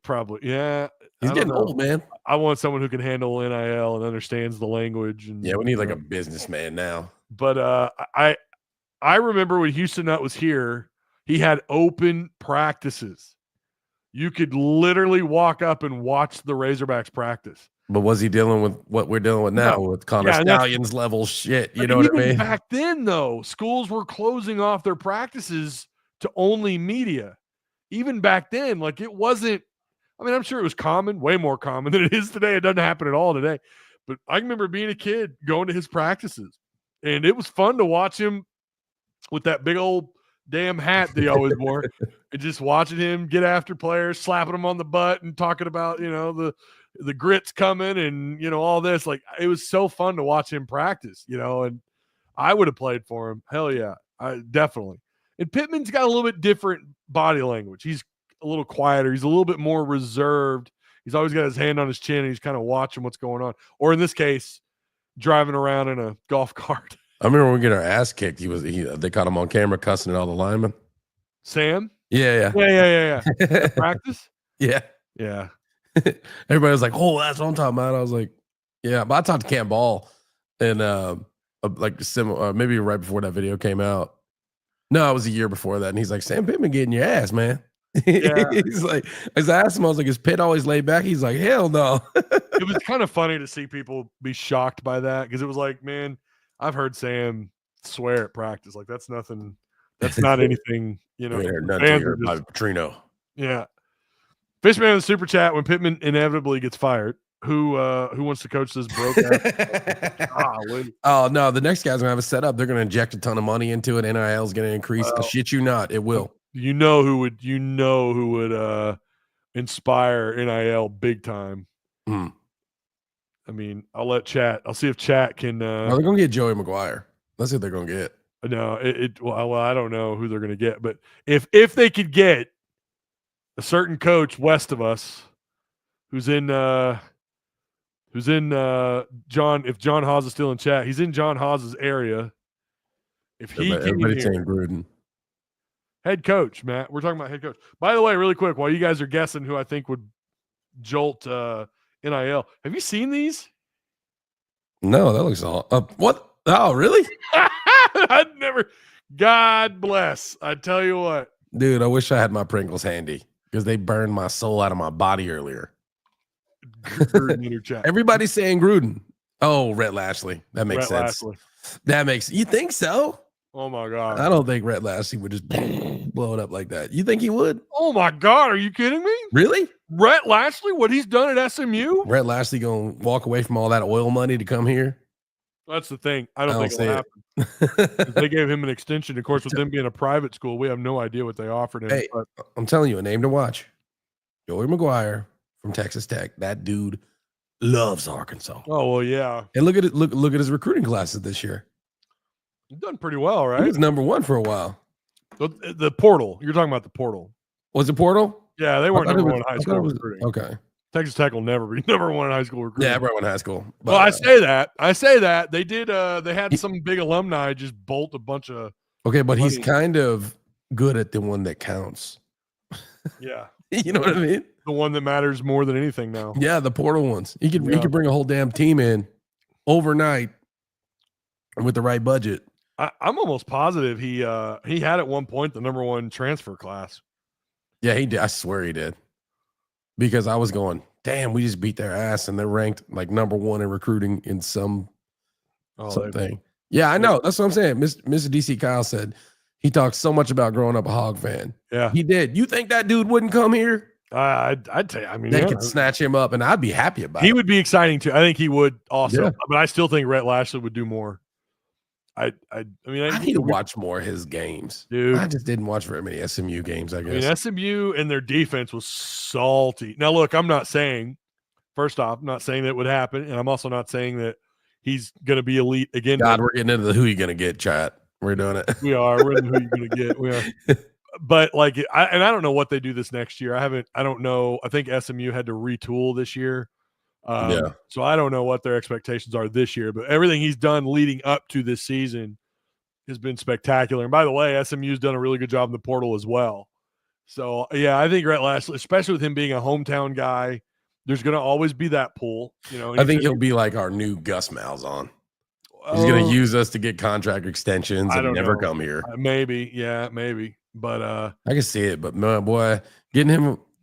probably, yeah. He's getting old, man. I want someone who can handle NIL and understands the language. And yeah, we need like a businessman now. But I remember when Houston Nutt was here, he had open practices. You could literally walk up and watch the Razorbacks practice. But was he dealing with what we're dealing with now with Connor Stallions level shit? You know what I mean? Back then, though, schools were closing off their practices to only media. Even back then, like it wasn't. I mean, I'm sure it was common, way more common than it is today. It doesn't happen at all today. But I remember being a kid going to his practices, and it was fun to watch him with that big old damn hat that he always wore, and just watching him get after players, slapping them on the butt, and talking about the grits coming and all this. Like, it was so fun to watch him practice, and I would have played for him. Hell yeah, I definitely. And Pittman's got a little bit different body language. He's a little quieter. He's a little bit more reserved. He's always got his hand on his chin, and he's kind of watching what's going on. Or in this case, driving around in a golf cart. I remember when we get our ass kicked. They caught him on camera cussing at all the linemen. Sam? Yeah. Practice? Yeah. Everybody was like, "Oh, that's what I'm talking about." I was like, "Yeah," but I talked to Cam Ball, and maybe right before that video came out. No, it was a year before that, and he's like, "Sam Pittman getting your ass, man." Yeah. He's like, as I asked him, I was like, "Is Pitt always laid back?" He's like, "Hell no." It was kind of funny to see people be shocked by that, because it was like, man, I've heard Sam swear at practice. Like, that's nothing. That's not anything. By Petrino. Yeah. Fishman in the super chat: when Pittman inevitably gets fired, who wants to coach this broke ass? Oh no, the next guy's gonna have it set up. They're gonna inject a ton of money into it. NIL is gonna increase. I shit you not, it will. You know who would inspire NIL big time. I mean, I'll see if chat can. They're gonna get Joey McGuire. That's what they're gonna get. No, well, I don't know who they're gonna get, but if they could get a certain coach west of us, who's in John. If John Haas is still in chat, he's in John Haas's area. If he everybody's saying Gruden, head coach, Matt. We're talking about head coach. By the way, really quick, while you guys are guessing who I think would jolt NIL, have you seen these? No, that looks all. What? Oh, really? I'd never. God bless. I tell you what, dude. I wish I had my Pringles handy, because they burned my soul out of my body earlier. Everybody's saying Gruden. Oh, Rhett Lashley. That makes sense. You think so? Oh my God. I don't think Rhett Lashley would just blow it up like that. You think he would? Oh my God. Are you kidding me? Really? Rhett Lashley, what he's done at SMU? Rhett Lashley gonna walk away from all that oil money to come here? That's the thing. I don't think it'll happen. They gave him an extension. Of course, with them being a private school, we have no idea what they offered him. Hey, I'm telling you, a name to watch. Joey McGuire from Texas Tech. That dude loves Arkansas. Oh well, yeah. And look at it. Look at his recruiting classes this year. He's done pretty well, right? He was number one for a while. The portal. You're talking about the portal. Was it portal? Yeah, they weren't number one in high school recruiting. Okay. Texas Tech will never be number one in high school recruiting. Yeah, everyone in high school. But, well, I say that. They did they had some big alumni just bolt a bunch of okay, but money. He's kind of good at the one that counts. Yeah. You know what I mean? The one that matters more than anything now. Yeah, the portal ones. He could bring a whole damn team in overnight with the right budget. I'm almost positive he had at one point the number one transfer class. Yeah, he did. I swear he did. Because I was going, damn, we just beat their ass and they're ranked like number one in recruiting in something. Yeah, I know. That's what I'm saying. Mr. DC Kyle said he talks so much about growing up a Hog fan. Yeah, he did. You think that dude wouldn't come here? I'd tell you. I mean, they could snatch him up, and I'd be happy about it. He would be exciting too. I think he would also, but I still think Rhett Lashley would do more. I mean, I need to watch more of his games, dude. I just didn't watch very many SMU games. I guess. I mean, SMU and their defense was salty. Now, look, I'm not saying. First off, I'm not saying that would happen, and I'm also not saying that he's going to be elite again. God, we're getting into the who you going to get chat. We're doing it. We are. We're in the who you going to get. We are. But like, I don't know what they do this next year. I don't know. I think SMU had to retool this year. So I don't know what their expectations are this year, but everything he's done leading up to this season has been spectacular. And by the way, SMU's done a really good job in the portal as well. So yeah, I think Rhett Lashley, especially with him being a hometown guy, there's going to always be that pull. You know, I think he'll be like our new Gus Malzahn. He's going to use us to get contract extensions and never come here. Maybe, yeah, maybe. But I can see it. But man, boy, getting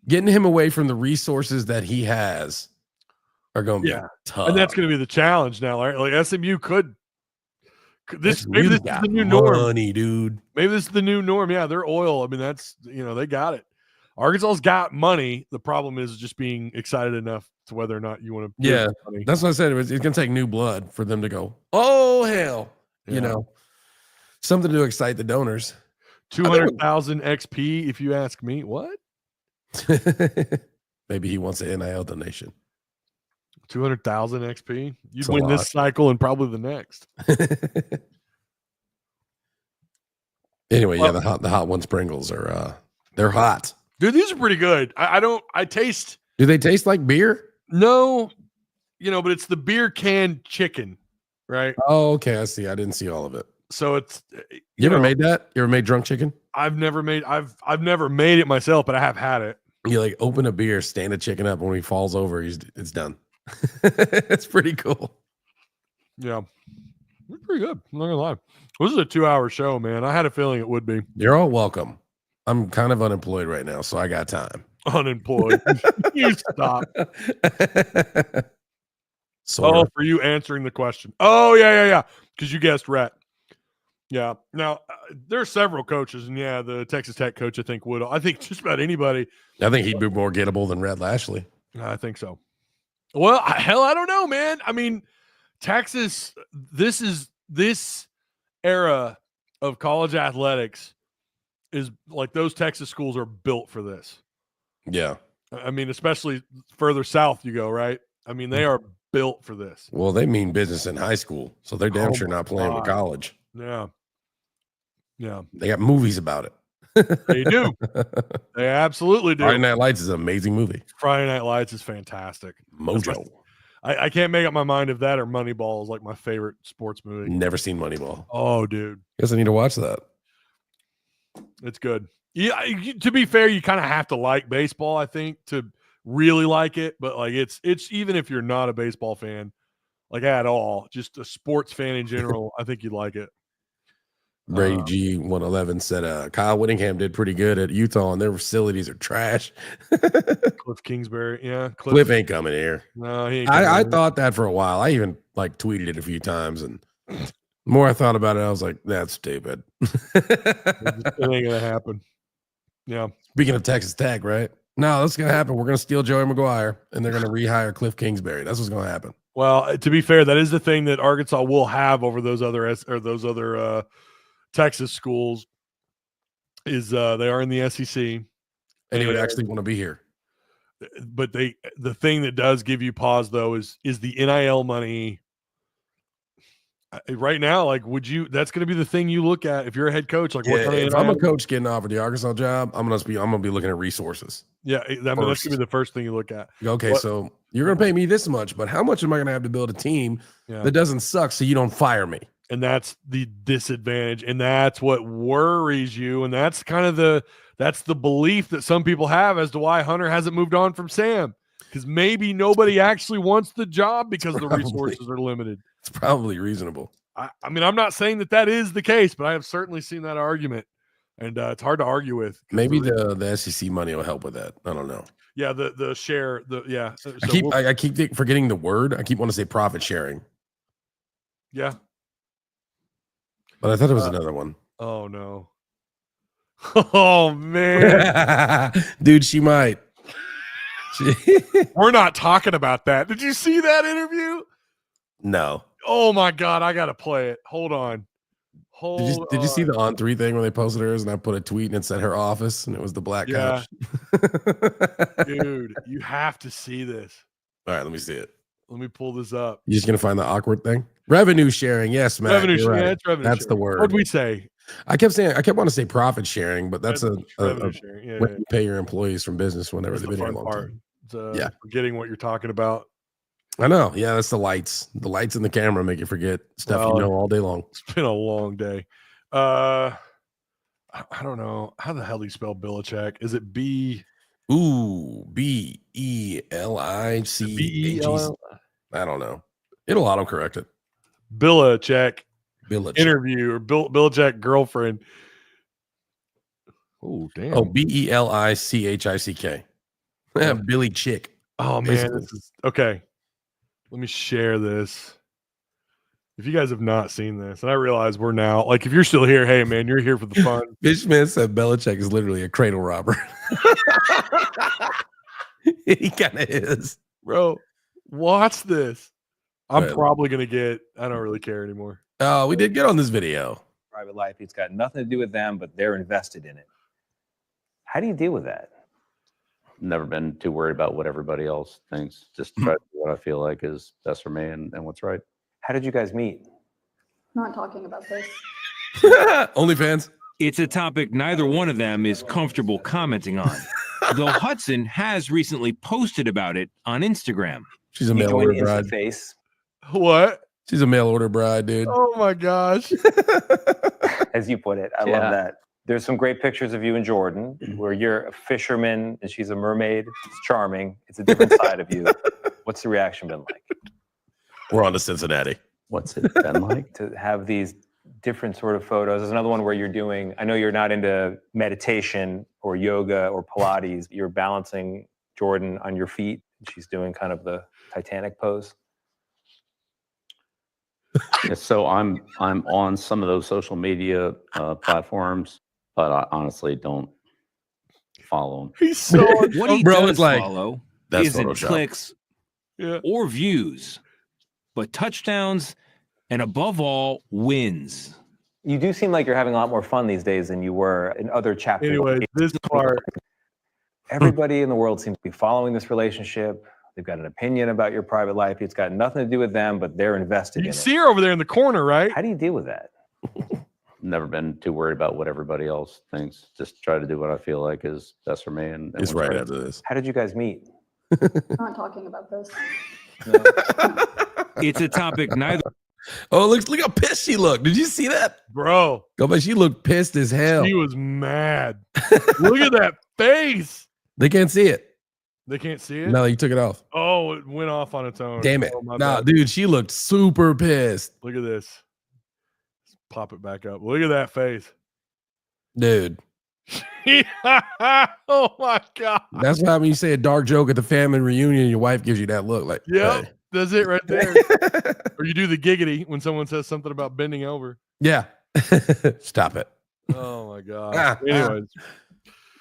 him away from the resources that he has are going to be tough. And that's going to be the challenge now. Right? Like SMU could maybe this is the new norm. Money, dude. Maybe this is the new norm. Yeah, they're oil. I mean, that's they got it. Arkansas's got money. The problem is just being excited enough to whether or not you want to. Yeah, that's what I said. It's going to take new blood for them to go, oh, hell. Yeah. You know, something to excite the donors. 200,000 XP, if you ask me. What? Maybe he wants an NIL donation. 200,000 XP. You'd win this cycle and probably the next. Anyway, yeah, the hot one sprinkles are they're hot. Dude, these are pretty good. I taste. Do they taste like beer? No, but it's the beer canned chicken, right? Oh, okay. I see. I didn't see all of it. So it's you ever made that? You ever made drunk chicken? I've never made it myself, but I have had it. You like open a beer, stand a chicken up, when he falls over, it's done. It's pretty cool. Yeah. It's pretty good. I'm not gonna lie. This is a 2-hour show, man. I had a feeling it would be. You're all welcome. I'm kind of unemployed right now, so I got time. Unemployed. You stop. So for you answering the question. Oh, yeah. Because you guessed Rhett. Yeah. Now, there are several coaches, and the Texas Tech coach, I think, would. I think just about anybody. I think he'd be more gettable than Rhett Lashley. I think so. Well, hell, I don't know, man. I mean, Texas, this era of college athletics is like those Texas schools are built for this. Yeah. I mean, especially further south you go, right? I mean, they are built for this. Well, they mean business in high school, so they're damn sure not playing with college. Yeah. They got movies about it. They do. They absolutely do. Friday Night Lights is an amazing movie. Friday Night Lights is fantastic. Mojo. I can't make up my mind if that or Moneyball is like my favorite sports movie. Never seen Moneyball. Oh, dude. Guess I need to watch that. It's good. Yeah, to be fair, you kind of have to like baseball, I think, to really like it. But like it's even if you're not a baseball fan, like at all, just a sports fan in general, I think you'd like it. Ray G111 said Kyle Whittingham did pretty good at Utah, and their facilities are trash. Cliff Kingsbury, yeah. Cliff ain't coming here. No, he ain't I thought that for a while. I even like tweeted it a few times, and the more I thought about it, I was like, that's stupid. It ain't gonna happen. Yeah. Speaking of Texas Tech, right? No, that's gonna happen. We're gonna steal Joey McGuire, and they're gonna rehire Cliff Kingsbury. That's what's gonna happen. Well, to be fair, that is the thing that Arkansas will have over those other Texas schools is they are in the SEC, and he would actually want to be here. But the thing that does give you pause though is the NIL money. right now, like, that's going to be the thing you look at if you're a head coach. Like, if I'm a coach getting offered the Arkansas job, I'm gonna be looking at resources. Yeah, I mean, that's going to be the first thing you look at. Okay, so you're going to pay me this much, but how much am I going to have to build a team that doesn't suck so you don't fire me? And that's the disadvantage, and that's what worries you, and that's kind of the belief that some people have as to why Hunter hasn't moved on from Sam, because maybe nobody actually wants the job because the resources are limited. It's probably reasonable. I mean, I'm not saying that is the case, but I have certainly seen that argument, and it's hard to argue with. Maybe the SEC money will help with that. I don't know. Yeah, the share, I keep forgetting the word. I keep wanting to say profit sharing. Yeah, but I thought it was another one. Oh no! Oh man, dude, she might. We're not talking about that. Did you see that interview? No. Oh my god, I gotta play it. Hold on. Did you see the On3 thing where they posted hers and I put a tweet and it said her office and it was the black couch? Dude, you have to see this. All right, let me see it. Let me pull this up. You just gonna find the awkward thing? Revenue sharing, yes, man. Revenue sharing, right. That's revenue That's sharing. the word. What did we say? I kept wanting to say profit sharing, but that's revenue sharing. when you pay your employees from business whenever they've been here a long time. Forgetting what you're talking about. I know. Yeah, that's the lights. The lights in the camera make you forget stuff you know all day long. It's been a long day. I don't know. How the hell do you spell Belichick? Is it B? Ooh, Belichch. I don't know. It'll autocorrect it. Belichick. Interview or Belichick girlfriend. Oh, damn. Oh, Belichick. Yeah, Billy Chick. Oh, man. This is okay. Let me share this. If you guys have not seen this, and I realize we're now, like, if you're still here, hey, man, you're here for the fun. Fishman said Belichick is literally a cradle robber. He kind of is. Bro, watch this. I'm probably going to get, I don't really care anymore. Oh, we did get on this video. Private life, it's got nothing to do with them, but they're invested in it. How do you deal with that? Never been too worried about what everybody else thinks. Just try to do what I feel like is best for me and what's right. How did you guys meet? Not talking about this. OnlyFans. It's a topic neither one of them is comfortable commenting on. Though Hudson has recently posted about it on Instagram. She's a mail order bride. Face. What? She's a mail order bride, dude. Oh my gosh. As you put it. I love that. There's some great pictures of you and Jordan where you're a fisherman and she's a mermaid. It's charming. It's a different side of you. What's the reaction been like? We're on to Cincinnati. What's it been like? To have these different sort of photos. There's another one where you're doing, I know you're not into meditation or yoga or Pilates. You're balancing Jordan on your feet. She's doing kind of the Titanic pose. Yeah, so I'm on some of those social media platforms, but I honestly don't follow them. He's so what he does follow isn't Photoshop. Clicks or views, but touchdowns and above all wins. You do seem like you're having a lot more fun these days than you were in other chapters. Anyway, this part. Everybody in the world seems to be following this relationship. They've got an opinion about your private life. It's got nothing to do with them, but they're invested in it. You see her over there in the corner, right? How do you deal with that? Never been too worried about what everybody else thinks. Just try to do what I feel like is best for me and it's what's right after this. How did you guys meet? Not talking about this. No. It's a topic neither. Oh, look how pissed she looked. Did you see that? Bro. Go, but she looked pissed as hell. She was mad. Look at that face. They can't see it. They can't see it? No, you took it off. Oh, it went off on its own. Damn it. Oh, my Nah, bad. dude, she looked super pissed. Look at this. Let's pop it back up. Look at that face. Dude. Oh my God. That's what happens when you say a dark joke at the family reunion, your wife gives you that look like, yeah, hey. That's it right there. Or you do the giggity when someone says something about bending over. Yeah. Stop it. Oh my God. Anyways.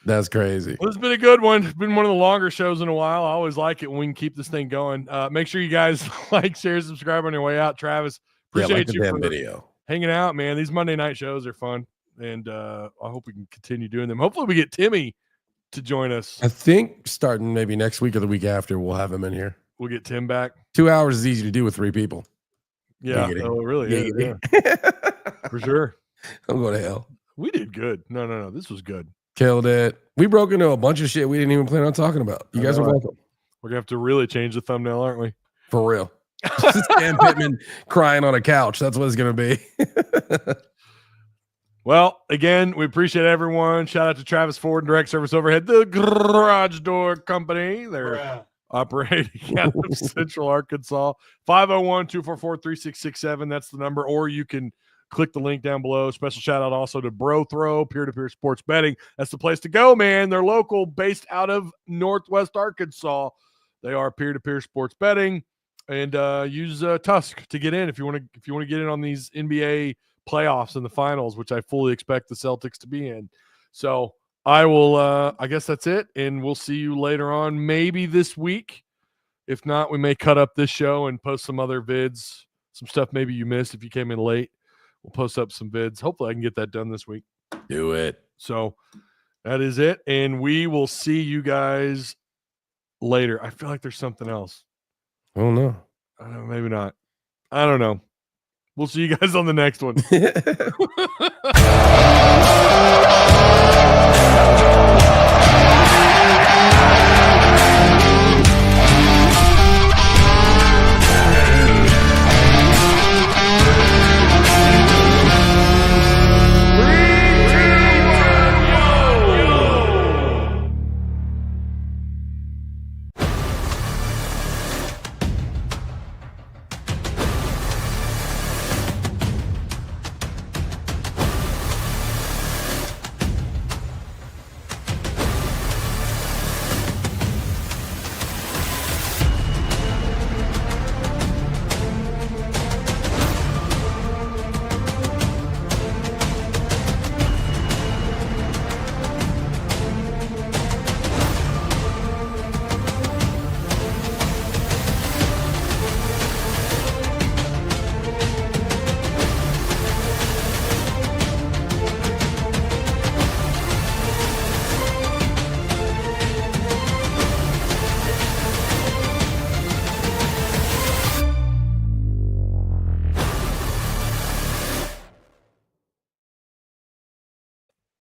That's crazy. Well, it's been a good one. It's been one of the longer shows in a while. I always like it when we can keep this thing going. Make sure you guys like, share, subscribe on your way out. Travis, appreciate you for video. Hanging out, man. These Monday night shows are fun. And I hope we can continue doing them. Hopefully we get Timmy to join us. I think starting maybe next week or the week after, we'll have him in here. We'll get Tim back. 2 hours is easy to do with 3 people. Yeah, Giggity. oh, really is. Giggity. Yeah. For sure. I'm going to hell. We did good. No. This was good. Killed it. We broke into a bunch of shit we didn't even plan on talking about. You guys are welcome. We're gonna have to really change the thumbnail, aren't we? For real. Sam Pittman crying on a couch. That's what it's gonna be. Well, again, we appreciate everyone. Shout out to Travis Ford and Direct Service Overhead, the garage door company. They're operating out of Central Arkansas. 501-244-3667. That's the number. Or you can click the link down below. Special shout out also to BroThrow, peer-to-peer sports betting. That's the place to go, man. They're local, based out of Northwest Arkansas. They are peer-to-peer sports betting. And use Tusk to get in if you want to get in on these NBA playoffs and the finals, which I fully expect the Celtics to be in. So I will I guess that's it, and we'll see you later on, maybe this week. If not, we may cut up this show and post some other vids, some stuff maybe you missed if you came in late. We'll post up some vids. Hopefully I can get that done this week. Do it. So that is it, and we will see you guys later. I feel like there's something else. Oh no. Maybe not. I don't know. We'll see you guys on the next one.